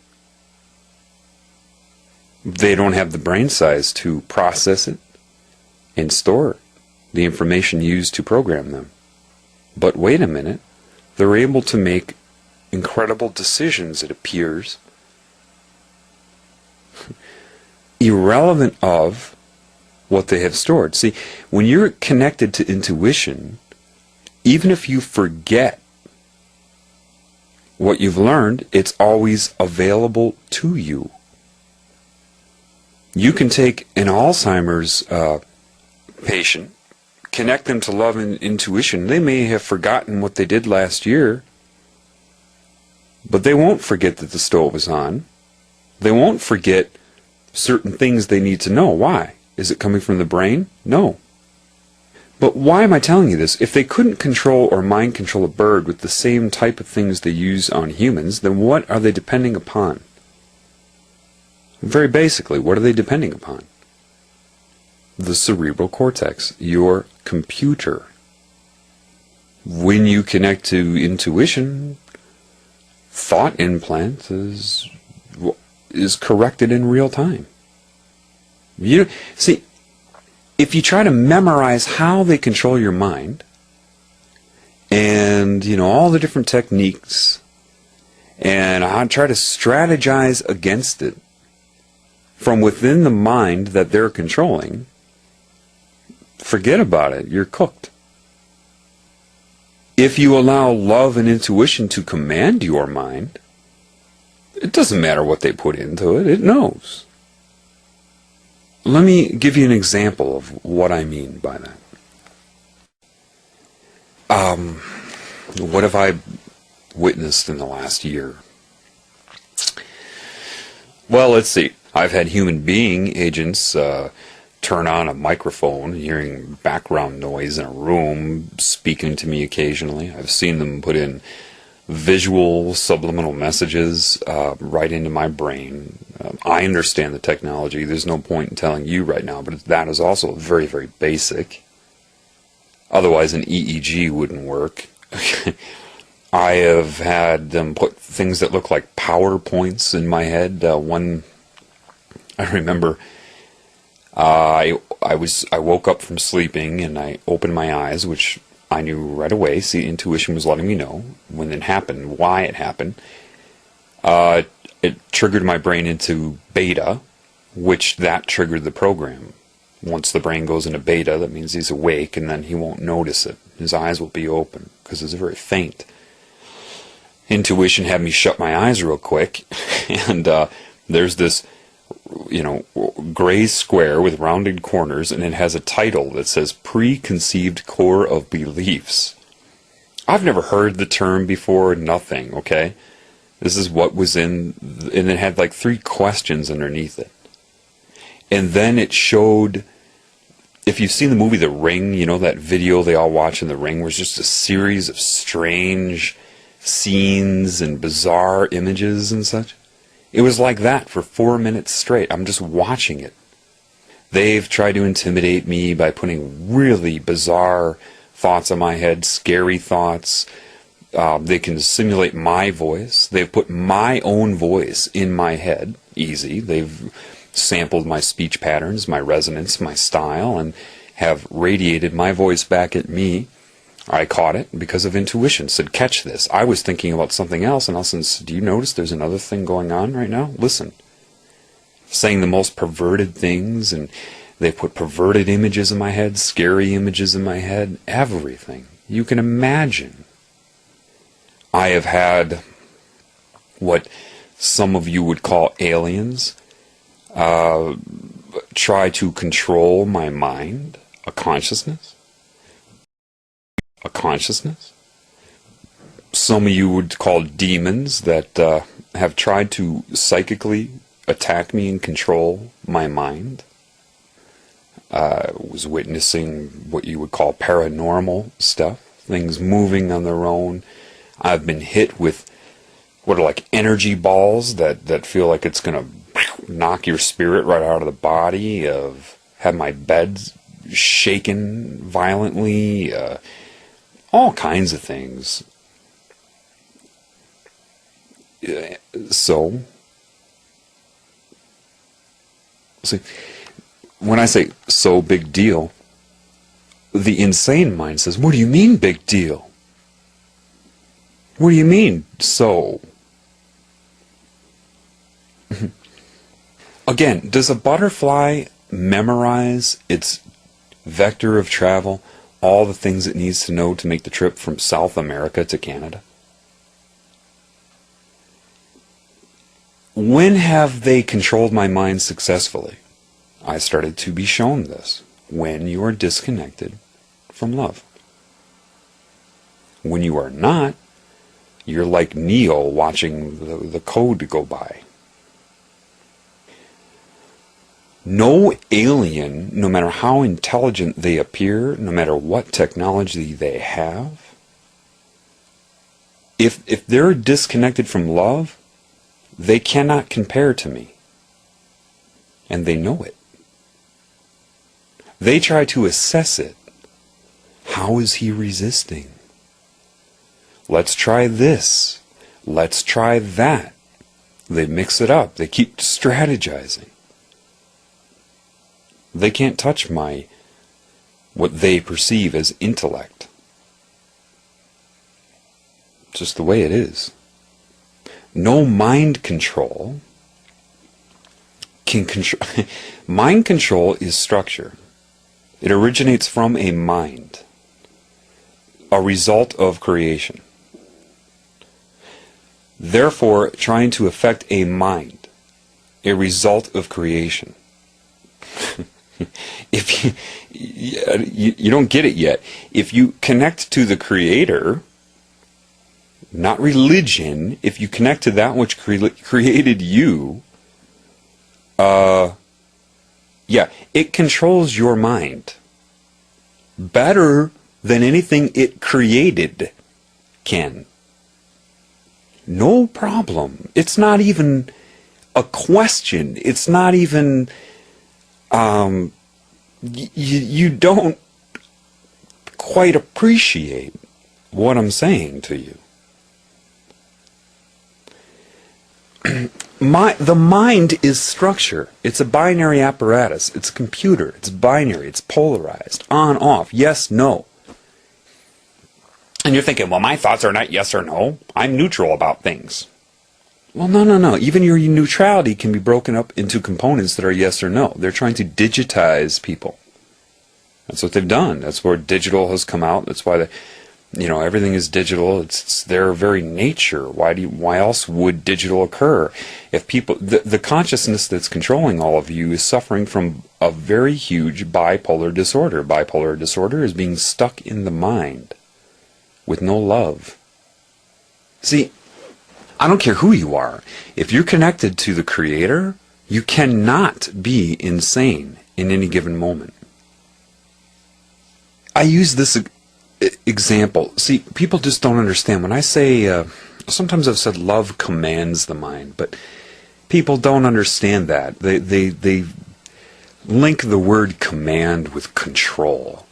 They don't have the brain size to process it and store the information used to program them. But wait a minute, they're able to make incredible decisions, it appears, irrelevant of what they have stored. See, when you're connected to intuition, even if you forget what you've learned, it's always available to you. You can take an Alzheimer's patient, connect them to love and intuition. They may have forgotten what they did last year, but they won't forget that the stove is on. They won't forget certain things they need to know. Why? Is it coming from the brain? No. But why am I telling you this? If they couldn't control or mind control a bird with the same type of things they use on humans, then what are they depending upon? Very basically, what are they depending upon? The cerebral cortex, your computer. When you connect to intuition, thought implant is corrected in real time. See, if you try to memorize how they control your mind, and all the different techniques, and I try to strategize against it from within the mind that they're controlling, forget about it. You're cooked. If you allow love and intuition to command your mind, it doesn't matter what they put into it. It knows. Let me give you an example of what I mean by that. What have I witnessed in the last year? Well, let's see. I've had human being agents turn on a microphone, hearing background noise in a room, speaking to me occasionally. I've seen them put in visual subliminal messages right into my brain. I understand the technology. There's no point in telling you right now, but that is also very, very basic. Otherwise, an EEG wouldn't work. I have had them put things that look like PowerPoints in my head. I remember I woke up from sleeping and I opened my eyes, which I knew right away. See, intuition was letting me know when it happened, why it happened. It triggered my brain into beta, which that triggered the program. Once the brain goes into beta, that means he's awake, and then he won't notice it. His eyes will be open because it's very faint. Intuition had me shut my eyes real quick, and there's this, gray square with rounded corners, and it has a title that says Preconceived Core of Beliefs. I've never heard the term before, nothing, okay? This is what was in, and it had like 3 questions underneath it. And then it showed, if you've seen the movie The Ring, that video they all watch in The Ring, where it's just a series of strange scenes and bizarre images and such. It was like that for 4 minutes straight. I'm just watching it. They've tried to intimidate me by putting really bizarre thoughts in my head, scary thoughts. They can simulate my voice. They've put my own voice in my head. Easy. They've sampled my speech patterns, my resonance, my style, and have radiated my voice back at me. I caught it because of intuition. Said, catch this. I was thinking about something else, and Elson said, do you notice there's another thing going on right now? Listen. Saying the most perverted things, and they put perverted images in my head, scary images in my head, everything you can imagine. I have had what some of you would call aliens try to control my mind, a consciousness. Some of you would call demons that have tried to psychically attack me and control my mind. Was witnessing what you would call paranormal stuff, things moving on their own. I've been hit with what are like energy balls that feel like it's going to knock your spirit right out of the body. Have my bed shaken violently. All kinds of things. So, see, when I say so big deal, the insane mind says, what do you mean big deal? What do you mean so? Again, does a butterfly memorize its vector of travel, all the things it needs to know to make the trip from South America to Canada? When have they controlled my mind successfully? I started to be shown this. When you are disconnected from love. When you are not, you're like Neo watching the code go by. No alien, no matter how intelligent they appear, no matter what technology they have, if they're disconnected from love, they cannot compare to me. And they know it. They try to assess it. How is he resisting? Let's try this. Let's try that. They mix it up. They keep strategizing. They can't touch what they perceive as intellect. Just the way it is. No mind control can control. Mind control is structure. It originates from a mind, a result of creation. Therefore, trying to affect a mind, a result of creation. If you don't get it yet. If you connect to the Creator, not religion, if you connect to that which created you, yeah, it controls your mind better than anything it created can. No problem. It's not even a question. It's not even, you don't quite appreciate what I'm saying to you. The mind is structure. It's a binary apparatus. It's a computer. It's binary. It's polarized. On, off. Yes, no. And you're thinking, well, my thoughts are not yes or no. I'm neutral about things. Well, no. Even your neutrality can be broken up into components that are yes or no. They're trying to digitize people. That's what they've done. That's where digital has come out. That's why everything is digital. It's their very nature. Why else would digital occur? If people, the consciousness that's controlling all of you is suffering from a very huge bipolar disorder. Bipolar disorder is being stuck in the mind with no love. See, I don't care who you are. If you're connected to the Creator, you cannot be insane in any given moment. I use this example. See, people just don't understand. When I say, sometimes I've said love commands the mind, but people don't understand that. They link the word command with control.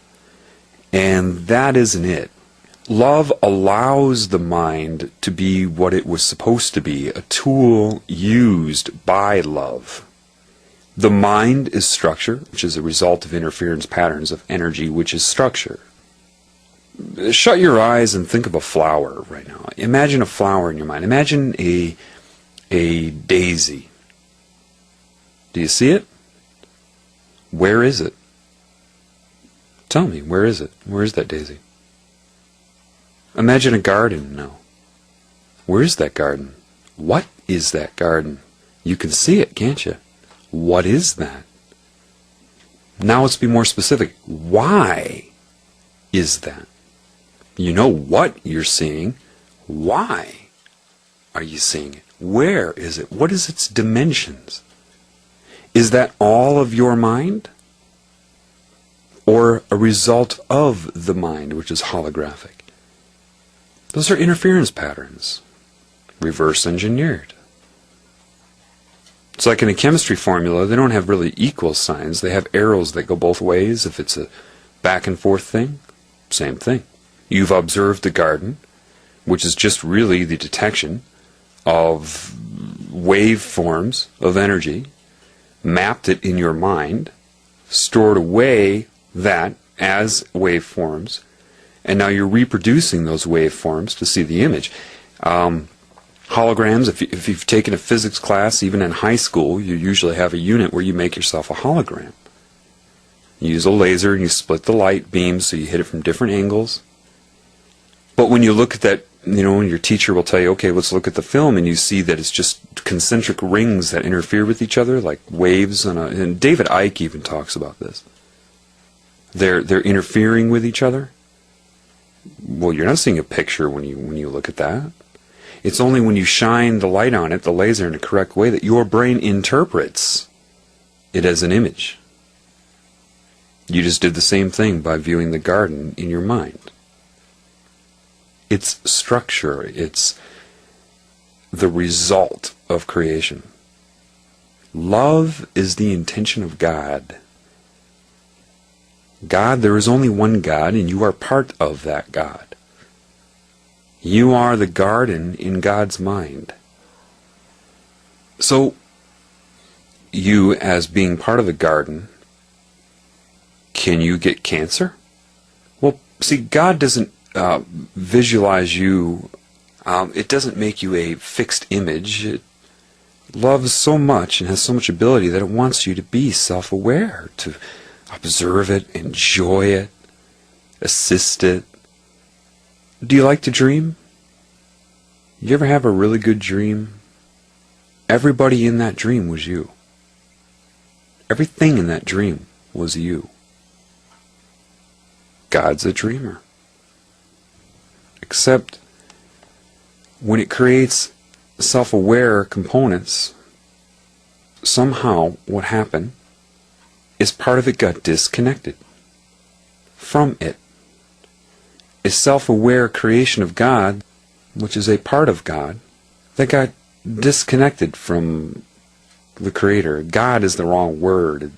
And that isn't it. Love allows the mind to be what it was supposed to be, a tool used by love. The mind is structure, which is a result of interference patterns of energy, which is structure. Shut your eyes and think of a flower right now. Imagine a flower in your mind. Imagine a daisy. Do you see it? Where is it? Tell me, where is it? Where is that daisy? Imagine a garden now. Where is that garden? What is that garden? You can see it, can't you? What is that? Now let's be more specific. Why is that? You know what you're seeing. Why are you seeing it? Where is it? What is its dimensions? Is that all of your mind? Or a result of the mind, which is holographic? Those are interference patterns, reverse engineered. It's like in a chemistry formula, they don't have really equal signs. They have arrows that go both ways. If it's a back and forth thing, same thing. You've observed the garden, which is just really the detection of waveforms of energy, mapped it in your mind, stored away that as waveforms, and now you're reproducing those waveforms to see the image. Holograms, if you've taken a physics class, even in high school, you usually have a unit where you make yourself a hologram. You use a laser and you split the light beam so you hit it from different angles. But when you look at that, your teacher will tell you, okay, let's look at the film, and you see that it's just concentric rings that interfere with each other, like waves and David Icke even talks about this. They're interfering with each other. Well, you're not seeing a picture when you look at that. It's only when you shine the light on it, the laser, in the correct way, that your brain interprets it as an image. You just did the same thing by viewing the garden in your mind. It's structure. It's the result of creation. Love is the intention of God. God, there is only one God, and you are part of that God. You are the garden in God's mind. So, you, as being part of the garden, can you get cancer? Well, see, God doesn't visualize you. It doesn't make you a fixed image. It loves so much and has so much ability that it wants you to be self-aware, to observe it, enjoy it, assist it. Do you like to dream? You ever have a really good dream? Everybody in that dream was you. Everything in that dream was you. God's a dreamer. Except when it creates self-aware components, somehow what happened is part of it got disconnected from it. A self-aware creation of God, which is a part of God, that got disconnected from the Creator. God is the wrong word.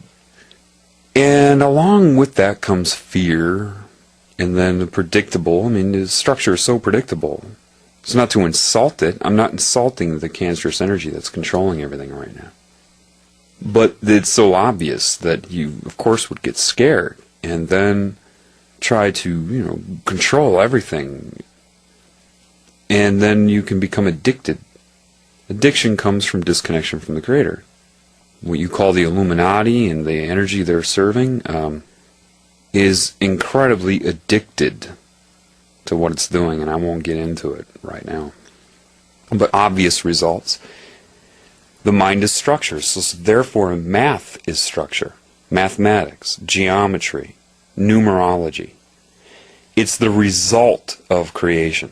And along with that comes fear, and then the predictable. I mean, the structure is so predictable. It's not to insult it. I'm not insulting the cancerous energy that's controlling everything right now. But it's so obvious that you, of course, would get scared and then try to, control everything. And then you can become addicted. Addiction comes from disconnection from the Creator. What you call the Illuminati and the energy they're serving is incredibly addicted to what it's doing, and I won't get into it right now. But obvious results. The mind is structure, so therefore math is structure. Mathematics, geometry, numerology. It's the result of creation.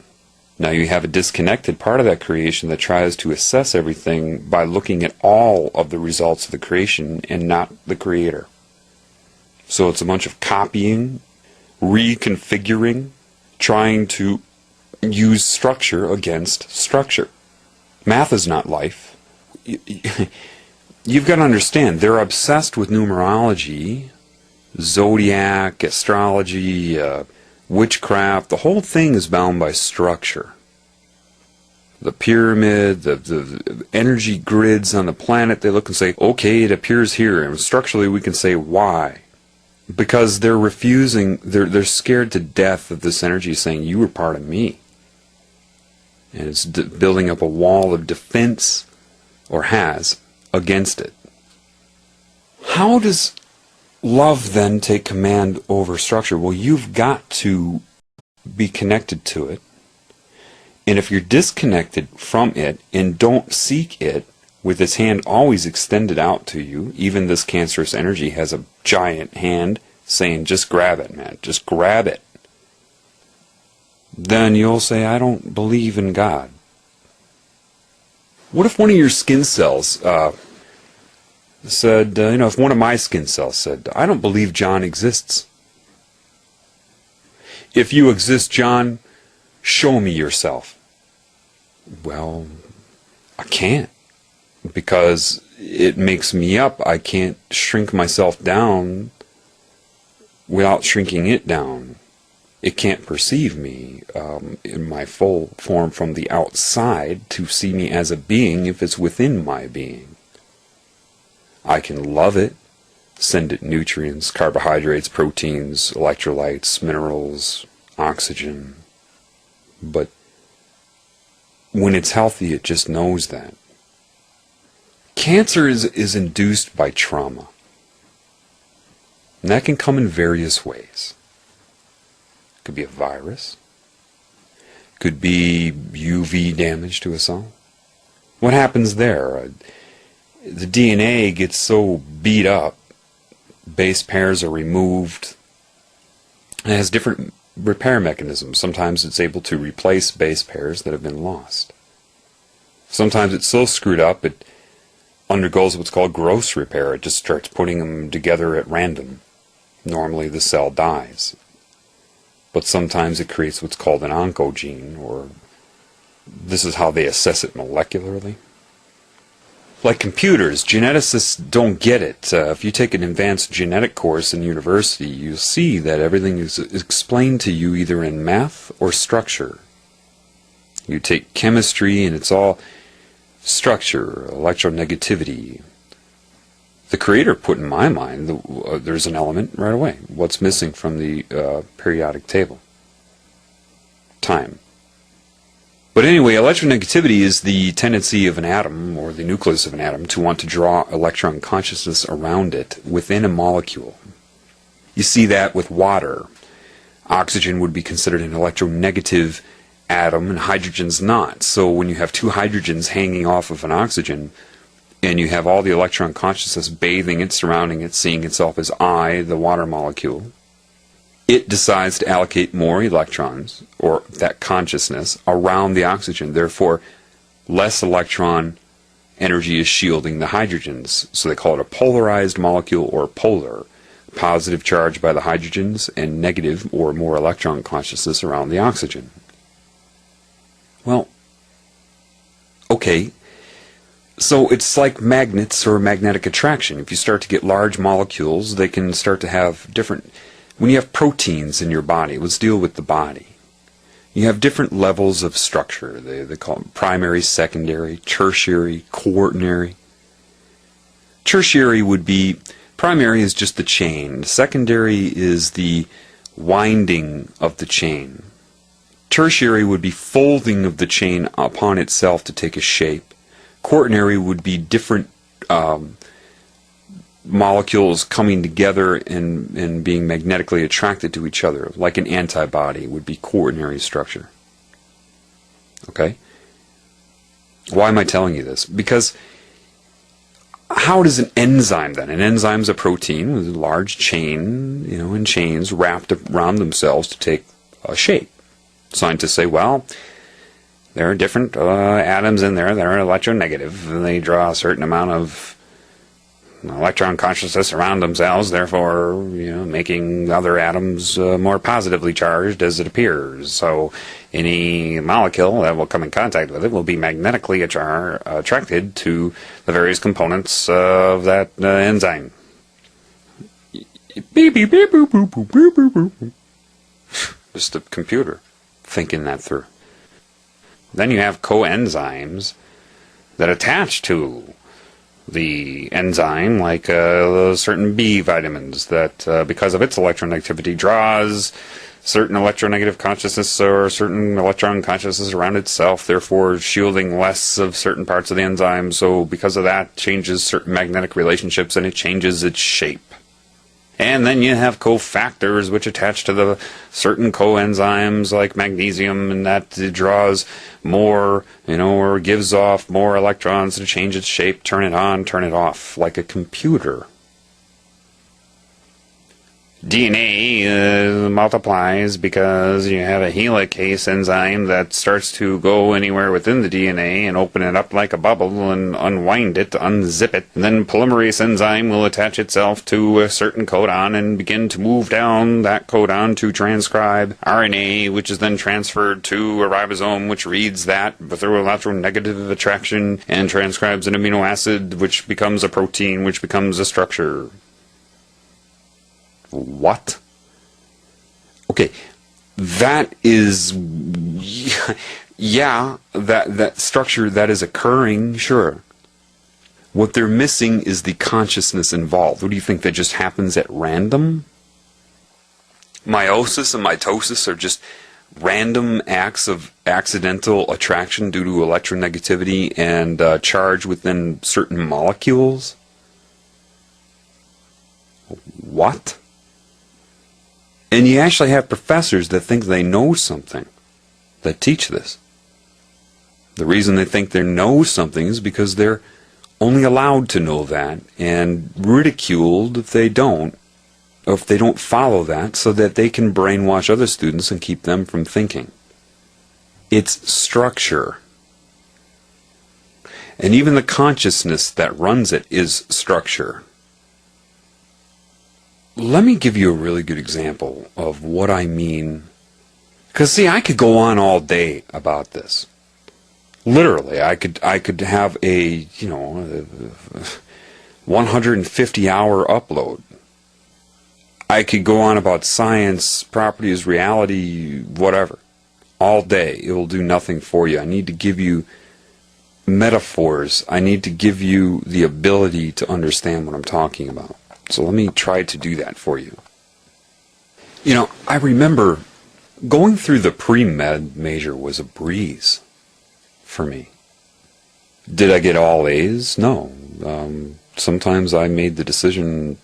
Now you have a disconnected part of that creation that tries to assess everything by looking at all of the results of the creation and not the Creator. So it's a bunch of copying, reconfiguring, trying to use structure against structure. Math is not life. You've got to understand, they're obsessed with numerology, zodiac, astrology, witchcraft. The whole thing is bound by structure. The pyramid, the energy grids on the planet, they look and say, okay, it appears here. And structurally we can say why. Because they're refusing, they're scared to death of this energy saying, you were part of me. And it's building up a wall of defense, or has, against it. How does love then take command over structure? Well, you've got to be connected to it. And if you're disconnected from it and don't seek it, with its hand always extended out to you, even this cancerous energy has a giant hand saying, just grab it, man, just grab it. Then you'll say, I don't believe in God. What if one of your skin cells said, if one of my skin cells said, I don't believe John exists. If you exist, John, show me yourself. Well, I can't, because it makes me up. I can't shrink myself down without shrinking it down. It can't perceive me in my full form from the outside to see me as a being if it's within my being. I can love it, send it nutrients, carbohydrates, proteins, electrolytes, minerals, oxygen. But when it's healthy, it just knows that. Cancer is induced by trauma. And that can come in various ways. It could be a virus. It could be UV damage to a cell. What happens there? The DNA gets so beat up, base pairs are removed. It has different repair mechanisms. Sometimes it's able to replace base pairs that have been lost. Sometimes it's so screwed up it undergoes what's called gross repair. It just starts putting them together at random. Normally the cell dies. But sometimes it creates what's called an oncogene, or this is how they assess it molecularly. Like computers, geneticists don't get it. If you take an advanced genetic course in university, you'll see that everything is explained to you either in math or structure. You take chemistry and it's all structure, electronegativity. The Creator put in my mind, there's an element right away. What's missing from the periodic table? Time. But anyway, electronegativity is the tendency of an atom, or the nucleus of an atom, to want to draw electron consciousness around it within a molecule. You see that with water. Oxygen would be considered an electronegative atom, and hydrogen's not. So when you have two hydrogens hanging off of an oxygen, and you have all the electron consciousness bathing it, surrounding it, seeing itself as I, the water molecule, it decides to allocate more electrons, or that consciousness, around the oxygen. Therefore, less electron energy is shielding the hydrogens. So they call it a polarized molecule, or polar. Positive charge by the hydrogens and negative or more electron consciousness around the oxygen. Well, okay, so it's like magnets or magnetic attraction. If you start to get large molecules, they can start to have different... When you have proteins in your body, let's deal with the body. You have different levels of structure. They call them primary, secondary, tertiary, quaternary. Tertiary would be... Primary is just the chain. Secondary is the winding of the chain. Tertiary would be folding of the chain upon itself to take a shape. Quaternary would be different molecules coming together and being magnetically attracted to each other, like an antibody would be quaternary structure. Okay? Why am I telling you this? Because how does an enzyme then? An enzyme is a protein with a large chain, in chains wrapped around themselves to take a shape. Scientists say, well, there are different atoms in there that are electronegative, and they draw a certain amount of electron consciousness around themselves, therefore, making other atoms more positively charged as it appears. So any molecule that will come in contact with it will be magnetically attracted to the various components of that enzyme. Beep, beep, beep, boop, boop, boop, boop, boop, boop. Just a computer thinking that through. Then you have coenzymes that attach to the enzyme, like certain B vitamins that, because of its electronegativity, draws certain electronegative consciousness or certain electron consciousness around itself, therefore shielding less of certain parts of the enzyme. So because of that, changes certain magnetic relationships and it changes its shape. And then you have cofactors which attach to the certain coenzymes like magnesium, and that draws more, or gives off more electrons to change its shape, turn it on, turn it off, like a computer. DNA multiplies because you have a helicase enzyme that starts to go anywhere within the DNA and open it up like a bubble and unwind it, unzip it. And then polymerase enzyme will attach itself to a certain codon and begin to move down that codon to transcribe RNA, which is then transferred to a ribosome, which reads that through electronegative attraction and transcribes an amino acid, which becomes a protein, which becomes a structure. What? Okay, that is, yeah, that structure that is occurring, sure. What they're missing is the consciousness involved. What do you think, that just happens at random? Meiosis and mitosis are just random acts of accidental attraction due to electronegativity and charge within certain molecules? What? And you actually have professors that think they know something, that teach this. The reason they think they know something is because they're only allowed to know that, and ridiculed if they don't, or if they don't follow that, so that they can brainwash other students and keep them from thinking. It's structure. And even the consciousness that runs it is structure. Let me give you a really good example of what I mean. Because, see, I could go on all day about this. Literally, I could have a 150-hour upload. I could go on about science, properties, reality, whatever, all day. It will do nothing for you. I need to give you metaphors. I need to give you the ability to understand what I'm talking about. So let me try to do that for you. I remember going through the pre-med major was a breeze for me. Did I get all A's? No. Sometimes I made the decision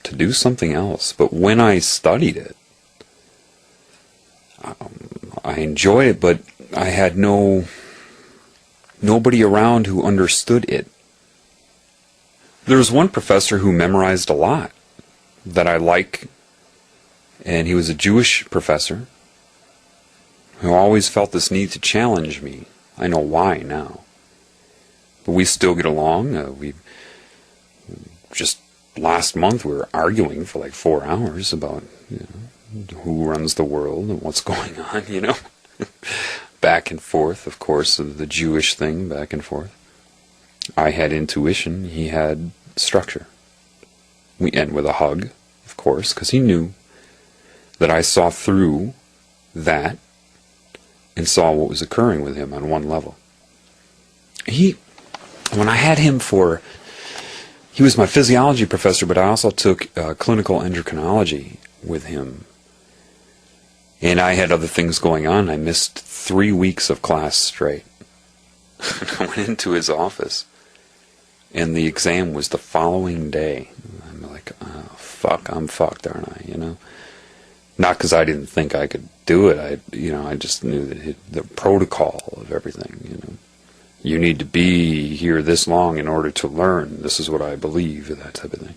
to do something else. But when I studied it, I enjoyed it, but I had nobody around who understood it. There was one professor who memorized a lot that I like, and he was a Jewish professor who always felt this need to challenge me. I know why now. But we still get along. We just last month we were arguing for like 4 hours about who runs the world and what's going on, back and forth, of course, the Jewish thing, back and forth. I had intuition, he had structure. We end with a hug, of course, because he knew that I saw through that and saw what was occurring with him on one level. When I had him he was my physiology professor, but I also took clinical endocrinology with him. And I had other things going on. I missed 3 weeks of class straight. I went into his office, and the exam was the following day. I'm like, oh, fuck, I'm fucked, aren't I, Not because I didn't think I could do it. I just knew that the protocol of everything, You need to be here this long in order to learn. This is what I believe, that type of thing.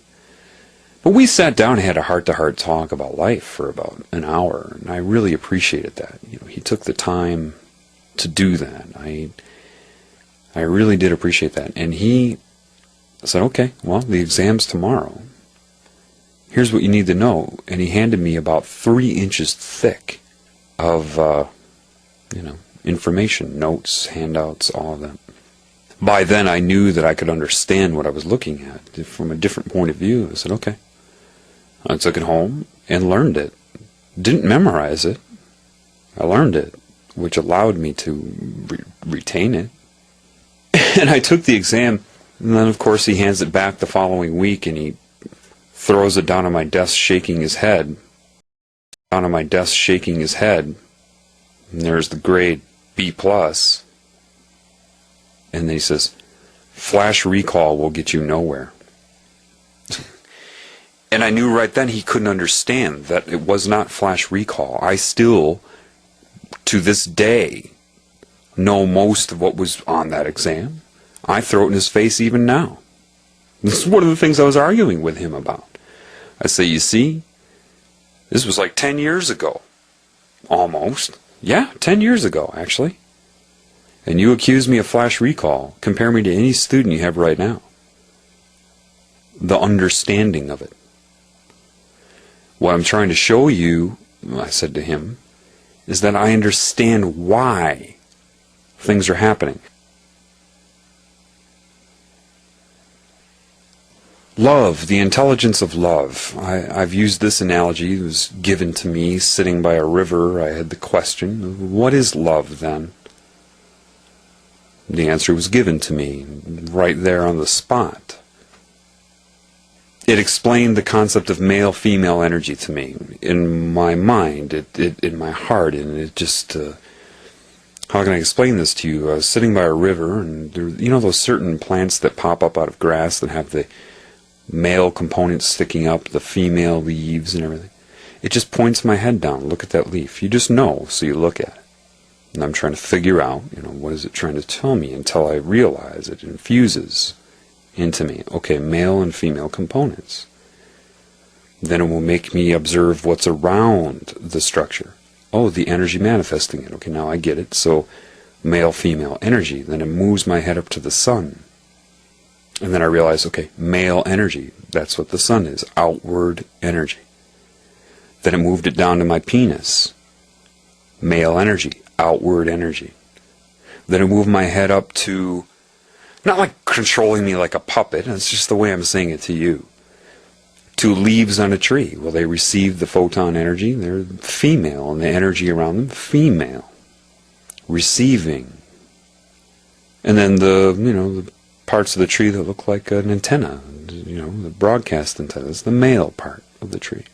But we sat down and had a heart-to-heart talk about life for about an hour, and I really appreciated that. He took the time to do that. I really did appreciate that. And he said, okay, well, the exam's tomorrow. Here's what you need to know. And he handed me about 3 inches thick of, information, notes, handouts, all of that. By then I knew that I could understand what I was looking at from a different point of view. I said, okay. I took it home and learned it. Didn't memorize it. I learned it, which allowed me to retain it. And I took the exam, and then of course he hands it back the following week, and he throws it down on my desk shaking his head. And there's the grade B+. And then he says, flash recall will get you nowhere. And I knew right then he couldn't understand that it was not flash recall. I still, to this day, know most of what was on that exam. I throw it in his face even now. This is one of the things I was arguing with him about. I say, you see, this was like 10 years ago. Almost. Yeah, 10 years ago, actually. And you accuse me of flash recall. Compare me to any student you have right now. The understanding of it. What I'm trying to show you, I said to him, is that I understand why things are happening. Love, the intelligence of love. I've used this analogy. It was given to me sitting by a river. I had the question, what is love then? The answer was given to me right there on the spot. It explained the concept of male-female energy to me in my mind, in my heart, and it just... how can I explain this to you? I was sitting by a river, and there, those certain plants that pop up out of grass that have the male components sticking up, the female leaves and everything. It just points my head down. Look at that leaf. You just know, so you look at it. And I'm trying to figure out, what is it trying to tell me until I realize it infuses into me. Okay, male and female components. Then it will make me observe what's around the structure. Oh, the energy manifesting it. Okay, now I get it. So, male-female energy. Then it moves my head up to the sun. And then I realize, okay, male energy. That's what the sun is. Outward energy. Then it moved it down to my penis. Male energy. Outward energy. Then it moved my head up to, not like controlling me like a puppet, it's just the way I'm saying it to you, to leaves on a tree. Well, they receive the photon energy, they're female, and the energy around them, female. Receiving. And then the parts of the tree that look like an antenna, the broadcast antenna, that's the male part of the tree.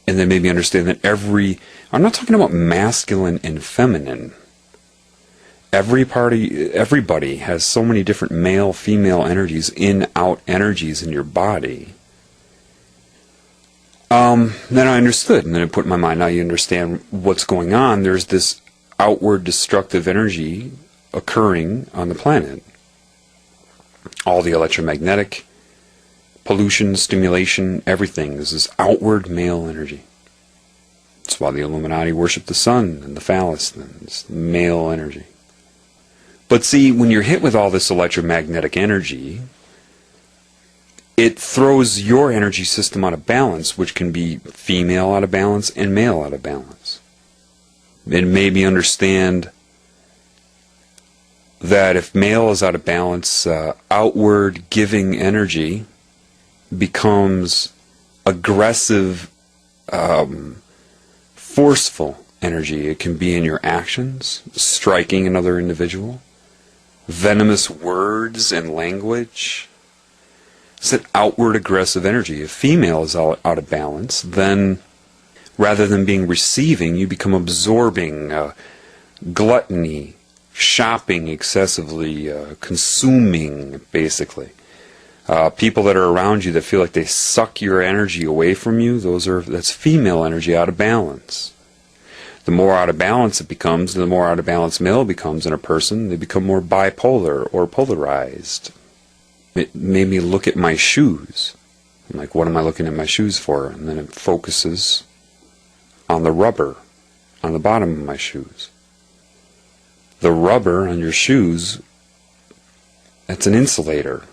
And then maybe understand that I'm not talking about masculine and feminine. Everybody has so many different male, female energies, in-out energies in your body. Then I understood, and then it put in my mind, now you understand what's going on. There's this outward destructive energy occurring on the planet. All the electromagnetic pollution, stimulation, everything is this outward male energy. That's why the Illuminati worship the sun and the phallus, and it's male energy. But see, when you're hit with all this electromagnetic energy, it throws your energy system out of balance, which can be female out of balance and male out of balance. And maybe understand that if male is out of balance, outward giving energy becomes aggressive, forceful energy. It can be in your actions, striking another individual, venomous words and language. It's that outward aggressive energy. If female is out of balance, then rather than being receiving, you become absorbing, gluttony, shopping excessively, consuming, basically. People that are around you that feel like they suck your energy away from you, that's female energy out of balance. The more out of balance it becomes, the more out of balance male becomes in a person, they become more bipolar or polarized. It made me look at my shoes. I'm like, what am I looking at my shoes for? And then it focuses on the rubber on the bottom of my shoes. The rubber on your shoes, that's an insulator.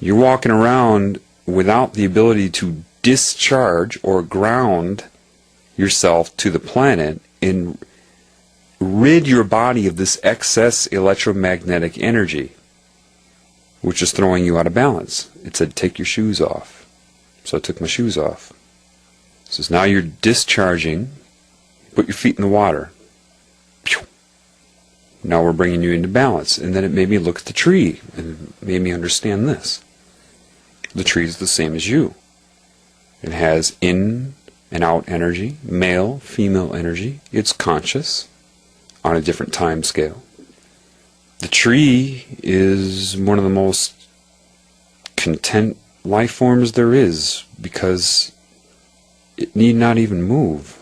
You're walking around without the ability to discharge or ground yourself to the planet and rid your body of this excess electromagnetic energy, which is throwing you out of balance. It said, take your shoes off. So I took my shoes off. It says, now you're discharging. Put your feet in the water. Now we're bringing you into balance. And then it made me look at the tree and made me understand this. The tree is the same as you. It has in and out energy, male, female energy. It's conscious on a different time scale. The tree is one of the most content life forms there is because it need not even move.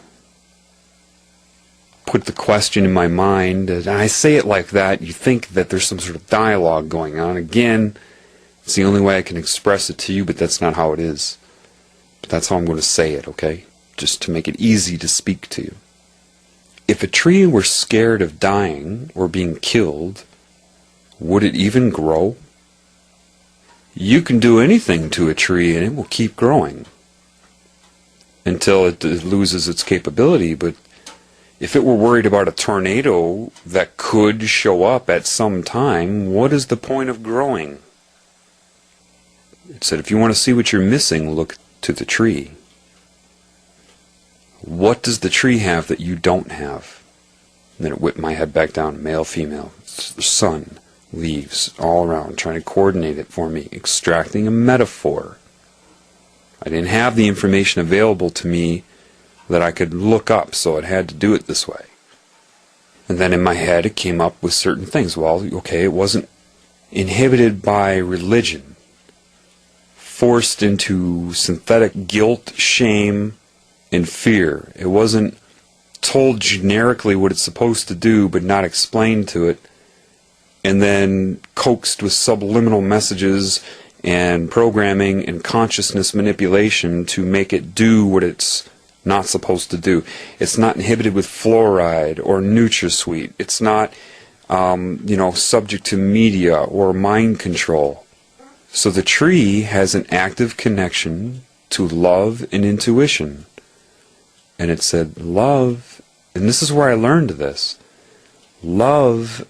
Put the question in my mind, and I say it like that, you think that there's some sort of dialogue going on. Again, it's the only way I can express it to you, but that's not how it is. But that's how I'm going to say it, okay? Just to make it easy to speak to you. If a tree were scared of dying or being killed, would it even grow? You can do anything to a tree and it will keep growing until it loses its capability. But if it were worried about a tornado that could show up at some time, what is the point of growing? It said, if you want to see what you're missing, look to the tree. What does the tree have that you don't have? And then it whipped my head back down, male, female, sun, leaves, all around, trying to coordinate it for me, extracting a metaphor. I didn't have the information available to me that I could look up, so it had to do it this way. And then in my head it came up with certain things. Well, okay, it wasn't inhibited by religion, forced into synthetic guilt, shame, and fear. It wasn't told generically what it's supposed to do but not explained to it, and then coaxed with subliminal messages and programming and consciousness manipulation to make it do what it's not supposed to do. It's not inhibited with fluoride or NutraSweet. It's not subject to media or mind control. So the tree has an active connection to love and intuition. And it said, love, and this is where I learned this, love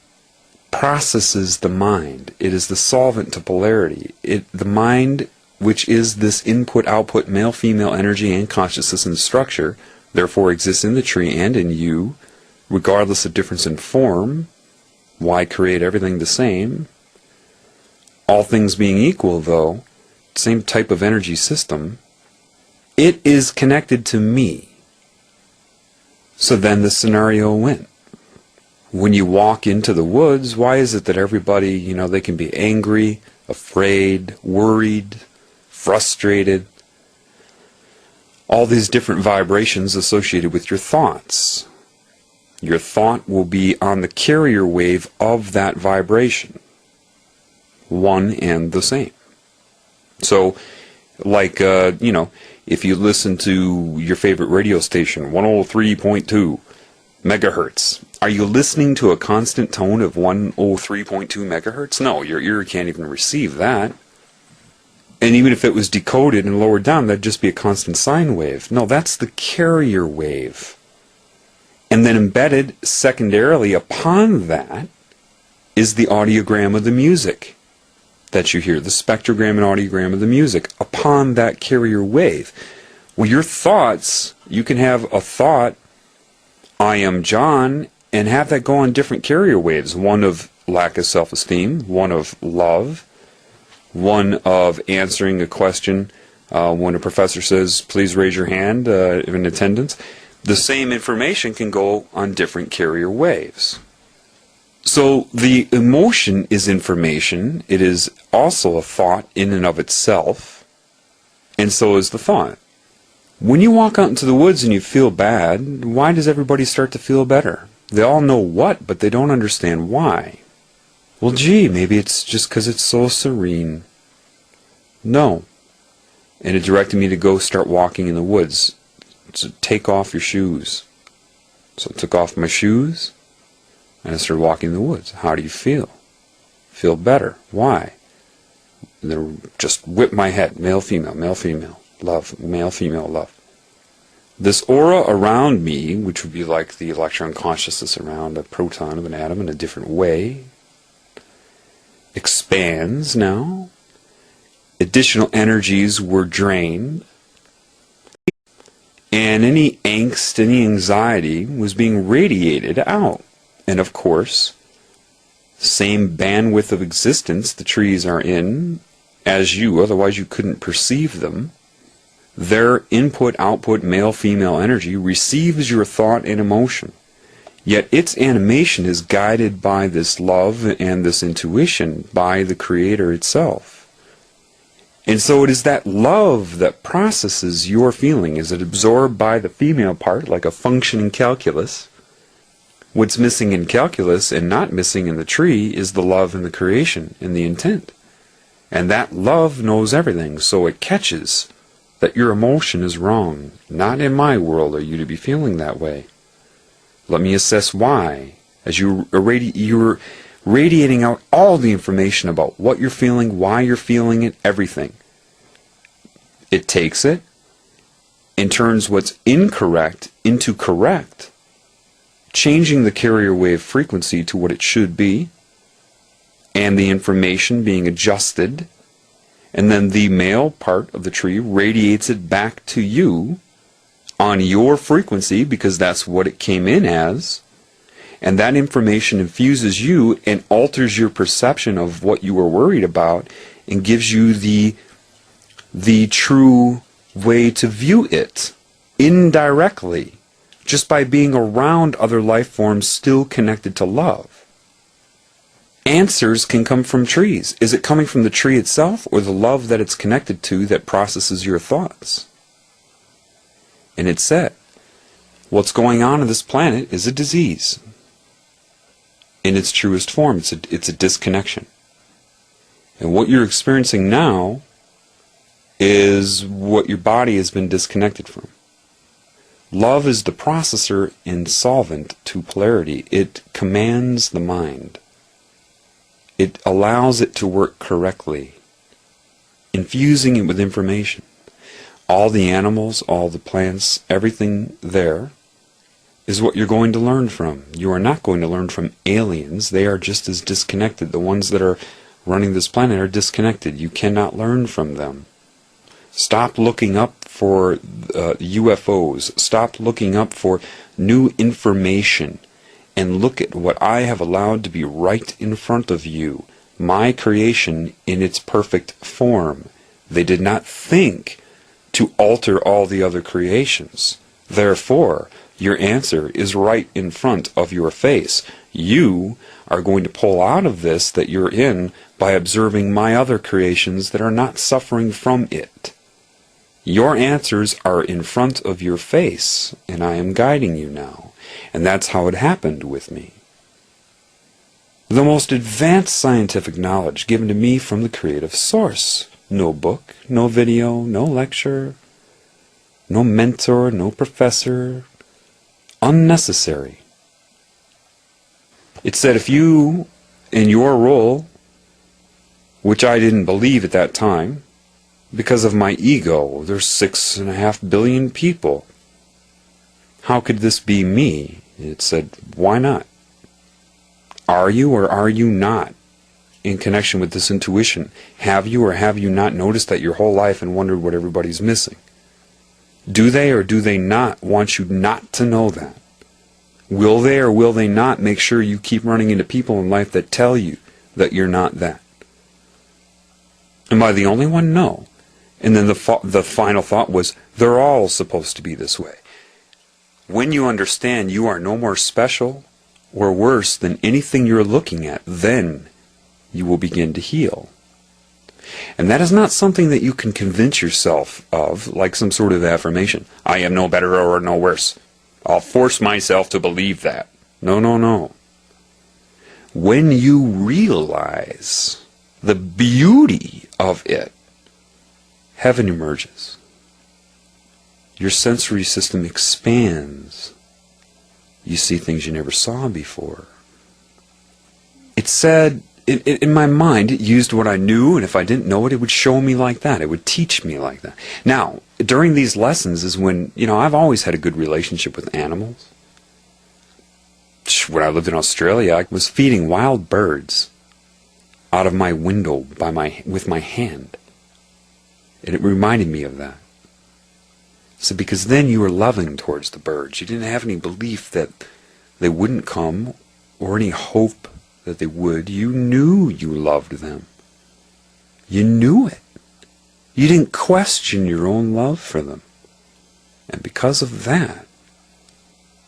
processes the mind. It is the solvent to polarity. The mind, which is this input-output male-female energy and consciousness and structure, therefore exists in the tree and in you, regardless of difference in form. Why create everything the same? All things being equal, though, same type of energy system, it is connected to me. So then the scenario went. When you walk into the woods, why is it that everybody, they can be angry, afraid, worried, frustrated? All these different vibrations associated with your thoughts. Your thought will be on the carrier wave of that vibration. one and the same. So, like, if you listen to your favorite radio station, 103.2 megahertz, are you listening to a constant tone of 103.2 megahertz? No, your ear can't even receive that. And even if it was decoded and lowered down, that'd just be a constant sine wave. No, that's the carrier wave. And then embedded secondarily upon that is the audiogram of the music that you hear, the spectrogram and audiogram of the music upon that carrier wave. Well, your thoughts, you can have a thought, I am John, and have that go on different carrier waves. One of lack of self-esteem, one of love, one of answering a question when a professor says, please raise your hand in attendance. The same information can go on different carrier waves. So the emotion is information. It is also a thought in and of itself, and so is the thought. When you walk out into the woods and you feel bad, why does everybody start to feel better? They all know what, but they don't understand why. Well, gee, maybe it's just because it's so serene. No. And it directed me to go start walking in the woods. So take off your shoes. So I took off my shoes, and I started walking in the woods. How do you feel? Feel better. Why? And then just whip my head. Male, female, love, male, female, love. This aura around me, which would be like the electron consciousness around a proton of an atom in a different way, expands now. Additional energies were drained. And any angst, any anxiety was being radiated out. And of course, same bandwidth of existence the trees are in as you, otherwise you couldn't perceive them. Their input-output male-female energy receives your thought and emotion. Yet its animation is guided by this love and this intuition by the Creator itself. And so it is that love that processes your feeling. Is it absorbed by the female part, like a functioning calculus? What's missing in calculus and not missing in the tree is the love and the creation and the intent. And that love knows everything, so it catches that your emotion is wrong. Not in my world are you to be feeling that way. Let me assess why. As you're radiating out all the information about what you're feeling, why you're feeling it, everything. It takes it and turns what's incorrect into correct, changing the carrier wave frequency to what it should be, and the information being adjusted, and then the male part of the tree radiates it back to you on your frequency because that's what it came in as. And that information infuses you and alters your perception of what you were worried about and gives you the true way to view it indirectly, just by being around other life forms still connected to love. Answers can come from trees. Is it coming from the tree itself or the love that it's connected to that processes your thoughts? And it said, what's going on this planet is a disease. In its truest form, it's a disconnection. And what you're experiencing now is what your body has been disconnected from. Love is the processor and solvent to polarity. It commands the mind. It allows it to work correctly, infusing it with information. All the animals, all the plants, everything there is what you're going to learn from. You are not going to learn from aliens. They are just as disconnected. The ones that are running this planet are disconnected. You cannot learn from them. Stop looking up for UFOs. Stop looking up for new information. And look at what I have allowed to be right in front of you. My creation in its perfect form. They did not think to alter all the other creations. Therefore, your answer is right in front of your face. You are going to pull out of this that you're in by observing my other creations that are not suffering from it. Your answers are in front of your face, and I am guiding you now. And that's how it happened with me. The most advanced scientific knowledge given to me from the creative source. No book, no video, no lecture, no mentor, no professor. Unnecessary. It said if you, in your role, which I didn't believe at that time, because of my ego, there's 6.5 billion people. How could this be me? It said, why not? Are you or are you not in connection with this intuition? Have you or have you not noticed that your whole life and wondered what everybody's missing? Do they or do they not want you not to know that? Will they or will they not make sure you keep running into people in life that tell you that you're not that? Am I the only one? No. And then the final thought was, they're all supposed to be this way. When you understand you are no more special or worse than anything you're looking at, then you will begin to heal. And that is not something that you can convince yourself of, like some sort of affirmation. I am no better or no worse. I'll force myself to believe that. No, no, no. When you realize the beauty of it, heaven emerges. Your sensory system expands. You see things you never saw before. It said, in my mind, it used what I knew, and if I didn't know it, it would show me like that. It would teach me like that. Now, during these lessons is when, I've always had a good relationship with animals. When I lived in Australia, I was feeding wild birds out of my window with my hand. And it reminded me of that. So because then you were loving towards the birds. You didn't have any belief that they wouldn't come or any hope that they would. You knew you loved them. You knew it. You didn't question your own love for them. And because of that,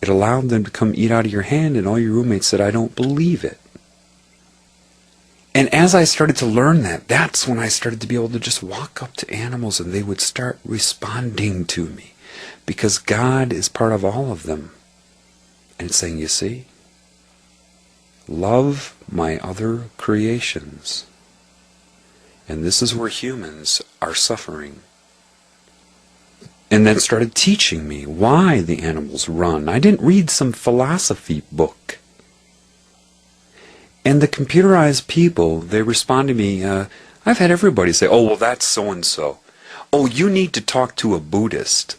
it allowed them to come eat out of your hand, and all your roommates said, I don't believe it. And as I started to learn that, that's when I started to be able to just walk up to animals and they would start responding to me. Because God is part of all of them. And it's saying, you see, love my other creations. And this is where humans are suffering. And then started teaching me why the animals run. I didn't read some philosophy book. And the computerized people, they respond to me, I've had everybody say, oh, well, that's so-and-so. Oh, you need to talk to a Buddhist.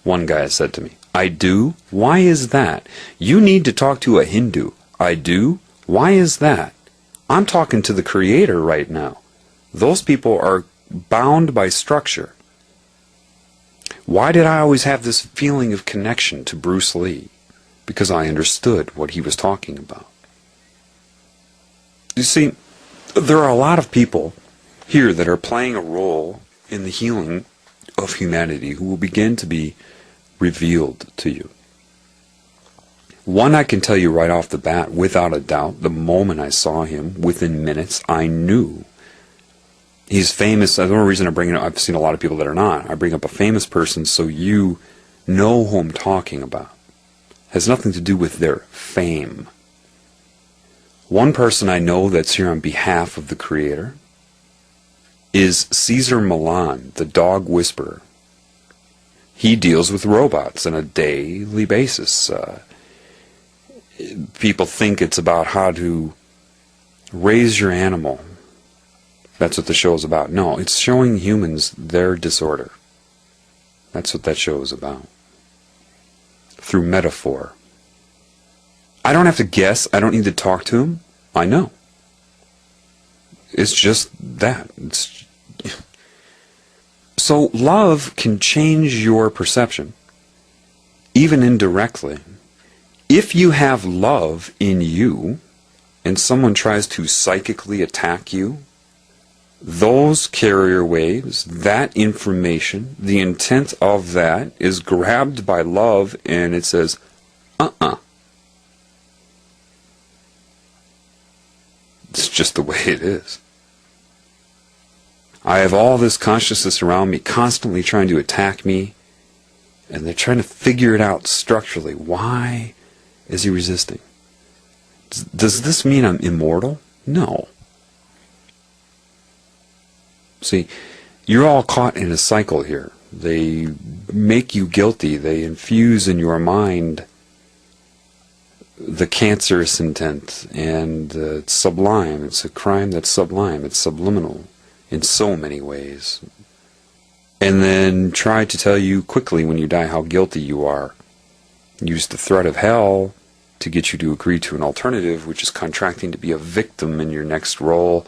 One guy said to me, I do? Why is that? You need to talk to a Hindu. I do? Why is that? I'm talking to the Creator right now. Those people are bound by structure. Why did I always have this feeling of connection to Bruce Lee? Because I understood what he was talking about. You see, there are a lot of people here that are playing a role in the healing of humanity who will begin to be revealed to you. One I can tell you right off the bat, without a doubt, the moment I saw him, within minutes, I knew. He's famous. The only reason I bring it up, I've seen a lot of people that are not. I bring up a famous person so you know who I'm talking about. It has nothing to do with their fame. One person I know that's here on behalf of the Creator is Caesar Milan, the dog whisperer. He deals with robots on a daily basis. People think it's about how to raise your animal. That's what the show is about. No, it's showing humans their disorder. That's what that show is about. Through metaphor. I don't have to guess. I don't need to talk to him. I know. It's just that. So love can change your perception, even indirectly. If you have love in you, and someone tries to psychically attack you, those carrier waves, that information, the intent of that is grabbed by love, and it says, It's just the way it is. I have all this consciousness around me constantly trying to attack me, and they're trying to figure it out structurally. Why is he resisting? Does this mean I'm immortal? No. See, you're all caught in a cycle here. They make you guilty. They infuse in your mind the cancerous intent, and it's sublime. It's a crime that's sublime. It's subliminal in so many ways. And then try to tell you quickly when you die how guilty you are. Use the threat of hell to get you to agree to an alternative, which is contracting to be a victim in your next role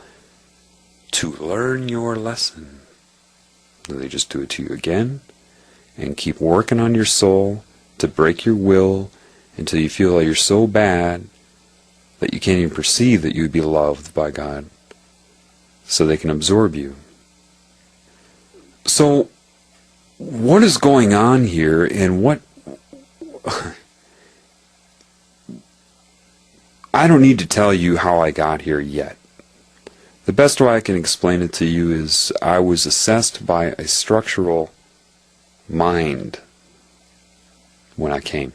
to learn your lesson. So they just do it to you again and keep working on your soul to break your will until you feel like you're so bad that you can't even perceive that you would be loved by God, so they can absorb you. So what is going on here, and what I don't need to tell you how I got here yet. The best way I can explain it to you is I was assessed by a structural mind when I came.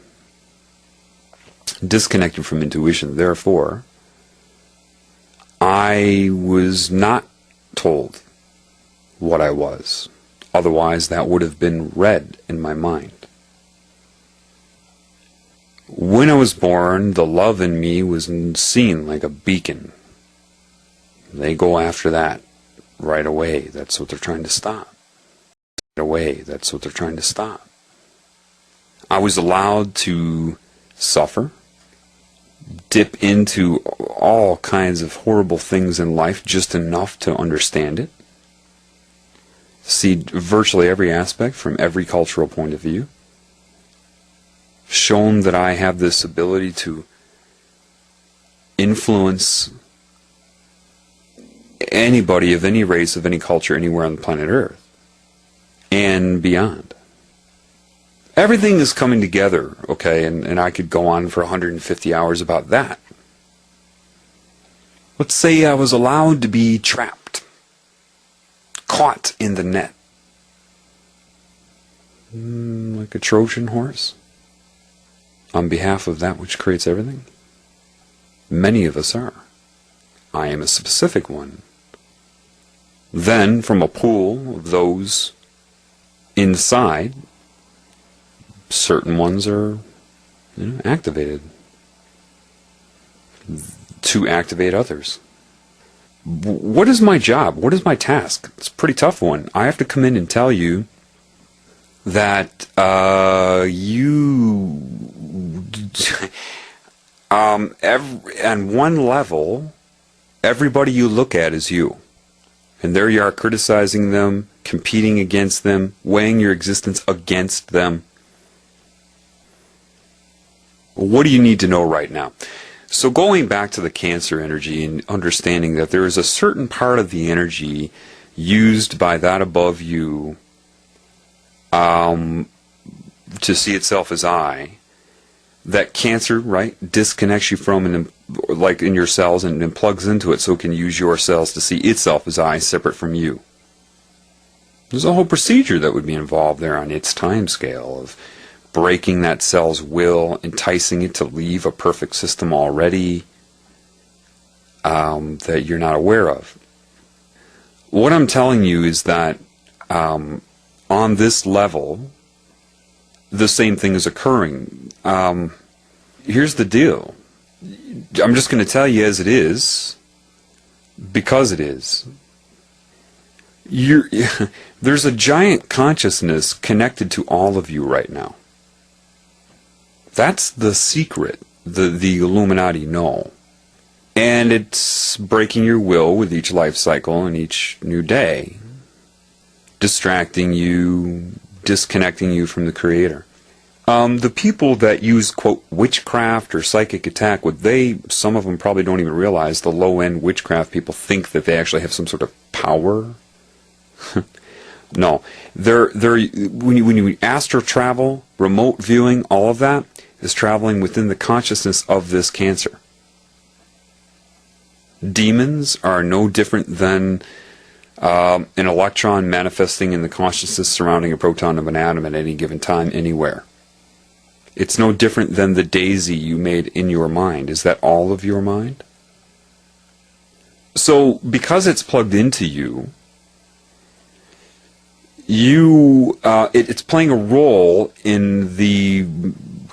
Disconnected from intuition, therefore, I was not told what I was. Otherwise, that would have been read in my mind. When I was born, the love in me was seen like a beacon. They go after that right away. That's what they're trying to stop. Right away. That's what they're trying to stop. I was allowed to suffer, dip into all kinds of horrible things in life, just enough to understand it. See virtually every aspect from every cultural point of view. Shown that I have this ability to influence anybody of any race, of any culture, anywhere on the planet Earth, and beyond. Everything is coming together, okay, and I could go on for 150 hours about that. Let's say I was allowed to be trapped, caught in the net, like a Trojan horse, on behalf of that which creates everything. Many of us are. I am a specific one. Then, from a pool of those inside, certain ones are, activated to activate others. What is my job? What is my task? It's a pretty tough one. I have to come in and tell you that on one level, everybody you look at is you. And there you are criticizing them, competing against them, weighing your existence against them. What do you need to know right now? So going back to the Cancer energy and understanding that there is a certain part of the energy used by that above you to see itself as I, that Cancer, right, disconnects you from, and like in your cells, and plugs into it so it can use your cells to see itself as I, separate from you. There's a whole procedure that would be involved there on its time scale of breaking that cell's will, enticing it to leave a perfect system already that you're not aware of. What I'm telling you is that on this level, the same thing is occurring. Here's the deal. I'm just going to tell you as it is, because it is. There's a giant consciousness connected to all of you right now. That's the secret the Illuminati know. And it's breaking your will with each life cycle and each new day, distracting you, disconnecting you from the Creator. The people that use, quote, witchcraft or psychic attack, some of them probably don't even realize the low-end witchcraft people think that they actually have some sort of power. No. When you astral travel, remote viewing, all of that is traveling within the consciousness of this Cancer. Demons are no different than an electron manifesting in the consciousness surrounding a proton of an atom at any given time, anywhere. It's no different than the daisy you made in your mind. Is that all of your mind? So, because it's plugged into you, it's playing a role in the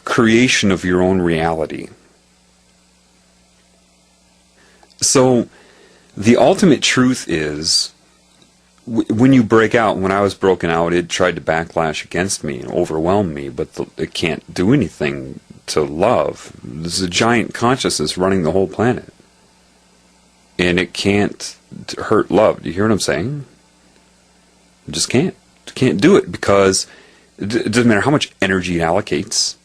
creation of your own reality. So, the ultimate truth is, when you break out, when I was broken out, it tried to backlash against me and overwhelm me, but it can't do anything to love. There's a giant consciousness running the whole planet. And it can't hurt love. Do you hear what I'm saying? It just can't. It can't do it because it doesn't matter how much energy it allocates.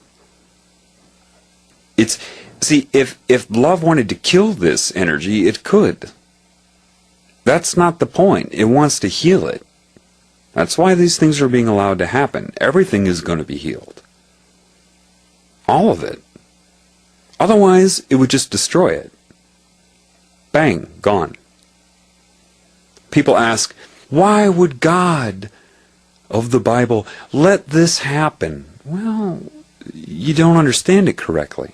See, if love wanted to kill this energy, it could. That's not the point. It wants to heal it. That's why these things are being allowed to happen. Everything is going to be healed. All of it. Otherwise, it would just destroy it. Bang, gone. People ask, why would God of the Bible let this happen? Well, you don't understand it correctly.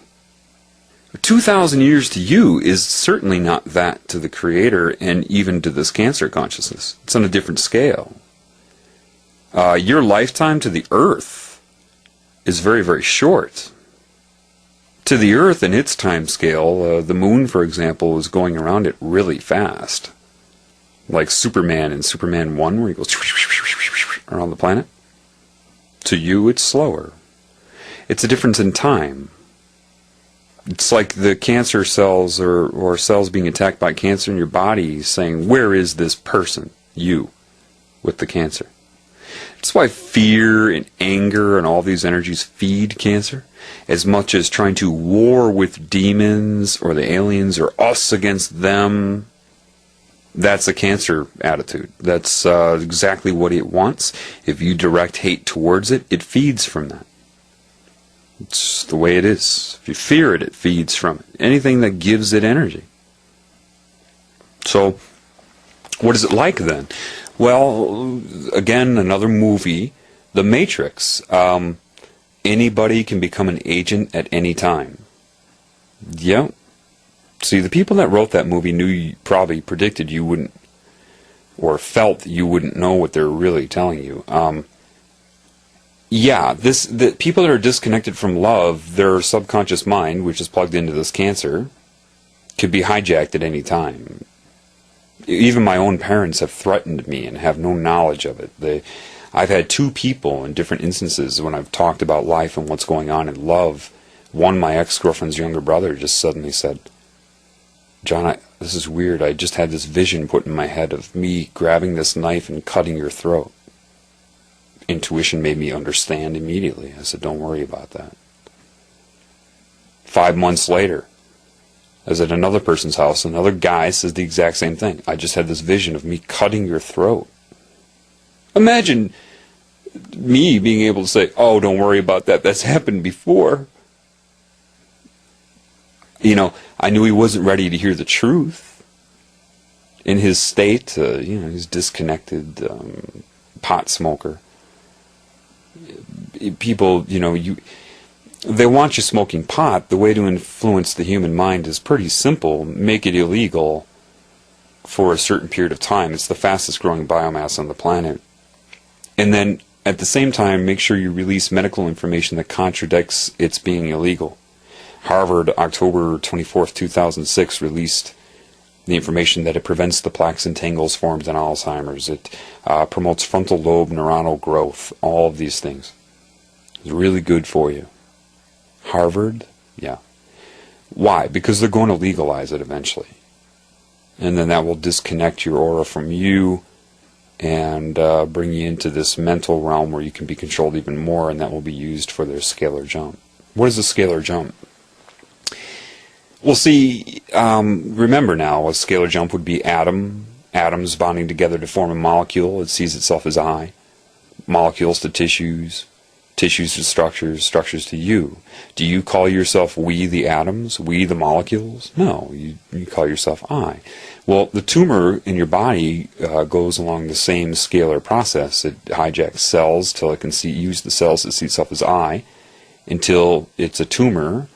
2,000 years to you is certainly not that to the Creator and even to this Cancer consciousness. It's on a different scale. Your lifetime to the Earth is very, very short. To the Earth and its time scale, the Moon, for example, is going around it really fast. Like Superman in Superman 1, where he goes around the planet. To you, it's slower. It's a difference in time. It's like the cancer cells or cells being attacked by cancer in your body saying, where is this person, you, with the cancer? That's why fear and anger and all these energies feed cancer, as much as trying to war with demons or the aliens or us against them. That's a cancer attitude. That's exactly what it wants. If you direct hate towards it, it feeds from that. It's the way it is. If you fear it, it feeds from it. Anything that gives it energy. So, what is it like then? Well, again, another movie, The Matrix. Anybody can become an agent at any time. Yeah. See, the people that wrote that movie probably predicted you wouldn't, or felt you wouldn't know what they're really telling you. Yeah, the people that are disconnected from love, their subconscious mind, which is plugged into this cancer, could be hijacked at any time. Even my own parents have threatened me and have no knowledge of it. I've had two people in different instances when I've talked about life and what's going on in love. One, my ex-girlfriend's younger brother, just suddenly said, John, this is weird. I just had this vision put in my head of me grabbing this knife and cutting your throat. Intuition made me understand immediately. I said, don't worry about that. 5 months later, I was at another person's house. Another guy says the exact same thing. I just had this vision of me cutting your throat. Imagine me being able to say, oh, don't worry about that. That's happened before. You know, I knew he wasn't ready to hear the truth. In his state, he's disconnected, pot smoker. People, they want you smoking pot. The way to influence the human mind is pretty simple. Make it illegal for a certain period of time. It's the fastest growing biomass on the planet. And then, at the same time, make sure you release medical information that contradicts its being illegal. Harvard, October 24th, 2006, released the information that it prevents the plaques and tangles formed in Alzheimer's. It promotes frontal lobe neuronal growth. All of these things. It's really good for you. Harvard? Yeah. Why? Because they're going to legalize it eventually. And then that will disconnect your aura from you and bring you into this mental realm where you can be controlled even more, and that will be used for their scalar jump. What is a scalar jump? Well, see, remember now, a scalar jump would be atoms bonding together to form a molecule. It sees itself as I. Molecules to tissues, tissues to structures, structures to you. Do you call yourself we the atoms, we the molecules? No, you call yourself I. Well, the tumor in your body goes along the same scalar process. It hijacks cells till it can use the cells to see itself as I, until it's a tumor,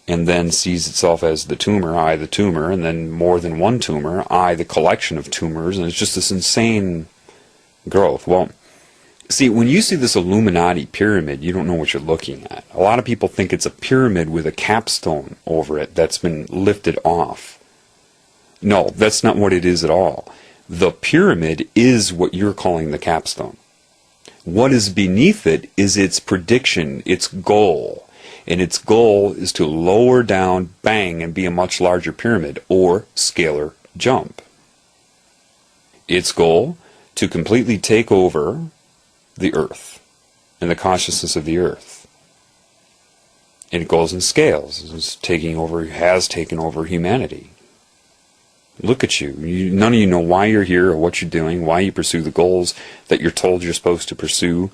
and then sees itself as the tumor, I the tumor, and then more than one tumor, I the collection of tumors, and it's just this insane growth. Well, see, when you see this Illuminati pyramid, you don't know what you're looking at. A lot of people think it's a pyramid with a capstone over it that's been lifted off. No, that's not what it is at all. The pyramid is what you're calling the capstone. What is beneath it is its prediction, its goal. And its goal is to lower down, bang, and be a much larger pyramid, or scalar jump. Its goal, to completely take over the earth and the consciousness of the earth. And it goes in scales. It's taking over, has taken over humanity. Look at you. None of you know why you're here or what you're doing, why you pursue the goals that you're told you're supposed to pursue.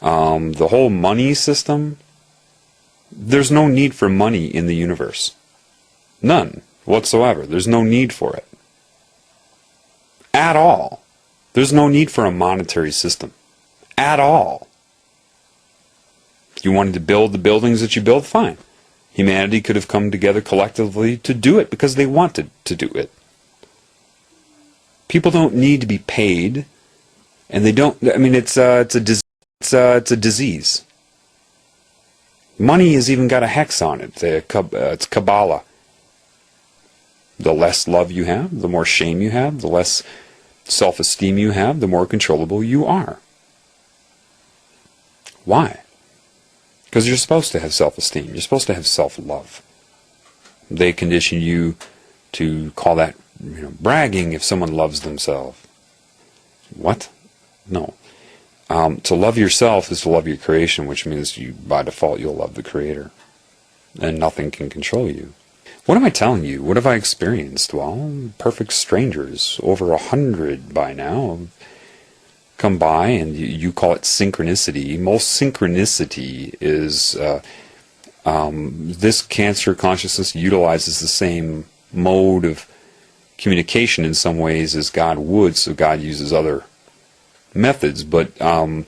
The whole money system, there's no need for money in the universe. None whatsoever. There's no need for it. At all. There's no need for a monetary system. At all. If you wanted to build the buildings that you build, fine. Humanity could have come together collectively to do it because they wanted to do it. People don't need to be paid, and they don't. I mean, it's a disease. Money has even got a hex on it. It's Kabbalah. The less love you have, the more shame you have, the less self-esteem you have, the more controllable you are. Why? Because you're supposed to have self-esteem. You're supposed to have self-love. They condition you to call that, bragging if someone loves themselves. What? No. To love yourself is to love your creation, which means you, by default, you'll love the Creator. And nothing can control you. What am I telling you? What have I experienced? Well, perfect strangers, over 100 by now, come by, and you call it synchronicity. Most synchronicity is this Cancer consciousness utilizes the same mode of communication in some ways as God would, so God uses other methods, but a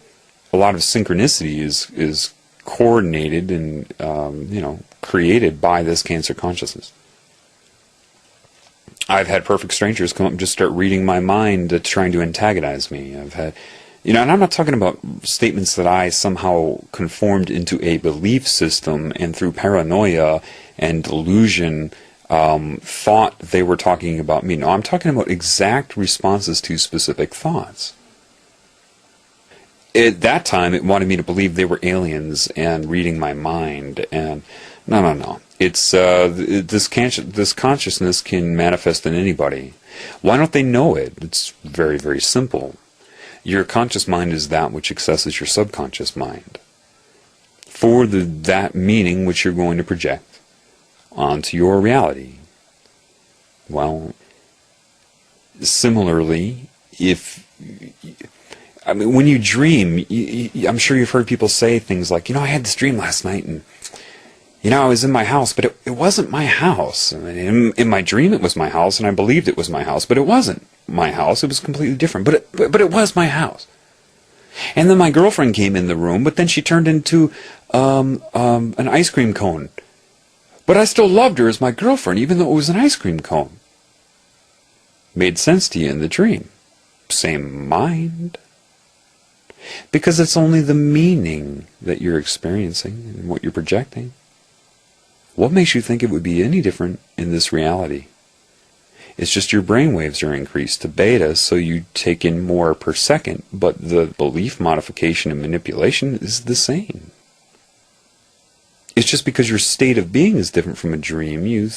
lot of synchronicity is coordinated and created by this Cancer consciousness. I've had perfect strangers come up and just start reading my mind, trying to antagonize me. I've had, and I'm not talking about statements that I somehow conformed into a belief system and through paranoia and delusion thought they were talking about me. No, I'm talking about exact responses to specific thoughts. At that time, it wanted me to believe they were aliens and reading my mind. And no. It's this consciousness can manifest in anybody. Why don't they know it? It's very, very simple. Your conscious mind is that which accesses your subconscious mind for that meaning which you're going to project onto your reality. Well, similarly, when you dream, I'm sure you've heard people say things like, I had this dream last night, and I was in my house, but it wasn't my house. I mean, in my dream, it was my house, and I believed it was my house, but it wasn't my house. It was completely different, but it was my house. And then my girlfriend came in the room, but then she turned into an ice cream cone. But I still loved her as my girlfriend, even though it was an ice cream cone. Made sense to you in the dream. Same mind. Because it's only the meaning that you're experiencing and what you're projecting. What makes you think it would be any different in this reality? It's just your brainwaves are increased to beta, so you take in more per second, but the belief modification and manipulation is the same. It's just because your state of being is different from a dream, you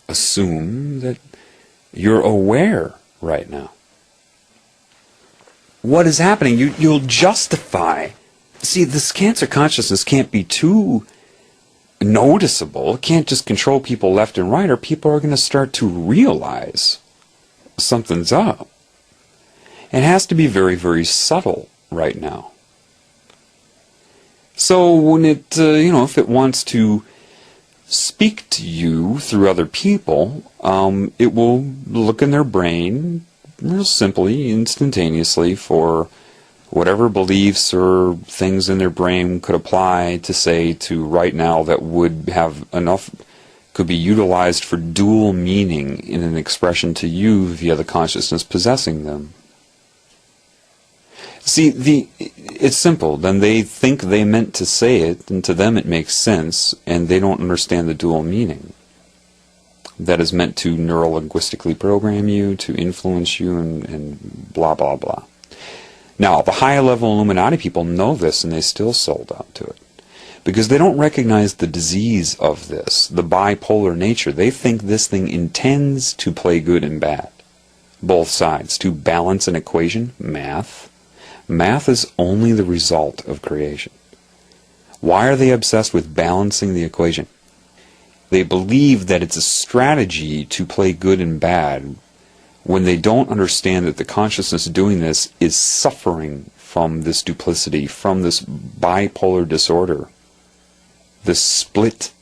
assume that you're aware right now. What is happening? You'll justify. See, this Cancer consciousness can't be too noticeable. It can't just control people left and right, or people are going to start to realize something's up. It has to be very, very subtle right now. So when it, if it wants to speak to you through other people, it will look in their brain real simply, instantaneously, for whatever beliefs or things in their brain could apply to say to right now that would have enough, could be utilized for dual meaning in an expression to you via the consciousness possessing them. See, it's simple. Then they think they meant to say it, and to them it makes sense, and they don't understand the dual meaning. That is meant to neurolinguistically program you, to influence you, and blah, blah, blah. Now, the high-level Illuminati people know this, and they still sold out to it. Because they don't recognize the disease of this, the bipolar nature. They think this thing intends to play good and bad. Both sides. To balance an equation, math. Math is only the result of creation. Why are they obsessed with balancing the equation? They believe that it's a strategy to play good and bad when they don't understand that the consciousness doing this is suffering from this duplicity, from this bipolar disorder, this split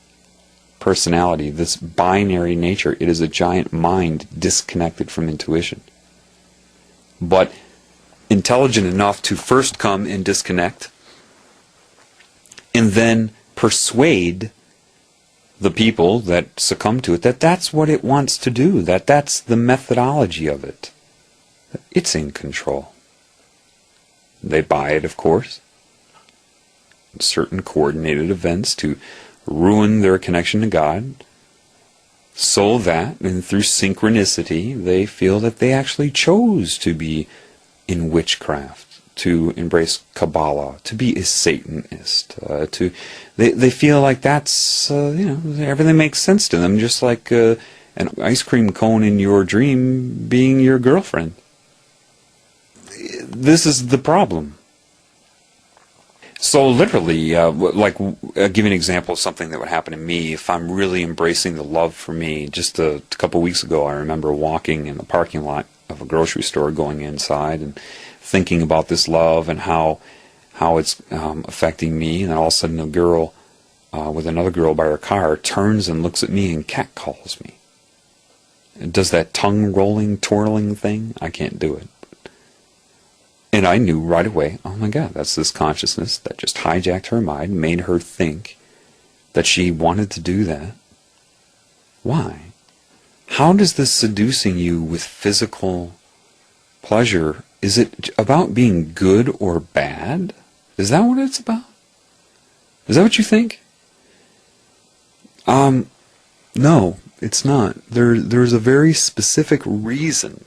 personality, this binary nature. It is a giant mind disconnected from intuition. But intelligent enough to first come and disconnect, and then persuade the people that succumb to it that that's what it wants to do, that that's the methodology of it. It's in control. They buy it, of course. Certain coordinated events to ruin their connection to God, so that, and through synchronicity, they feel that they actually chose to be in witchcraft, to embrace Kabbalah, to be a Satanist, they feel like that's everything makes sense to them, just like an ice cream cone in your dream being your girlfriend. This is the problem. So literally, I'll give you an example of something that would happen to me if I'm really embracing the love for me. Just a couple weeks ago, I remember walking in the parking lot of a grocery store, going inside and thinking about this love and how it's affecting me, and then all of a sudden a girl with another girl by her car turns and looks at me and catcalls me. It does that tongue rolling, twirling thing. I can't do it. And I knew right away, oh my God, that's this consciousness that just hijacked her mind, made her think that she wanted to do that. Why? How does this seducing you with physical pleasure, is it about being good or bad? Is that what it's about? Is that what you think? No, it's not. There's a very specific reason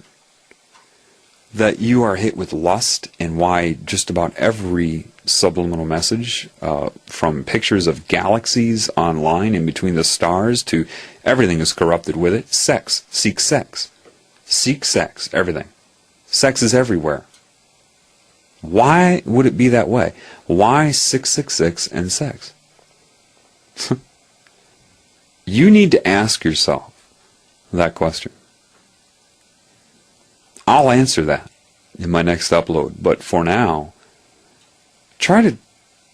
that you are hit with lust, and why just about every subliminal message, from pictures of galaxies online in between the stars to everything is corrupted with it. Sex. Seek sex. Seek sex. Everything. Sex is everywhere. Why would it be that way? Why 666 and sex? You need to ask yourself that question. I'll answer that in my next upload, but for now, try to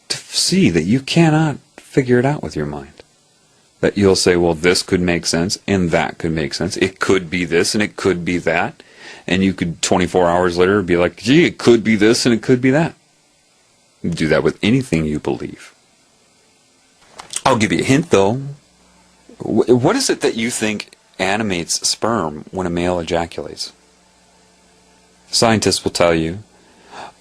see that you cannot figure it out with your mind. That you'll say, well, this could make sense, and that could make sense. It could be this, and it could be that. And you could, 24 hours later, be like, gee, it could be this, and it could be that. You do that with anything you believe. I'll give you a hint, though. What is it that you think animates sperm when a male ejaculates? Scientists will tell you,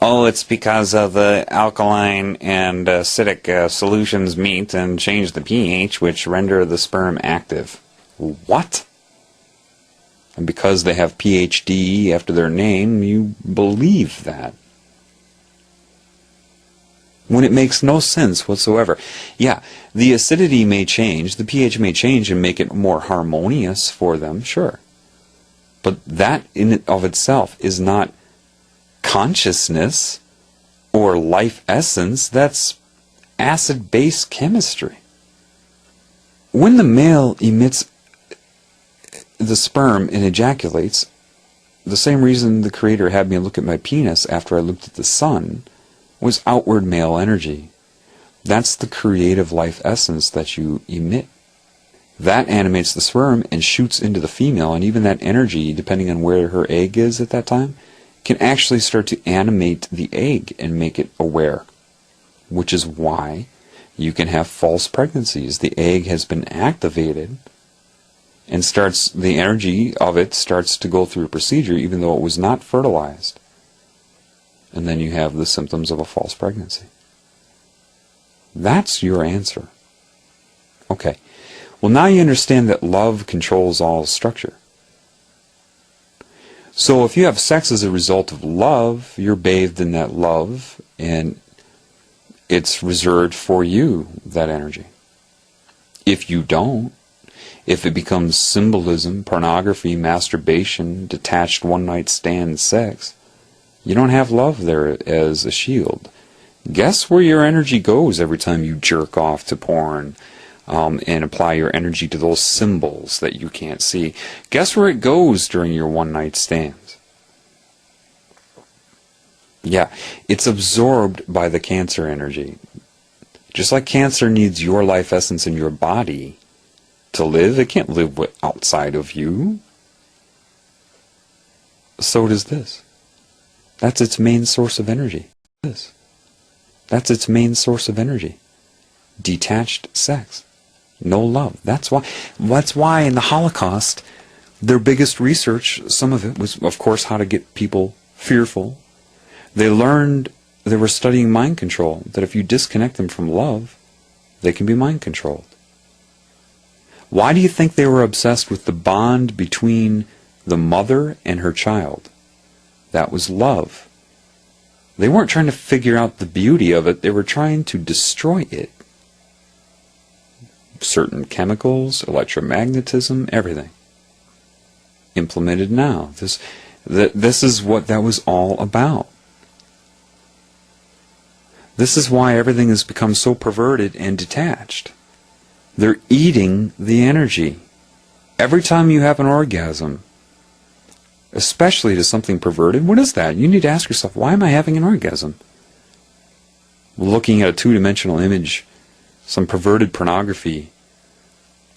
oh, it's because of the alkaline and acidic solutions meet and change the pH, which render the sperm active. What? And because they have PhD after their name, you believe that. When it makes no sense whatsoever. Yeah, the acidity may change, the pH may change and make it more harmonious for them, sure. But that in and of itself is not consciousness or life essence. That's acid-base chemistry. When the male emits the sperm and ejaculates, the same reason the Creator had me look at my penis after I looked at the sun was outward male energy. That's the creative life essence that you emit. That animates the sperm and shoots into the female, and even that energy, depending on where her egg is at that time, can actually start to animate the egg and make it aware, which is why you can have false pregnancies. The egg has been activated and the energy of it starts to go through a procedure even though it was not fertilized. And then you have the symptoms of a false pregnancy. That's your answer. Okay. Well, now you understand that love controls all structure. So if you have sex as a result of love, you're bathed in that love, and it's reserved for you, that energy. If you don't, if it becomes symbolism, pornography, masturbation, detached one-night stand sex, you don't have love there as a shield. Guess where your energy goes every time you jerk off to porn and apply your energy to those symbols that you can't see? Guess where it goes during your one-night stands? Yeah, it's absorbed by the Cancer energy. Just like Cancer needs your life essence in your body to live, it can't live outside of you. So does this. That's its main source of energy. That's its main source of energy. Detached sex. No love. That's why in the Holocaust, their biggest research, some of it was, of course, how to get people fearful. They were studying mind control, that if you disconnect them from love, they can be mind controlled. Why do you think they were obsessed with the bond between the mother and her child? That was love. They weren't trying to figure out the beauty of it, they were trying to destroy it. Certain chemicals, electromagnetism, everything. Implemented now. This is what that was all about. This is why everything has become so perverted and detached. They're eating the energy. Every time you have an orgasm, especially to something perverted, what is that? You need to ask yourself, why am I having an orgasm? Looking at a two-dimensional image, some perverted pornography,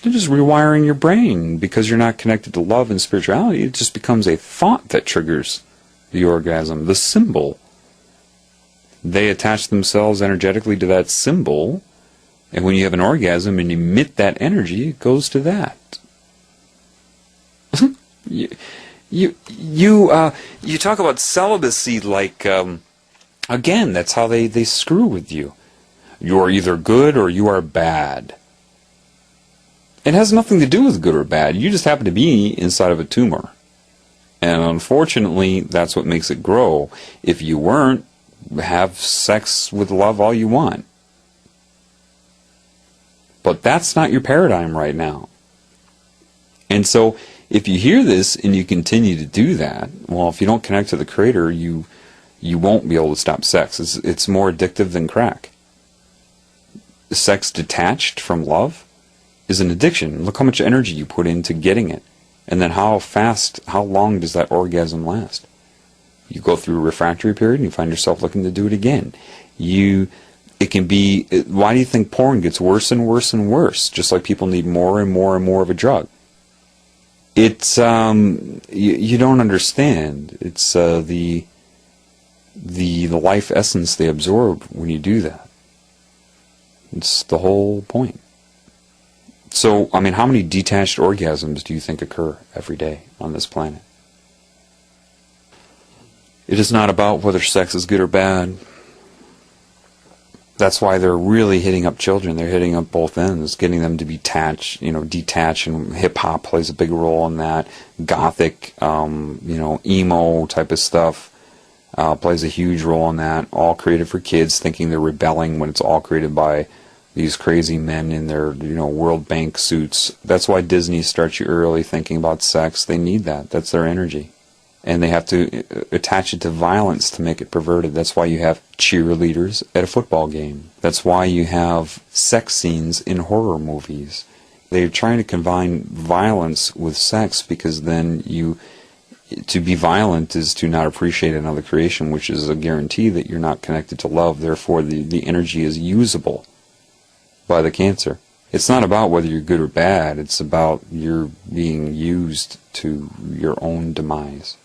you're just rewiring your brain because you're not connected to love and spirituality. It just becomes a thought that triggers the orgasm, the symbol. They attach themselves energetically to that symbol, and when you have an orgasm and emit that energy, it goes to that. You talk about celibacy like, again, that's how they screw with you. You are either good or you are bad. It has nothing to do with good or bad. You just happen to be inside of a tumor. And unfortunately, that's what makes it grow. If you weren't, have sex with love all you want. But that's not your paradigm right now. And so, if you hear this and you continue to do that, well, if you don't connect to the Creator, you won't be able to stop sex. It's more addictive than crack. Sex detached from love is an addiction. Look how much energy you put into getting it. And then how long does that orgasm last? You go through a refractory period and you find yourself looking to do it again. It can be, why do you think porn gets worse and worse and worse? Just like people need more and more and more of a drug. It's, you don't understand. It's the life essence they absorb when you do that. It's the whole point. So, I mean, how many detached orgasms do you think occur every day on this planet? It is not about whether sex is good or bad. That's why they're really hitting up children. They're hitting up both ends, getting them to be detach, and hip-hop plays a big role in that. Gothic, emo type of stuff plays a huge role in that. All created for kids, thinking they're rebelling when it's all created by these crazy men in their, World Bank suits. That's why Disney starts you early thinking about sex. They need that. That's their energy. And they have to attach it to violence to make it perverted. That's why you have cheerleaders at a football game. That's why you have sex scenes in horror movies. They're trying to combine violence with sex because then to be violent is to not appreciate another creation, which is a guarantee that you're not connected to love. Therefore, the energy is usable by the Cancer. It's not about whether you're good or bad. It's about you're being used to your own demise.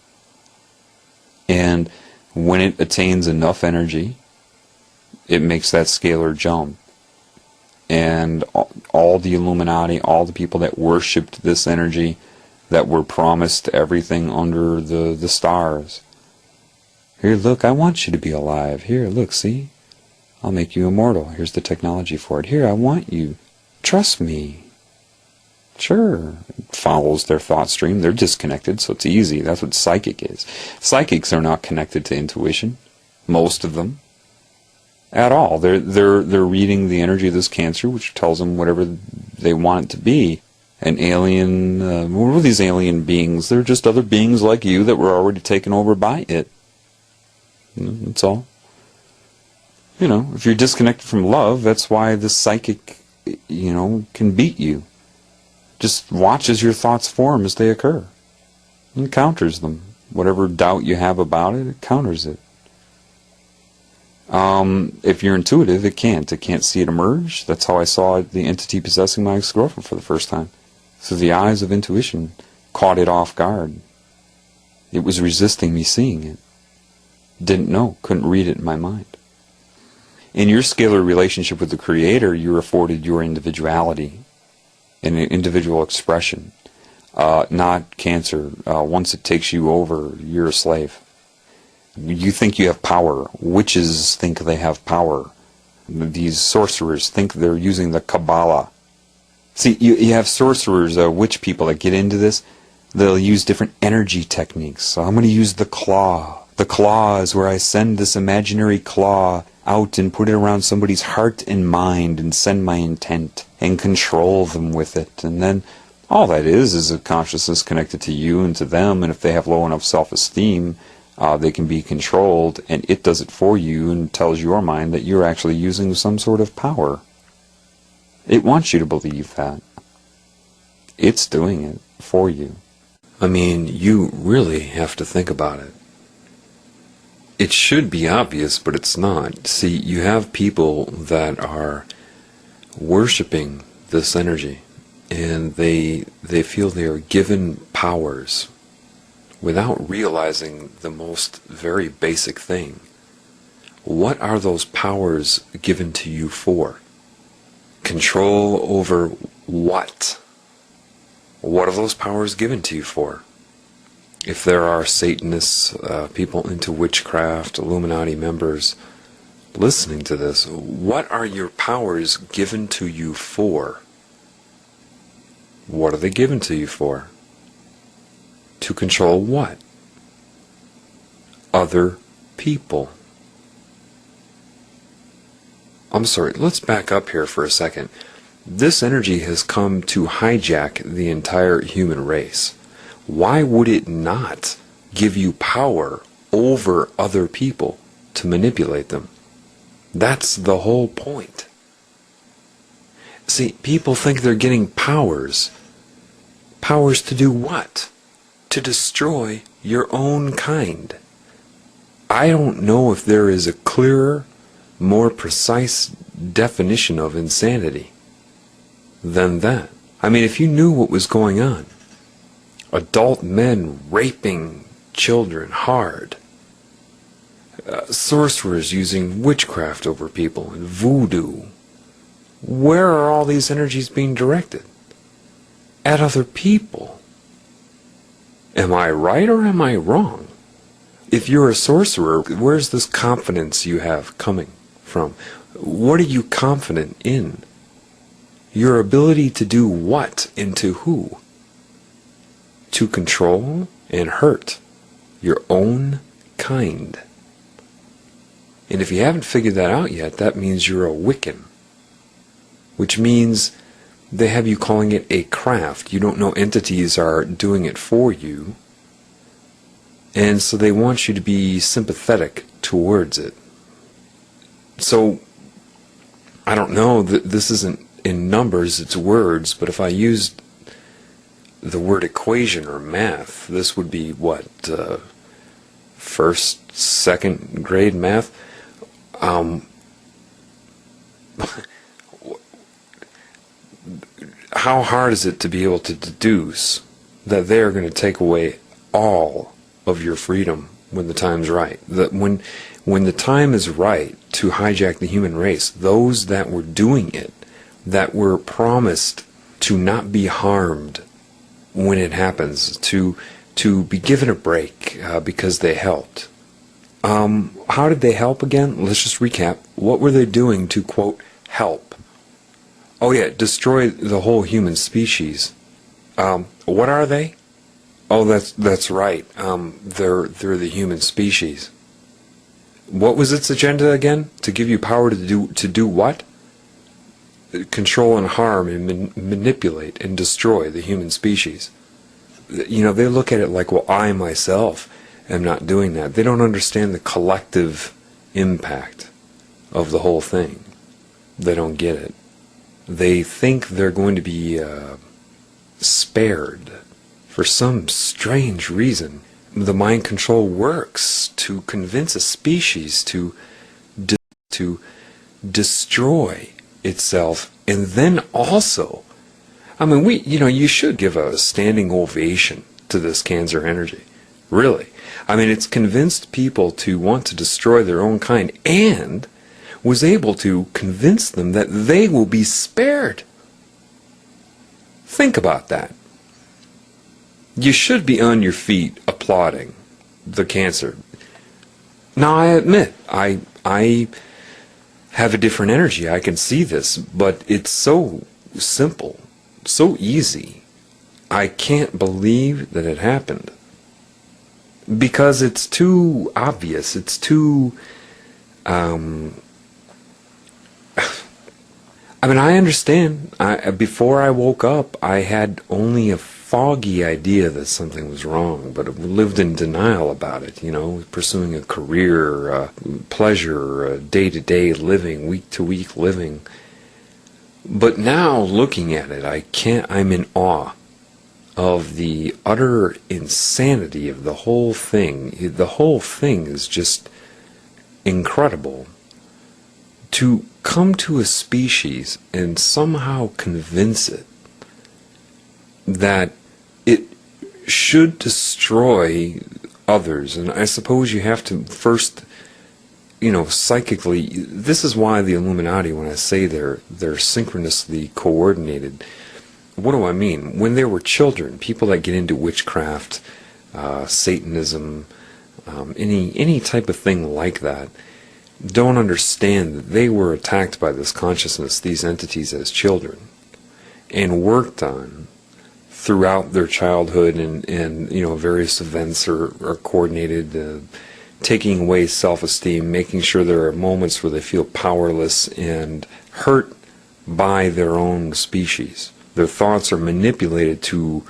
And when it attains enough energy, it makes that scalar jump. And all the Illuminati, all the people that worshipped this energy, that were promised everything under the stars. Here, look, I want you to be alive. Here, look, see? I'll make you immortal. Here's the technology for it. Here, I want you. Trust me. Sure. It follows their thought stream. They're disconnected, so it's easy. That's what psychic is. Psychics are not connected to intuition. Most of them. At all. They're reading the energy of this Cancer, which tells them whatever they want it to be. An alien, what were these alien beings? They're just other beings like you that were already taken over by it. That's all. You know, if you're disconnected from love, that's why the psychic, can beat you. Just watches your thoughts form as they occur. And counters them. Whatever doubt you have about it, it counters it. If you're intuitive, it can't. It can't see it emerge. That's how I saw the entity possessing my ex-girlfriend for the first time. So the eyes of intuition caught it off guard. It was resisting me seeing it. Didn't know, couldn't read it in my mind. In your scalar relationship with the Creator, you're afforded your individuality and individual expression. Not Cancer. Once it takes you over, you're a slave. You think you have power. Witches think they have power. These sorcerers think they're using the Kabbalah. See, you have sorcerers, witch people that get into this. They'll use different energy techniques. So I'm going to use the claw. The claw is where I send this imaginary claw out and put it around somebody's heart and mind and send my intent and control them with it. And then all that is a consciousness connected to you and to them. And if they have low enough self-esteem, they can be controlled, and it does it for you and tells your mind that you're actually using some sort of power. It wants you to believe that. It's doing it for you. I mean, you really have to think about it. It should be obvious, but it's not. See, you have people that are worshiping this energy, and they feel they are given powers without realizing the most very basic thing. What are those powers given to you for? Control over what? What are those powers given to you for? If there are Satanists, people into witchcraft, Illuminati members listening to this, what are your powers given to you for? What are they given to you for? To control what? Other people. I'm sorry, let's back up here for a second. This energy has come to hijack the entire human race. Why would it not give you power over other people to manipulate them? That's the whole point. See, people think they're getting powers. Powers to do what? To destroy your own kind. I don't know if there is a clearer, more precise definition of insanity than that. I mean, if you knew what was going on, adult men raping children hard, sorcerers using witchcraft over people and voodoo, where are all these energies being directed? At other people. Am I right or am I wrong? If you're a sorcerer, where's this confidence you have coming from? What are you confident in? Your ability to do what and to who? To control and hurt your own kind. And if you haven't figured that out yet, that means you're a Wiccan. Which means they have you calling it a craft. You don't know entities are doing it for you. And so they want you to be sympathetic towards it. So, I don't know, this isn't in numbers, it's words, but if I used the word equation or math, this would be what, first, second grade math? How hard is it to be able to deduce that they are going to take away all of your freedom when the time's right. When the time is right to hijack the human race, those that were doing it, that were promised to not be harmed when it happens, to be given a break because they helped. How did they help again? Let's just recap. What were they doing to, quote, help? Oh yeah, destroy the whole human species. What are they? Oh, that's right. They're the human species. What was its agenda again? To give you power to do what? Control and harm and manipulate and destroy the human species. You know, they look at it like, well, I myself am not doing that. They don't understand the collective impact of the whole thing. They don't get it. They think they're going to be spared for some strange reason. The mind control works to convince a species to destroy itself, and then also, I mean, you should give a standing ovation to this Cancer energy. Really. I mean, it's convinced people to want to destroy their own kind, and was able to convince them that they will be spared. Think about that. You should be on your feet applauding the Cancer. Now, I admit, I have a different energy. I can see this, but it's so simple, so easy. I can't believe that it happened. Because it's too obvious. It's too... I mean, I understand. Before I woke up, I had only a foggy idea that something was wrong, but I lived in denial about it, pursuing a career, pleasure, day-to-day living, week-to-week living. But now, looking at it, I'm in awe of the utter insanity of the whole thing. The whole thing is just incredible. To come to a species and somehow convince it that it should destroy others. And I suppose you have to first, psychically, this is why the Illuminati, when I say they're synchronously coordinated, what do I mean? When they were children, people that get into witchcraft, Satanism, any type of thing like that, don't understand that they were attacked by this consciousness, these entities, as children, and worked on throughout their childhood, and various events are coordinated, taking away self-esteem, making sure there are moments where they feel powerless and hurt by their own species. Their thoughts are manipulated to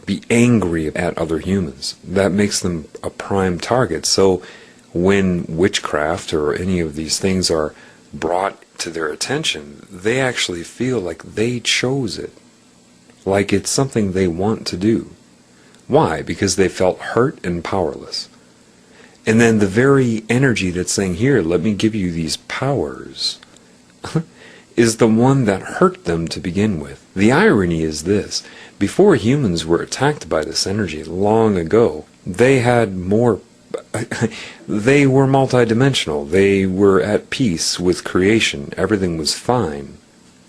be angry at other humans. That makes them a prime target. So when witchcraft or any of these things are brought to their attention, they actually feel like they chose it, like it's something they want to do. Why? Because they felt hurt and powerless. And then the very energy that's saying, here, let me give you these powers, is the one that hurt them to begin with. The irony is this: before humans were attacked by this energy long ago, they had more they were multidimensional. They were at peace with creation. Everything was fine.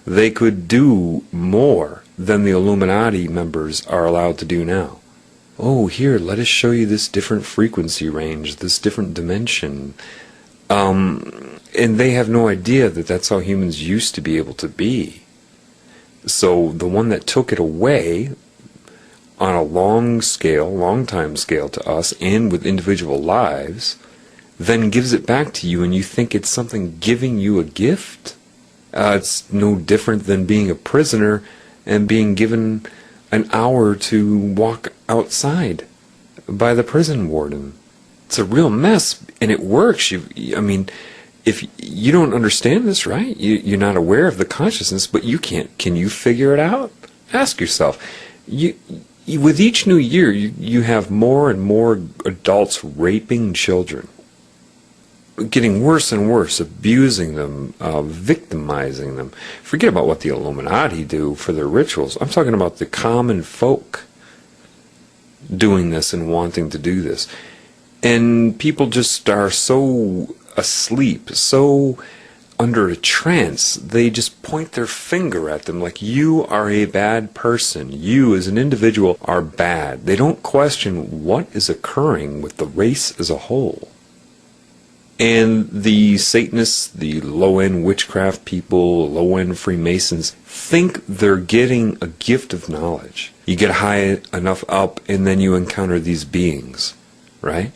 They could do more than the Illuminati members are allowed to do now. Oh, here, let us show you this different frequency range, this different dimension. And they have no idea that that's how humans used to be able to be. So the one that took it away on a long time scale to us, and with individual lives, then gives it back to you, and you think it's something giving you a gift? It's no different than being a prisoner and being given an hour to walk outside by the prison warden. It's a real mess, and it works. If you don't understand this, right? You're not aware of the consciousness, but you can't. Can you figure it out? Ask yourself. With each new year, you have more and more adults raping children, getting worse and worse, abusing them, victimizing them. Forget about what the Illuminati do for their rituals. I'm talking about the common folk doing this and wanting to do this. And people just are so asleep, so under a trance, they just point their finger at them like, you are a bad person. You as an individual are bad. They don't question what is occurring with the race as a whole. And the Satanists, the low-end witchcraft people, low-end Freemasons, think they're getting a gift of knowledge. You get high enough up and then you encounter these beings, right?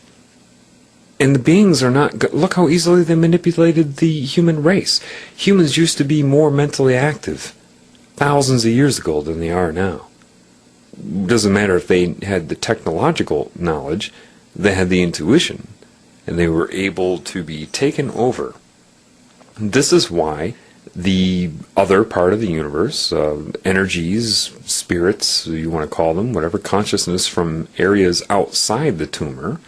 And the beings are not... Look how easily they manipulated the human race. Humans used to be more mentally active thousands of years ago than they are now. It doesn't matter if they had the technological knowledge, they had the intuition. And they were able to be taken over. This is why the other part of the universe, energies, spirits, you want to call them, whatever, consciousness from areas outside the tumor,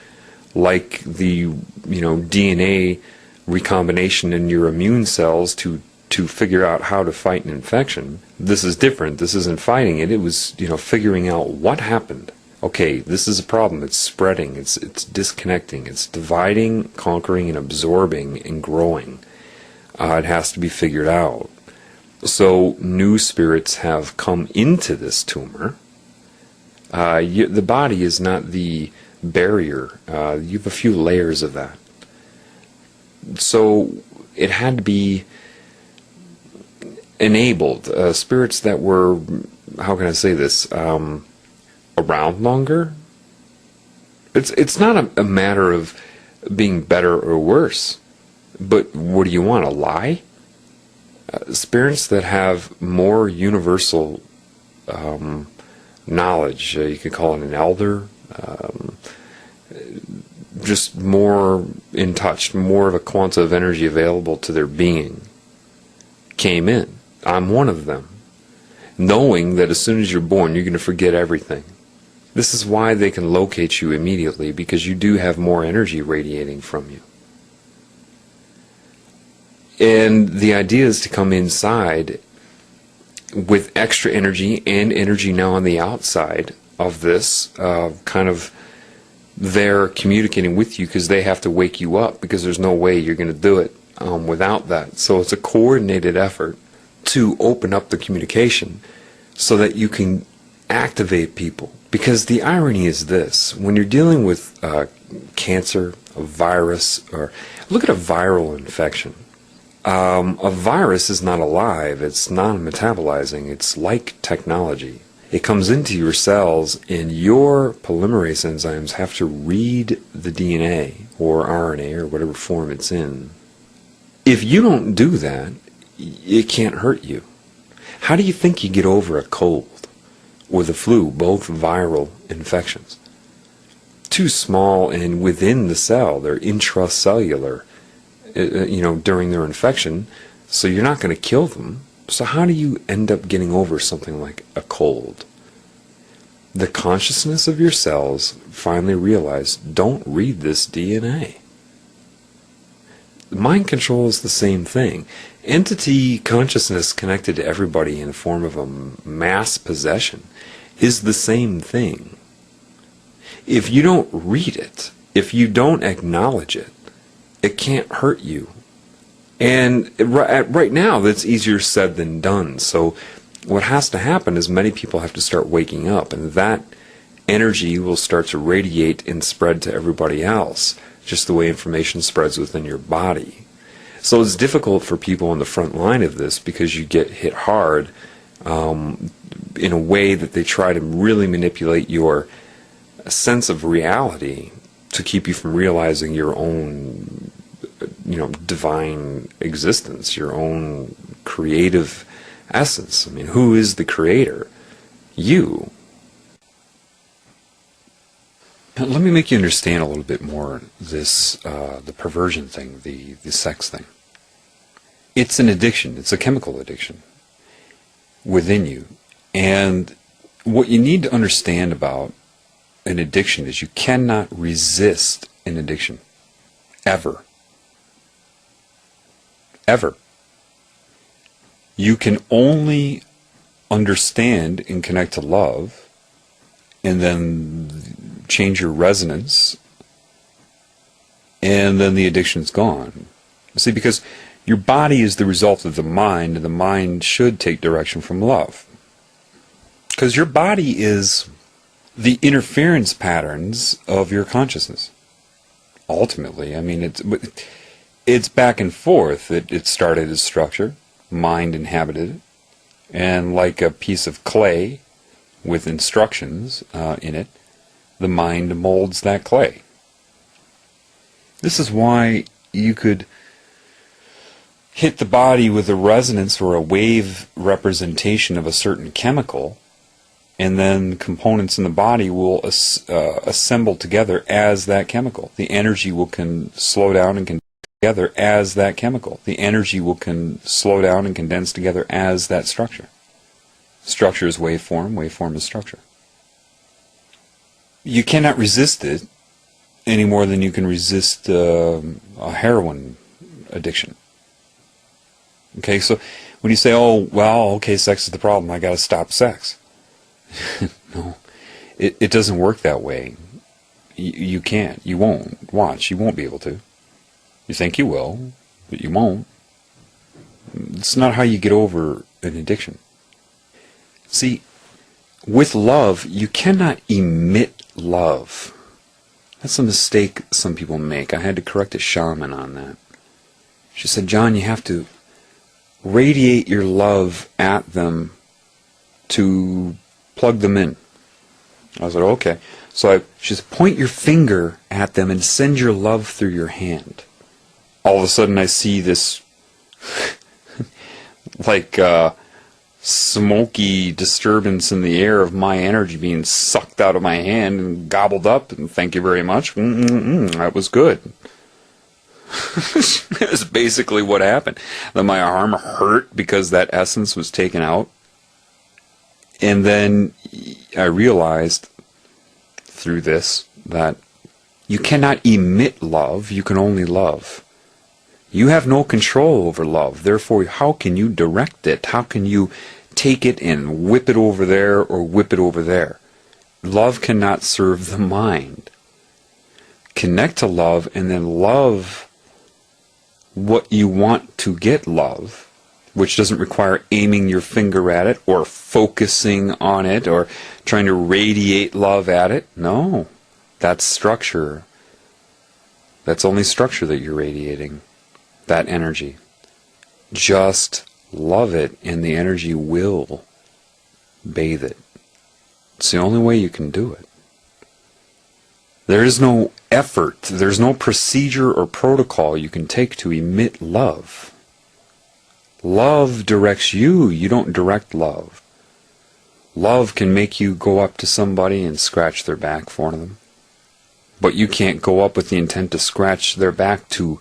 like the DNA recombination in your immune cells to figure out how to fight an infection. This is different. This isn't fighting it. It was figuring out what happened. Okay, this is a problem. It's spreading. It's disconnecting. It's dividing, conquering, and absorbing and growing. It has to be figured out. So new spirits have come into this tumor. The body is not the barrier. You have a few layers of that. So it had to be enabled. Spirits that were, how can I say this, around longer. It's not a matter of being better or worse, but what do you want, a lie? Spirits that have more universal knowledge, you could call it an elder, just more in touch, more of a quanta of energy available to their being, came in. I'm one of them, knowing that as soon as you're born, you're going to forget everything. This is why they can locate you immediately, because you do have more energy radiating from you. And the idea is to come inside with extra energy and energy now on the outside of this, kind of they're communicating with you because they have to wake you up, because there's no way you're going to do it without that. So it's a coordinated effort to open up the communication so that you can activate people. Because the irony is this: when you're dealing with cancer, a virus, or look at a viral infection. A virus is not alive, it's non-metabolizing, it's like technology. It comes into your cells and your polymerase enzymes have to read the DNA or RNA or whatever form it's in. If you don't do that, it can't hurt you. How do you think you get over a cold or the flu, both viral infections? Too small and within the cell, they're intracellular, during their infection, so you're not going to kill them. So how do you end up getting over something like a cold? The consciousness of your cells finally realize, don't read this DNA. Mind control is the same thing. Entity consciousness connected to everybody in the form of a mass possession is the same thing. If you don't read it, if you don't acknowledge it, it can't hurt you. And right now, that's easier said than done. So what has to happen is many people have to start waking up, and that energy will start to radiate and spread to everybody else, just the way information spreads within your body. So it's difficult for people on the front line of this, because you get hit hard in a way that they try to really manipulate your sense of reality to keep you from realizing your own divine existence, your own creative essence. I mean, who is the creator? You. Let me make you understand a little bit more this, the perversion thing, the sex thing. It's an addiction. It's a chemical addiction within you. And what you need to understand about an addiction is you cannot resist an addiction. Ever. Ever. You can only understand and connect to love, and then change your resonance and then the addiction's gone. See, because your body is the result of the mind, and the mind should take direction from love. Because your body is the interference patterns of your consciousness. Ultimately, I mean, it's back and forth. It started as structure, mind inhabited it, and like a piece of clay with instructions in it, the mind molds that clay. This is why you could hit the body with a resonance or a wave representation of a certain chemical, and then components in the body will assemble together as that chemical. The energy will slow down and condense together as that chemical. The energy will slow down and condense together as that structure. Structure is waveform, waveform is structure. You cannot resist it any more than you can resist a heroin addiction. Okay, so when you say, oh, well, okay, sex is the problem, I got to stop sex. No, it doesn't work that way. You can't. You won't. Watch, you won't be able to. You think you will, but you won't. It's not how you get over an addiction. See, with love, you cannot emit love. That's a mistake some people make. I had to correct a shaman on that. She said, John, you have to radiate your love at them to plug them in. I said, okay. So she said, point your finger at them and send your love through your hand. All of a sudden I see this like smoky disturbance in the air of my energy being sucked out of my hand and gobbled up, and thank you very much. That was good. That's basically what happened. Then my arm hurt because that essence was taken out. And then I realized through this that you cannot emit love, you can only love. You have no control over love, therefore how can you direct it? How can you take it and whip it over there or whip it over there? Love cannot serve the mind. Connect to love and then love what you want to get love, which doesn't require aiming your finger at it or focusing on it or trying to radiate love at it. No, that's structure. That's only structure that you're radiating, that energy. Just love it and the energy will bathe it. It's the only way you can do it. There is no effort, there's no procedure or protocol you can take to emit love. Love directs you, you don't direct love. Love can make you go up to somebody and scratch their back for them. But you can't go up with the intent to scratch their back to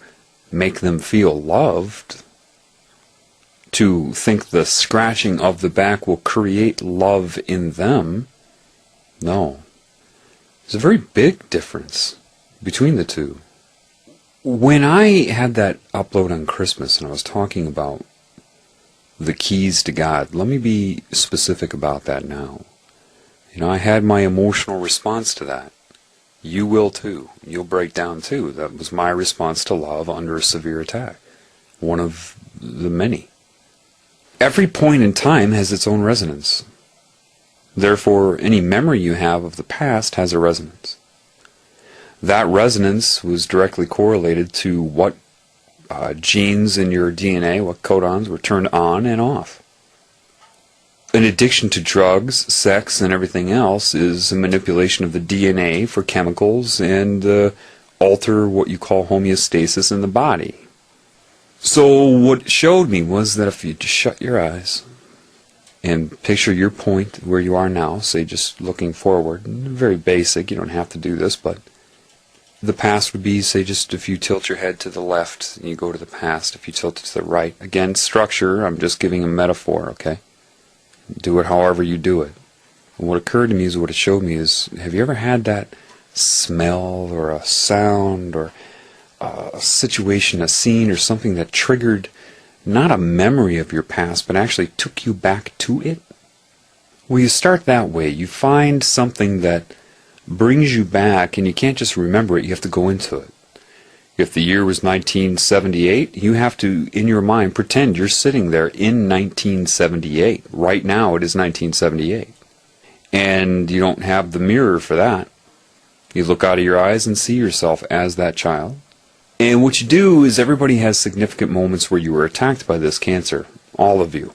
make them feel loved. To think the scratching of the back will create love in them. No. There's a very big difference between the two. When I had that upload on Christmas and I was talking about the keys to God, let me be specific about that now. You know, I had my emotional response to that. You will too. You'll break down too. That was my response to love under a severe attack. One of the many. Every point in time has its own resonance. Therefore, any memory you have of the past has a resonance. That resonance was directly correlated to what genes in your DNA, what codons were turned on and off. An addiction to drugs, sex, and everything else is a manipulation of the DNA for chemicals and alter what you call homeostasis in the body. So what it showed me was that if you just shut your eyes and picture your point where you are now, say just looking forward, very basic, you don't have to do this, but the past would be, say, just if you tilt your head to the left, and you go to the past. If you tilt it to the right, again, structure, I'm just giving a metaphor, okay? Do it however you do it. And what occurred to me is, what it showed me is, have you ever had that smell or a sound or a situation, a scene or something that triggered not a memory of your past, but actually took you back to it? Well, you start that way. You find something that brings you back, and you can't just remember it, you have to go into it. If the year was 1978, you have to, in your mind, pretend you're sitting there in 1978. Right now, it is 1978. And you don't have the mirror for that. You look out of your eyes and see yourself as that child. And what you do is everybody has significant moments where you were attacked by this cancer. All of you.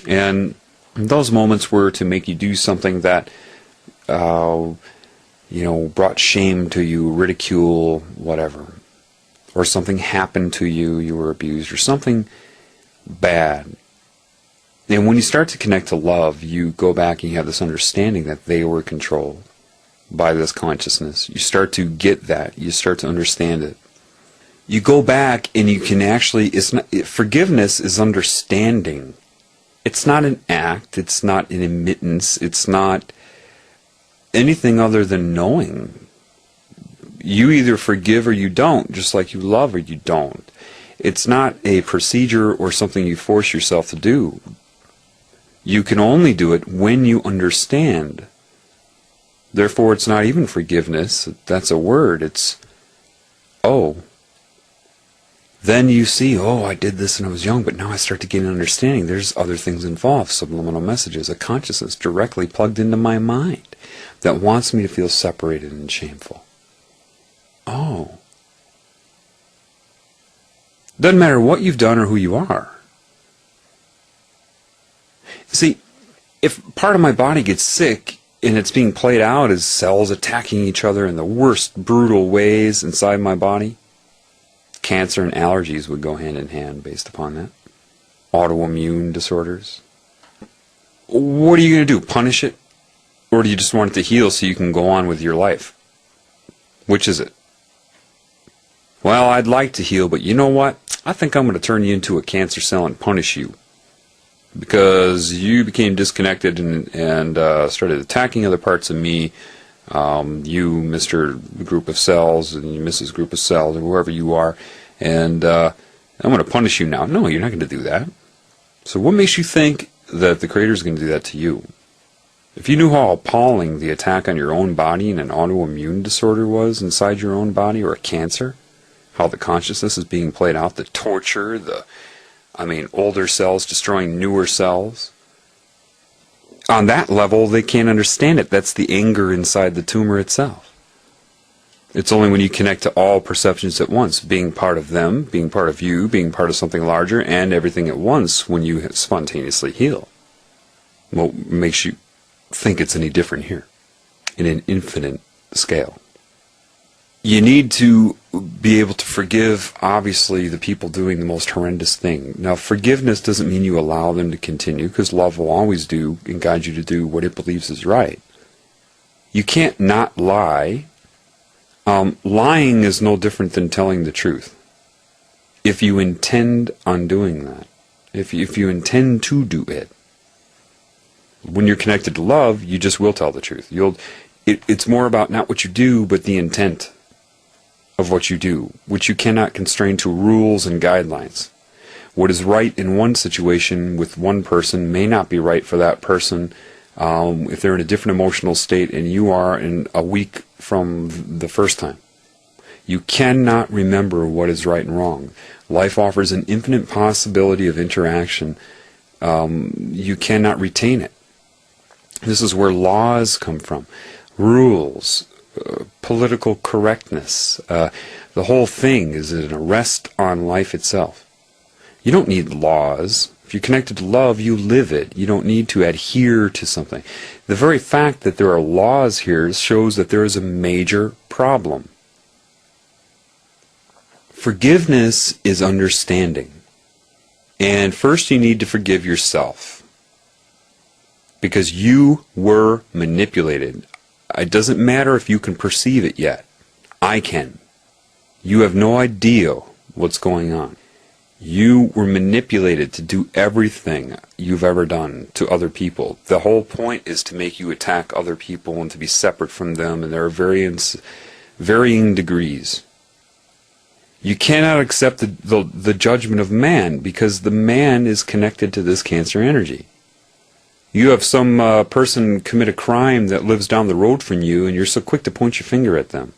And those moments were to make you do something that, brought shame to you, ridicule, whatever. Or something happened to you, you were abused, or something bad. And when you start to connect to love, you go back and you have this understanding that they were controlled by this consciousness. You start to get that. You start to understand it. You go back and you can actually, forgiveness is understanding. It's not an act. It's not an admittance. It's not anything other than knowing. You either forgive or you don't, just like you love or you don't. It's not a procedure or something you force yourself to do. You can only do it when you understand. Therefore, it's not even forgiveness. That's a word. It's, oh. Then you see, oh, I did this when I was young, but now I start to get an understanding. There's other things involved, subliminal messages, a consciousness directly plugged into my mind that wants me to feel separated and shameful. Oh. Doesn't matter what you've done or who you are. See, if part of my body gets sick and it's being played out as cells attacking each other in the worst brutal ways inside my body, cancer and allergies would go hand in hand based upon that. Autoimmune disorders. What are you going to do? Punish it? Or do you just want it to heal so you can go on with your life? Which is it? Well, I'd like to heal, but you know what? I think I'm going to turn you into a cancer cell and punish you. Because you became disconnected and started attacking other parts of me. You, Mr. Group of Cells, and you, Mrs. Group of Cells, or whoever you are. And I'm going to punish you now. No, you're not going to do that. So what makes you think that the Creator is going to do that to you? If you knew how appalling the attack on your own body and an autoimmune disorder was inside your own body, or a cancer, how the consciousness is being played out, the torture, older cells destroying newer cells. On that level, they can't understand it. That's the anger inside the tumor itself. It's only when you connect to all perceptions at once, being part of them, being part of you, being part of something larger, and everything at once, when you spontaneously heal. What makes you think it's any different here, in an infinite scale? You need to be able to forgive, obviously, the people doing the most horrendous thing. Now, forgiveness doesn't mean you allow them to continue, because love will always do and guide you to do what it believes is right. You can't not lie. Lying is no different than telling the truth. If you intend on doing that, if you intend to do it, when you're connected to love, you just will tell the truth. It's more about not what you do, but the intent of what you do, which you cannot constrain to rules and guidelines. What is right in one situation with one person may not be right for that person if they're in a different emotional state and you are in a week from the first time. You cannot remember what is right and wrong. Life offers an infinite possibility of interaction. You cannot retain it. This is where laws come from. Rules, political correctness. The whole thing is an arrest on life itself. You don't need laws. If you're connected to love, you live it. You don't need to adhere to something. The very fact that there are laws here shows that there is a major problem. Forgiveness is understanding. And first you need to forgive yourself. Because you were manipulated. It doesn't matter if you can perceive it yet. I can. You have no idea what's going on. You were manipulated to do everything you've ever done to other people. The whole point is to make you attack other people and to be separate from them, and there are varying degrees. You cannot accept the judgment of man, because the man is connected to this cancer energy. You have some person commit a crime that lives down the road from you, and you're so quick to point your finger at them.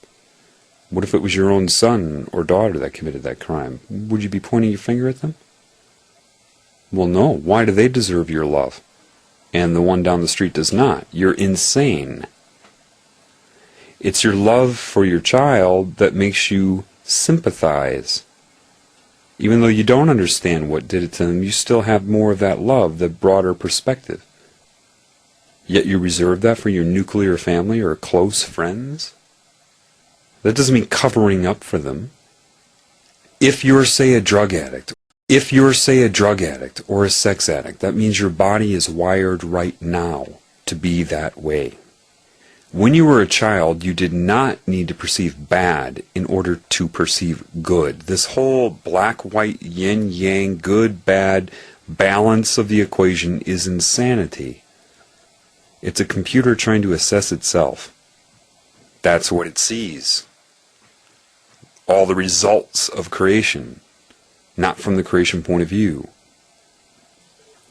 What if it was your own son or daughter that committed that crime? Would you be pointing your finger at them? Well, no. Why do they deserve your love? And the one down the street does not. You're insane. It's your love for your child that makes you sympathize. Even though you don't understand what did it to them, you still have more of that love, the broader perspective. Yet you reserve that for your nuclear family or close friends? That doesn't mean covering up for them. If you're, say, a drug addict, or a sex addict, that means your body is wired right now to be that way. When you were a child, you did not need to perceive bad in order to perceive good. This whole black-white, yin-yang, good-bad balance of the equation is insanity. It's a computer trying to assess itself. That's what it sees. All the results of creation, not from the creation point of view.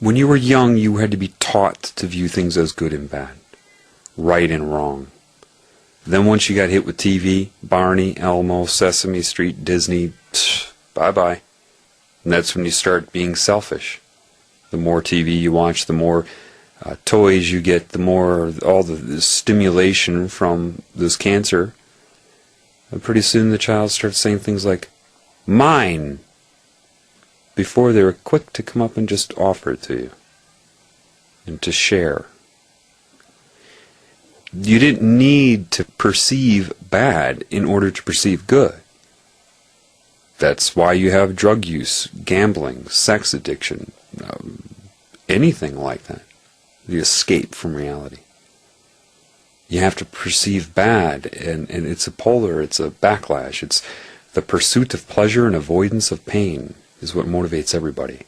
When you were young, you had to be taught to view things as good and bad, right and wrong. Then once you got hit with TV, Barney, Elmo, Sesame Street, Disney, bye-bye. And that's when you start being selfish. The more TV you watch, the more toys you get, the more all the stimulation from this cancer. And pretty soon the child starts saying things like, mine, before they were quick to come up and just offer it to you and to share. You didn't need to perceive bad in order to perceive good. That's why you have drug use, gambling, sex addiction, anything like that. The escape from reality. You have to perceive bad, and it's a polar, it's a backlash. It's the pursuit of pleasure and avoidance of pain is what motivates everybody.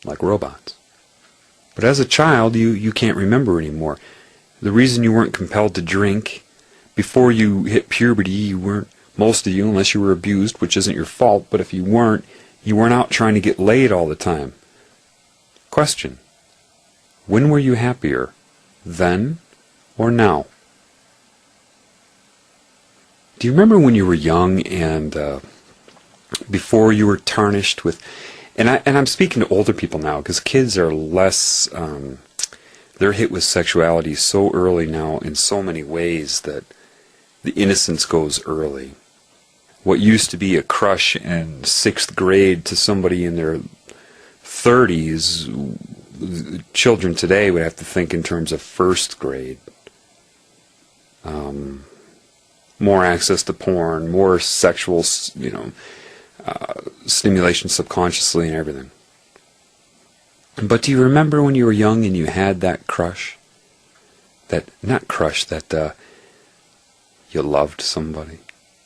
Like robots. But as a child, you can't remember anymore. The reason you weren't compelled to drink, before you hit puberty, you weren't, most of you, unless you were abused, which isn't your fault, but if you weren't out trying to get laid all the time. Question. When were you happier? Then or now? Do you remember when you were young and before you were tarnished with, and I'm speaking to older people now because kids are less, they're hit with sexuality so early now in so many ways that the innocence goes early. What used to be a crush in 6th grade to somebody in their 30s, children today would have to think in terms of 1st grade. More access to porn, more sexual, stimulation subconsciously and everything. But do you remember when you were young and you had that crush? That you loved somebody.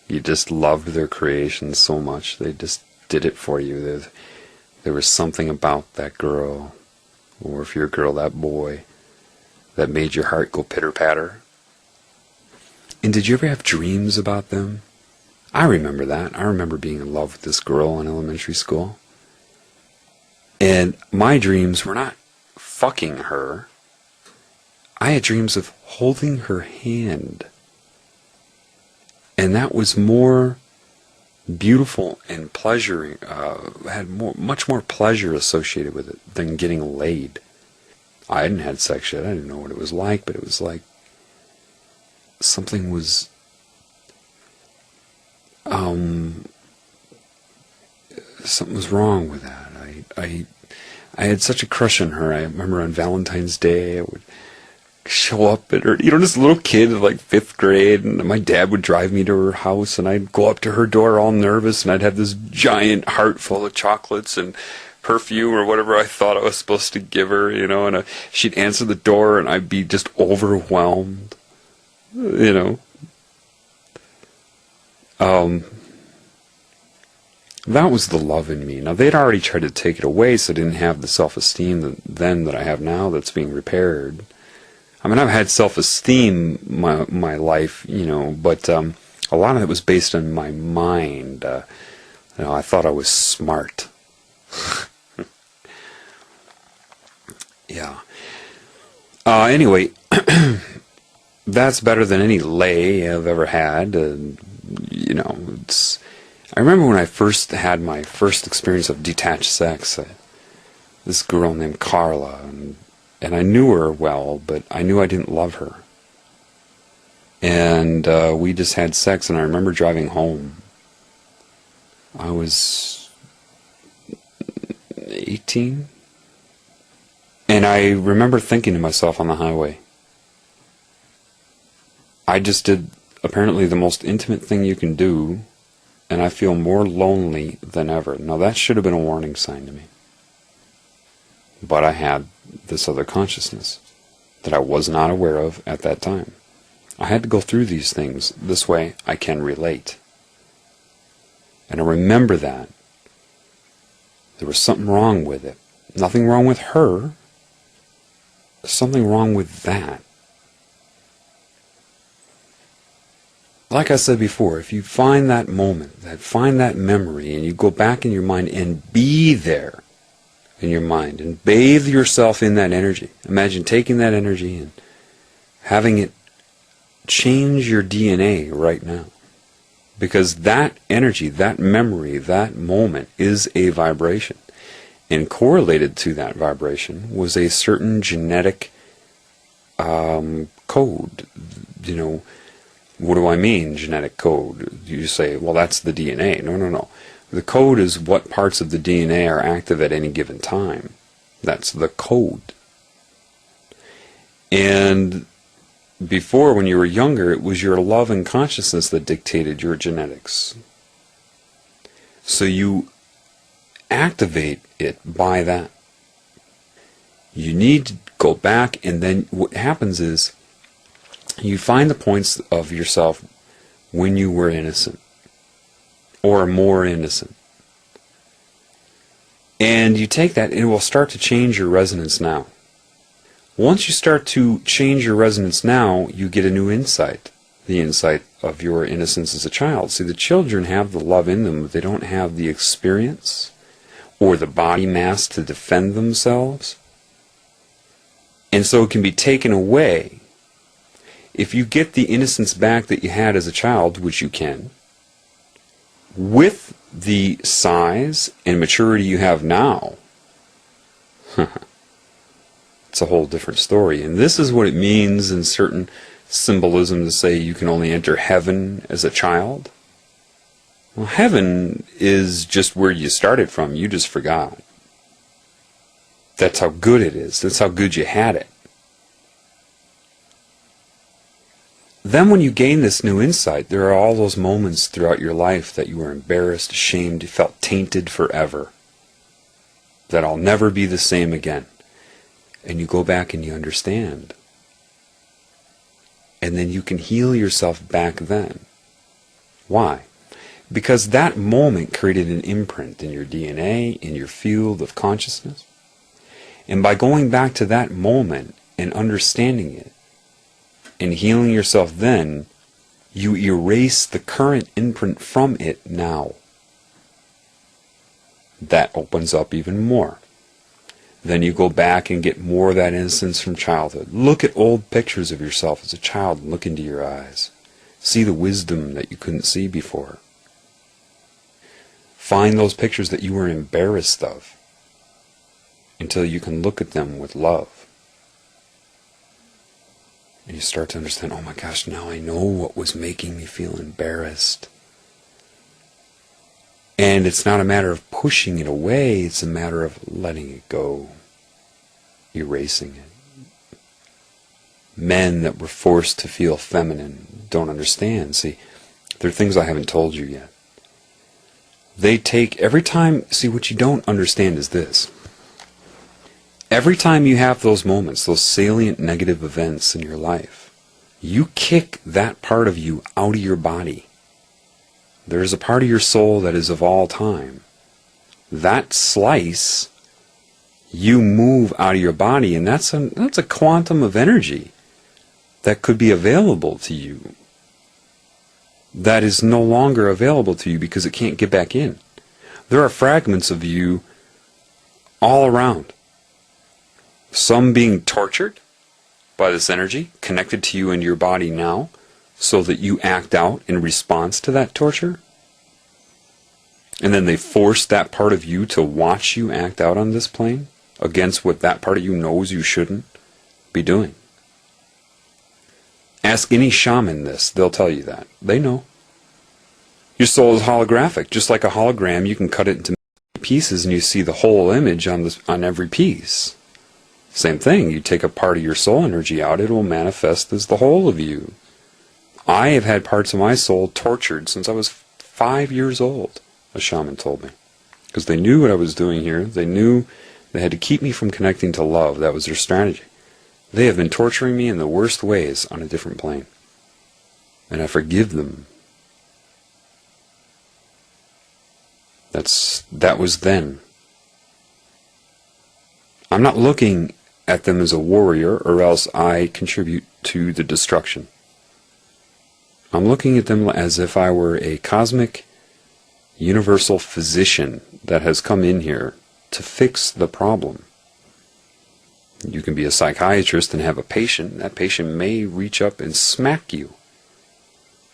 You just loved their creation so much. They just did it for you. There was something about that girl, or if you're a girl, that boy, that made your heart go pitter-patter. And did you ever have dreams about them? I remember that. I remember being in love with this girl in elementary school. And my dreams were not fucking her. I had dreams of holding her hand. And that was more beautiful and pleasuring, had much more pleasure associated with it than getting laid. I hadn't had sex yet. I didn't know what it was like, but it was like something was wrong with that. I had such a crush on her. I remember on Valentine's Day I would show up at her, just a little kid like 5th grade, and my dad would drive me to her house, and I'd go up to her door all nervous, and I'd have this giant heart full of chocolates and perfume or whatever I thought I was supposed to give her, and she'd answer the door, and I'd be just overwhelmed, That was the love in me. Now, they'd already tried to take it away, so I didn't have the self-esteem that I have now that's being repaired. I mean, I've had self-esteem my life, but a lot of it was based on my mind. I thought I was smart. Yeah. Anyway, that's better than any lay I've ever had. I remember when I first had my first experience of detached sex, this girl named Carla, and I knew her well, but I knew I didn't love her. And we just had sex, and I remember driving home. I was 18, and I remember thinking to myself on the highway, I just did apparently the most intimate thing you can do, and I feel more lonely than ever. Now that should have been a warning sign to me. But I had this other consciousness that I was not aware of at that time. I had to go through these things. This way I can relate. And I remember that. There was something wrong with it. Nothing wrong with her. Something wrong with that. Like I said before, if you find that moment, find that memory, and you go back in your mind and be there in your mind and bathe yourself in that energy. Imagine taking that energy and having it change your DNA right now. Because that energy, that memory, that moment is a vibration. And correlated to that vibration was a certain genetic code. What do I mean, genetic code? You say, well, that's the DNA. No. The code is what parts of the DNA are active at any given time. That's the code. And before, when you were younger, it was your love and consciousness that dictated your genetics. So you activate it by that. You need to go back, and then what happens is you find the points of yourself when you were innocent or more innocent. And you take that, and it will start to change your resonance now. Once you start to change your resonance now, you get a new insight. The insight of your innocence as a child. See, the children have the love in them, but they don't have the experience or the body mass to defend themselves. And so it can be taken away. If you get the innocence back that you had as a child, which you can, with the size and maturity you have now, it's a whole different story. And this is what it means in certain symbolism to say you can only enter heaven as a child. Well, heaven is just where you started from. You just forgot. That's how good it is. That's how good you had it. Then when you gain this new insight, there are all those moments throughout your life that you were embarrassed, ashamed, you felt tainted forever. That I'll never be the same again. And you go back and you understand. And then you can heal yourself back then. Why? Because that moment created an imprint in your DNA, in your field of consciousness. And by going back to that moment and understanding it, and healing yourself then, you erase the current imprint from it now. That opens up even more. Then you go back and get more of that innocence from childhood. Look at old pictures of yourself as a child and look into your eyes. See the wisdom that you couldn't see before. Find those pictures that you were embarrassed of until you can look at them with love. And you start to understand, oh my gosh, now I know what was making me feel embarrassed. And it's not a matter of pushing it away, it's a matter of letting it go, erasing it. Men that were forced to feel feminine don't understand. See, there are things I haven't told you yet. They take, every time, see, what you don't understand is this. Every time you have those moments, those salient negative events in your life, you kick that part of you out of your body. There is a part of your soul that is of all time. That slice, you move out of your body, and that's a quantum of energy that could be available to you. That is no longer available to you because it can't get back in. There are fragments of you all around. Some being tortured by this energy, connected to you and your body now. so that you act out in response to that torture? And then they force that part of you to watch you act out on this plane against what that part of you knows you shouldn't be doing. Ask any shaman this, they'll tell you that. They know. Your soul is holographic. Just like a hologram, you can cut it into pieces and you see the whole image on every piece. Same thing, you take a part of your soul energy out, it will manifest as the whole of you. I have had parts of my soul tortured since I was 5 years old, a shaman told me. Because they knew what I was doing here. They knew they had to keep me from connecting to love. That was their strategy. They have been torturing me in the worst ways on a different plane. And I forgive them. That was then. I'm not looking at them as a warrior, or else I contribute to the destruction. I'm looking at them as if I were a cosmic, universal physician that has come in here to fix the problem. You can be a psychiatrist and have a patient. That patient may reach up and smack you.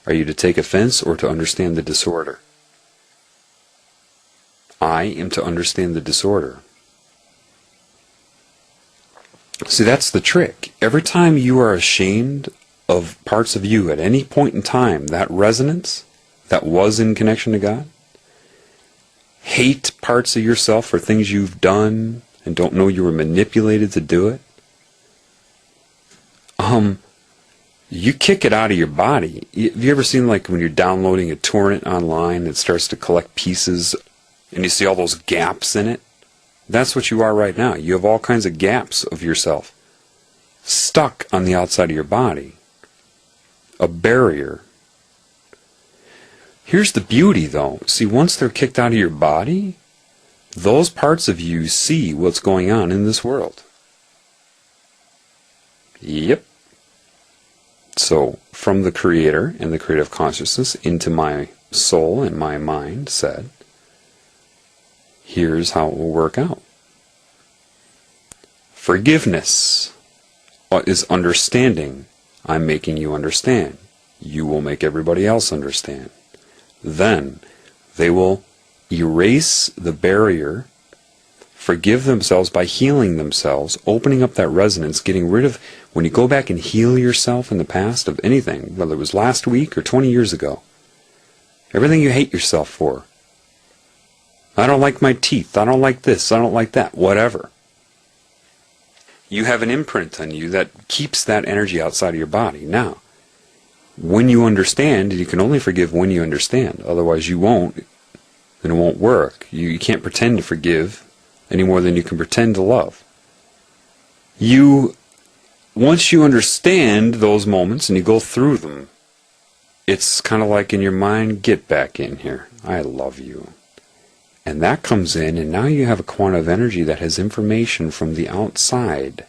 Are you to take offense or to understand the disorder? I am to understand the disorder. See, that's the trick. Every time you are ashamed of parts of you at any point in time, that resonance that was in connection to God, hate parts of yourself for things you've done and don't know you were manipulated to do it, you kick it out of your body. Have you ever seen, like, when you're downloading a torrent online, it starts to collect pieces and you see all those gaps in it? That's what you are right now. You have all kinds of gaps of yourself stuck on the outside of your body. A barrier. Here's the beauty, though. See, once they're kicked out of your body, those parts of you see what's going on in this world. Yep. So, from the Creator and the creative consciousness into my soul and my mind said, here's how it will work out. Forgiveness is understanding. I'm making you understand. You will make everybody else understand. Then they will erase the barrier, forgive themselves by healing themselves, opening up that resonance, getting rid of, when you go back and heal yourself in the past of anything, whether it was last week or 20 years ago, everything you hate yourself for. I don't like my teeth, I don't like this, I don't like that, whatever. You have an imprint on you that keeps that energy outside of your body. Now, when you understand, and you can only forgive when you understand, otherwise you won't, and it won't work. You can't pretend to forgive any more than you can pretend to love. Once you understand those moments and you go through them, it's kind of like in your mind, get back in here. I love you. And that comes in, and now you have a quantum of energy that has information from the outside.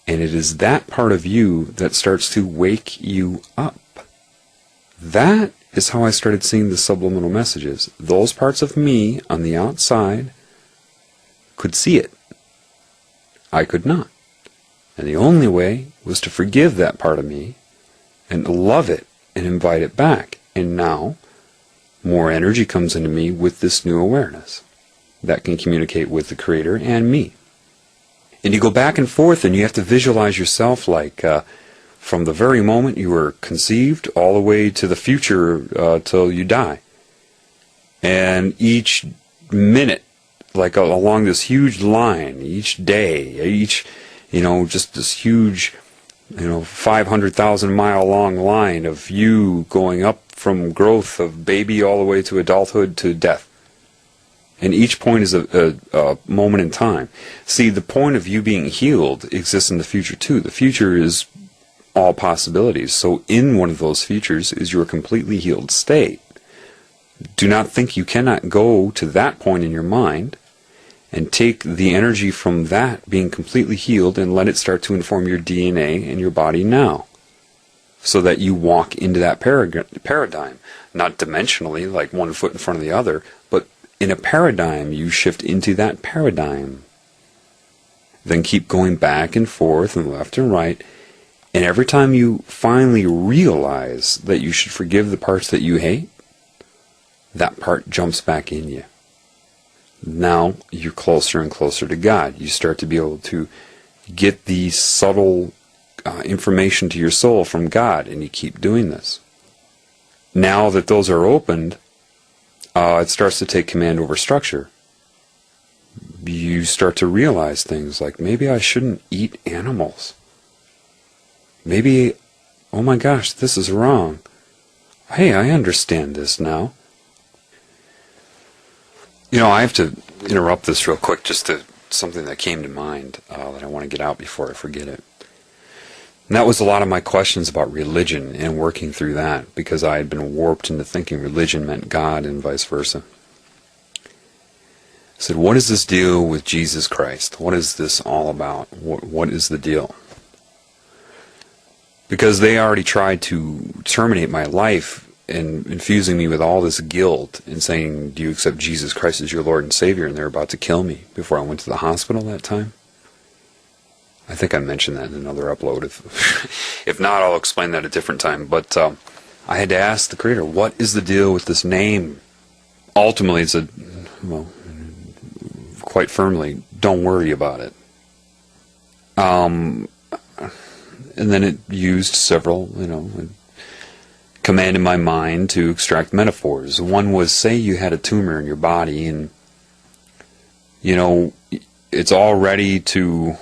And it is that part of you that starts to wake you up. That is how I started seeing the subliminal messages. Those parts of me on the outside could see it. I could not. And the only way was to forgive that part of me and love it and invite it back. And now, more energy comes into me with this new awareness that can communicate with the Creator and me. And you go back and forth, and you have to visualize yourself like from the very moment you were conceived all the way to the future till you die. And each minute, like along this huge line, each day, just this huge, 500,000 mile long line of you going up from growth of baby all the way to adulthood to death. And each point is a moment in time. See, the point of you being healed exists in the future too. The future is all possibilities. So in one of those futures is your completely healed state. Do not think you cannot go to that point in your mind and take the energy from that being completely healed and let it start to inform your DNA and your body now, so that you walk into that paradigm, not dimensionally, like one foot in front of the other, but in a paradigm, you shift into that paradigm. Then keep going back and forth and left and right And every time you finally realize that you should forgive the parts that you hate, that part jumps back in you. Now you're closer and closer to God. You start to be able to get the subtle information to your soul from God, and you keep doing this. Now that those are opened, it starts to take command over structure. You start to realize things like, maybe I shouldn't eat animals. Maybe, oh my gosh, this is wrong. Hey, I understand this now. You know, I have to interrupt this real quick, just to something that came to mind that I want to get out before I forget it. And that was a lot of my questions about religion and working through that, because I had been warped into thinking religion meant God and vice versa. I said, what is this deal with Jesus Christ? What is this all about? What is the deal? Because they already tried to terminate my life and infusing me with all this guilt and saying, do you accept Jesus Christ as your Lord and Savior? And they're about to kill me before I went to the hospital that time. I think I mentioned that in another upload. If not, I'll explain that at a different time. But I had to ask the Creator, what is the deal with this name? Ultimately, it said, well, quite firmly, don't worry about it. And then it used several, commanded my mind to extract metaphors. One was, say you had a tumor in your body and, it's all ready to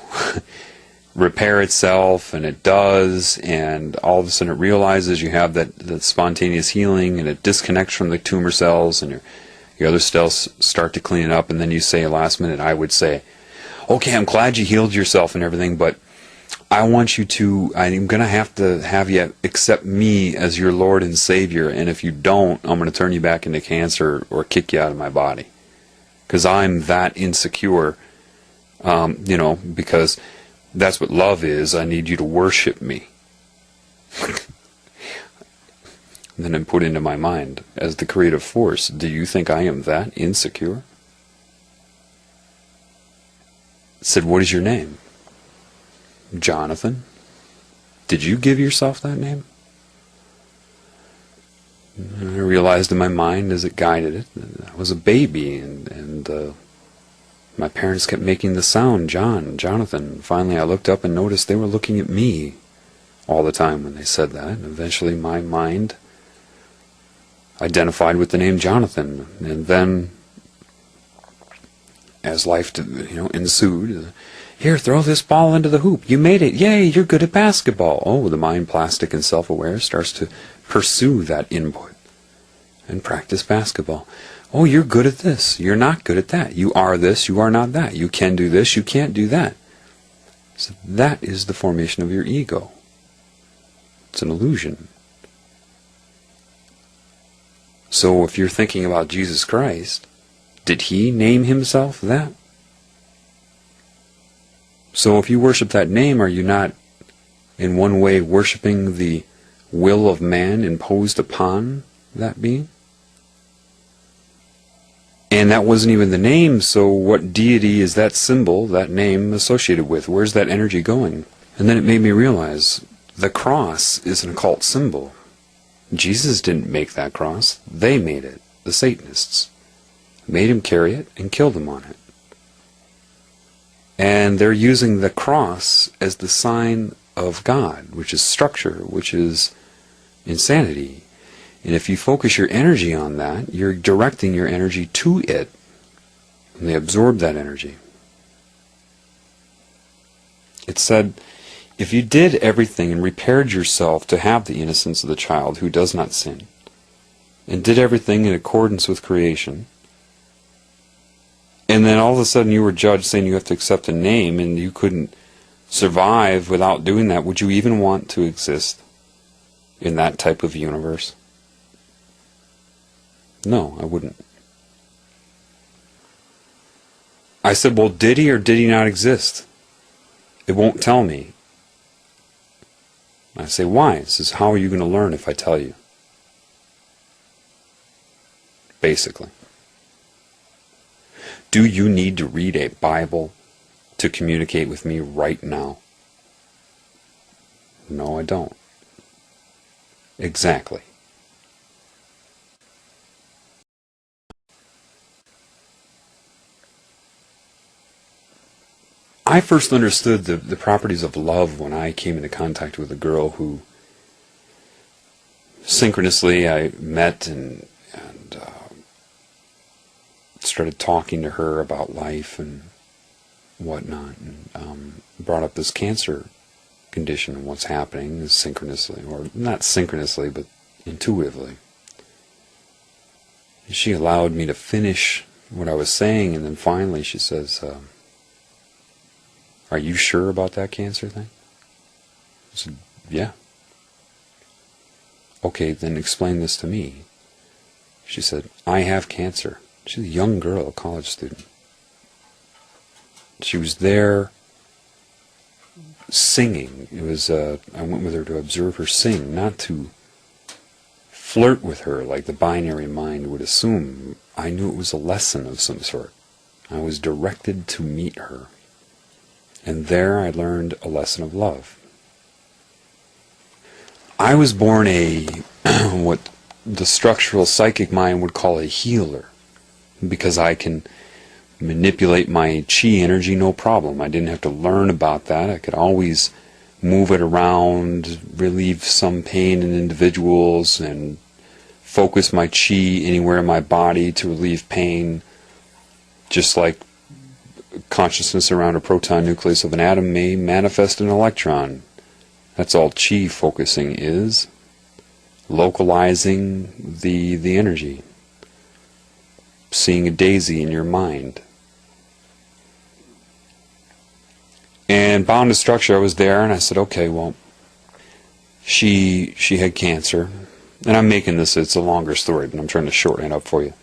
repair itself, and it does, and all of a sudden it realizes you have that spontaneous healing, and it disconnects from the tumor cells, and your other cells start to clean it up, and then you say last minute, I would say, okay, I'm glad you healed yourself and everything, but I'm going to have you accept me as your Lord and Savior, and if you don't, I'm going to turn you back into cancer or kick you out of my body. Because I'm that insecure, because that's what love is. I need you to worship me. And then I'm put into my mind, as the creative force, do you think I am that insecure? It said, what is your name? Jonathan. Did you give yourself that name? And I realized in my mind as it guided it that I was a baby, and my parents kept making the sound, Jonathan. Finally I looked up and noticed they were looking at me all the time when they said that, and eventually my mind identified with the name Jonathan. And then as life ensued, here, throw this ball into the hoop. You made it. Yay, you're good at basketball. Oh, the mind, plastic, and self-aware starts to pursue that input and practice basketball. Oh, you're good at this. You're not good at that. You are this. You are not that. You can do this. You can't do that. So that is the formation of your ego. It's an illusion. So if you're thinking about Jesus Christ, did he name himself that? So if you worship that name, are you not in one way worshiping the will of man imposed upon that being? And that wasn't even the name, so what deity is that symbol, that name associated with? Where's that energy going? And then it made me realize the cross is an occult symbol. Jesus didn't make that cross. They made it. The Satanists made him carry it and killed him on it. And they're using the cross as the sign of God, which is structure, which is insanity. And if you focus your energy on that, you're directing your energy to it. And they absorb that energy. It said, if you did everything and repaired yourself to have the innocence of the child who does not sin, and did everything in accordance with creation, and then all of a sudden you were judged saying you have to accept a name and you couldn't survive without doing that, would you even want to exist in that type of universe? No, I wouldn't. I said, well, did he or did he not exist? It won't tell me. I say, why? It says, how are you going to learn if I tell you? Basically. Do you need to read a Bible to communicate with me right now? No, I don't. Exactly. I first understood the properties of love when I came into contact with a girl who synchronously I met and started talking to her about life and whatnot, and brought up this cancer condition and what's happening is synchronously, or not synchronously, but intuitively. She allowed me to finish what I was saying, and then finally she says, "Are you sure about that cancer thing?" I said, "Yeah." "Okay, then explain this to me." She said, "I have cancer." She's a young girl, a college student. She was there singing. It was I went with her to observe her sing, not to flirt with her like the binary mind would assume. I knew it was a lesson of some sort. I was directed to meet her. And there I learned a lesson of love. I was born what the structural psychic mind would call a healer, because I can manipulate my chi energy no problem. I didn't have to learn about that. I could always move it around, relieve some pain in individuals, and focus my chi anywhere in my body to relieve pain, just like consciousness around a proton nucleus of an atom may manifest an electron. That's all chi focusing is, localizing the energy, seeing a daisy in your mind. And bound to structure, I was there, and I said, okay, well, she had cancer, and I'm making this, it's a longer story, but I'm trying to shorten it up for you.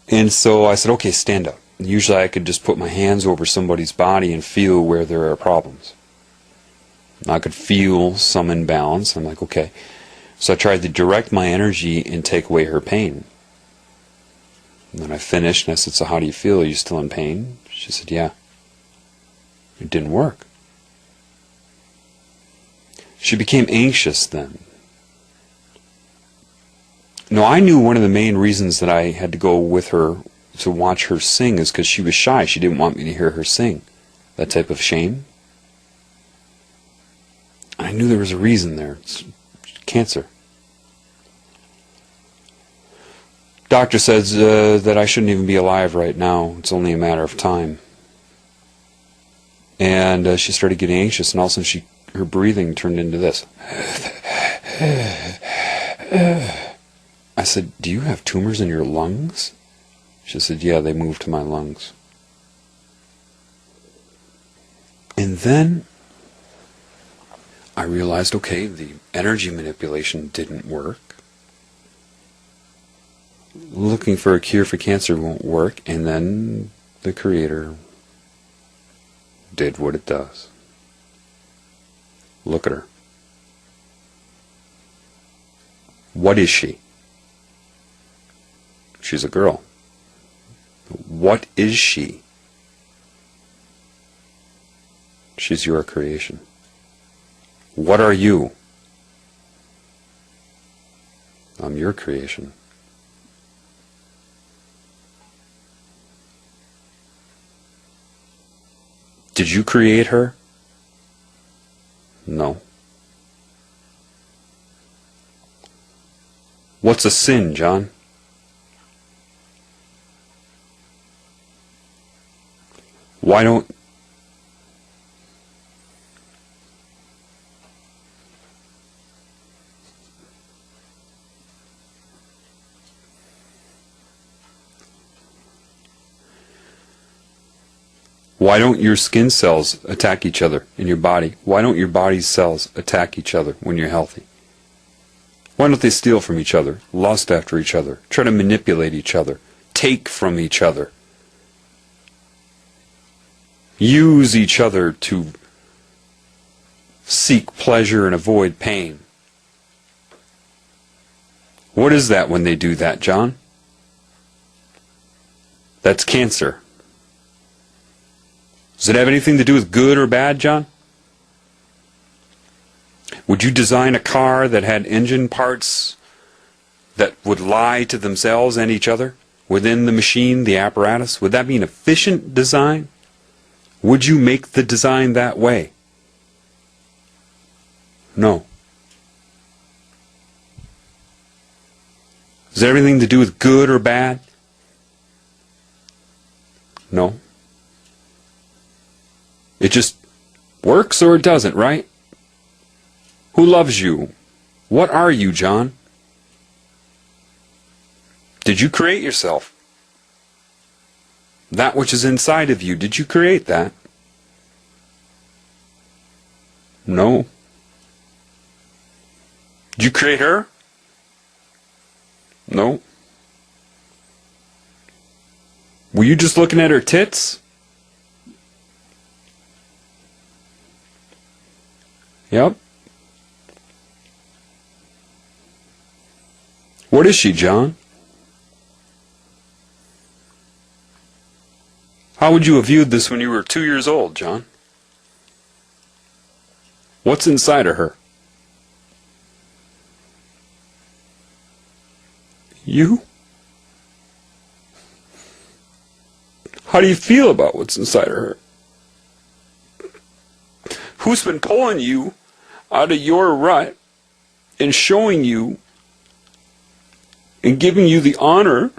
And so I said, okay, stand up. Usually I could just put my hands over somebody's body and feel where there are problems. I could feel some imbalance. I'm like, okay. So I tried to direct my energy and take away her pain. And then I finished, and I said, so how do you feel? Are you still in pain? She said, yeah. It didn't work. She became anxious then. No, I knew one of the main reasons that I had to go with her to watch her sing is because she was shy. She didn't want me to hear her sing. That type of shame. I knew there was a reason there. It's cancer. Doctor says that I shouldn't even be alive right now. It's only a matter of time. And she started getting anxious, and all of a sudden her breathing turned into this. I said, do you have tumors in your lungs? She said, yeah, they moved to my lungs. And then I realized, okay, the energy manipulation didn't work. Looking for a cure for cancer won't work. And then the Creator did what it does. Look at her. What is she? She's a girl. What is she? She's your creation. What are you? I'm your creation. Did you create her? No. What's a sin, John? Why don't your skin cells attack each other in your body? Why don't your body's cells attack each other when you're healthy? Why don't they steal from each other, lust after each other, try to manipulate each other, take from each other, use each other to seek pleasure and avoid pain? What is that when they do that, John? That's cancer. Does it have anything to do with good or bad, John? Would you design a car that had engine parts that would lie to themselves and each other within the machine, the apparatus? Would that be an efficient design? Would you make the design that way? No. Is it everything to do with good or bad? No. It just works or it doesn't, right? Who loves you? What are you, John? Did you create yourself? That which is inside of you, did you create that? No. Did you create her? No. Were you just looking at her tits? Yep. What is she, John? How would you have viewed this when you were 2 years old, John? What's inside of her? You? How do you feel about what's inside of her? Who's been pulling you out of your rut and showing you and giving you the honor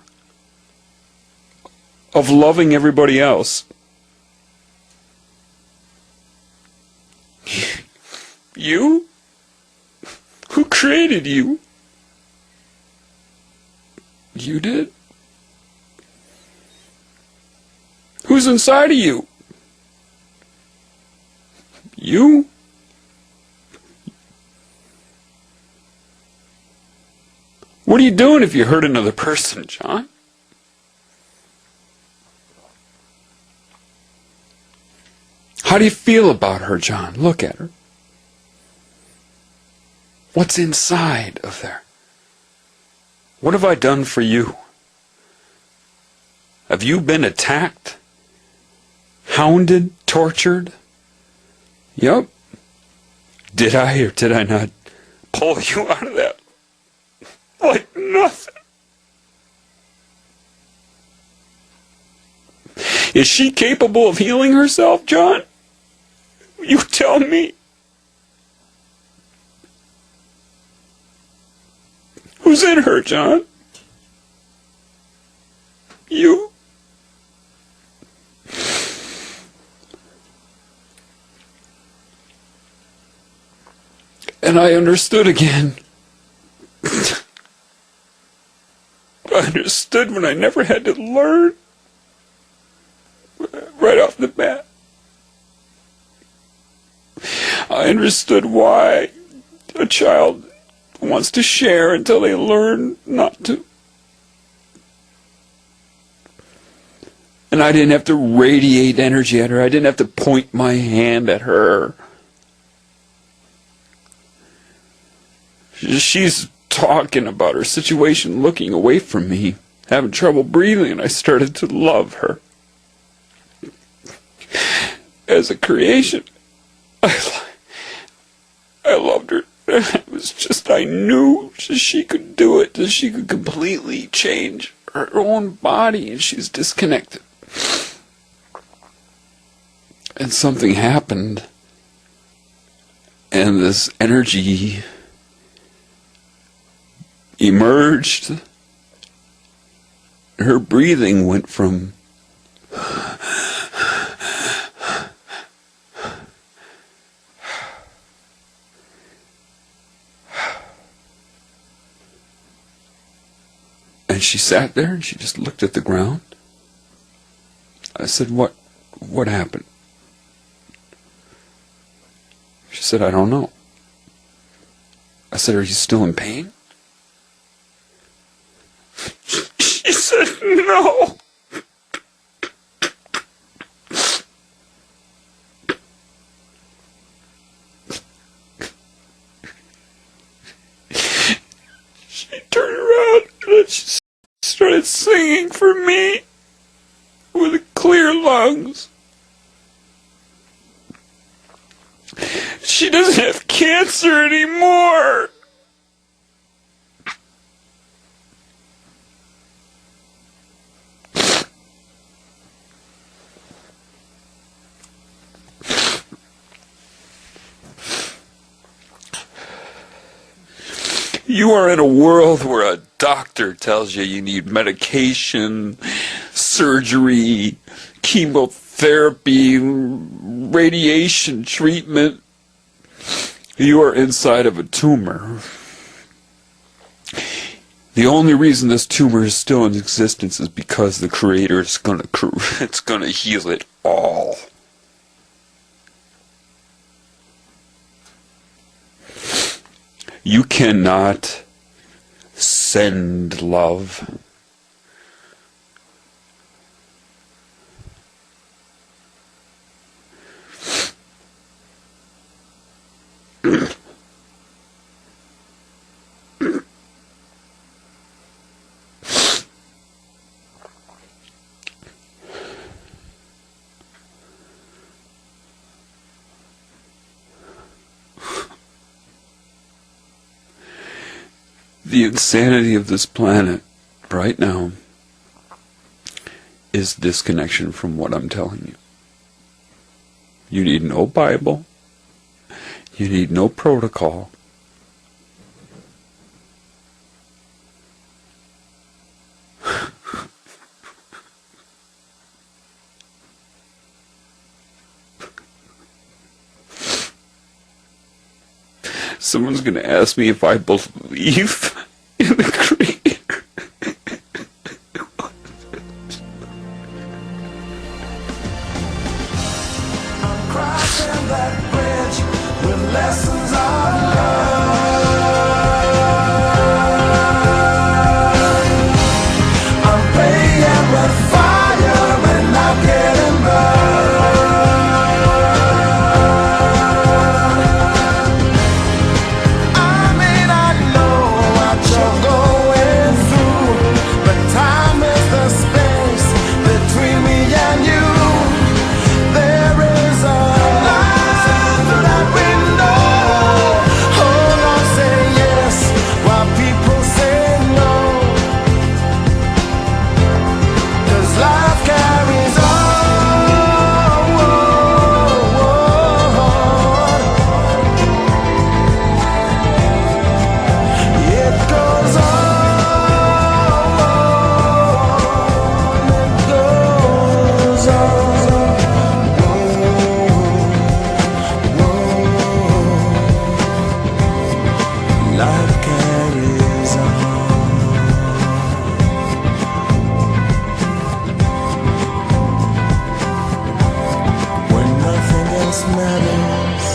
of loving everybody else? You? Who created you? You did? Who's inside of you? You? What are you doing if you hurt another person, John? How do you feel about her, John? Look at her. What's inside of there? What have I done for you? Have you been attacked? Hounded? Tortured? Yup. Did I or did I not pull you out of that? Like nothing. Is she capable of healing herself, John? You tell me. Who's in her, John? You? And I understood again. I understood when I never had to learn. Right off the bat. I understood why a child wants to share until they learn not to. And I didn't have to radiate energy at her. I didn't have to point my hand at her. She's talking about her situation, looking away from me, having trouble breathing, and I started to love her. As a creation, I loved her. It was just, I knew she could do it, that she could completely change her own body, and she's disconnected. And something happened, and this energy emerged. Her breathing went from and she sat there and she just looked at the ground. I said, what happened? She said, I don't know. I said, are you still in pain? She said, no. She turned around and she started singing for me with clear lungs. She doesn't have cancer anymore. You are in a world where a doctor tells you need medication, surgery, chemotherapy, radiation treatment. You are inside of a tumor. The only reason this tumor is still in existence is because the Creator is gonna heal it all. You cannot send love. The insanity of this planet right now is disconnection from what I'm telling you. You need no Bible. You need no protocol. Someone's going to ask me if I believe in the Creator. I'm crossing that bridge with lessons of love. I'm playing with fire and not getting burned. I may not know what you're going through, but time is the space between me and you. There is a light through that window. Hold on, say yes while people say no. 'Cause life carries on. It goes on. It goes on. Life carries on. When nothing else matters.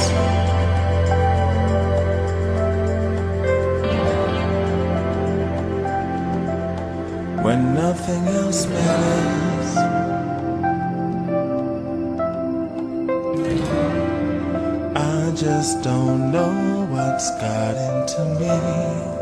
When nothing else matters. I just don't know what's got into me.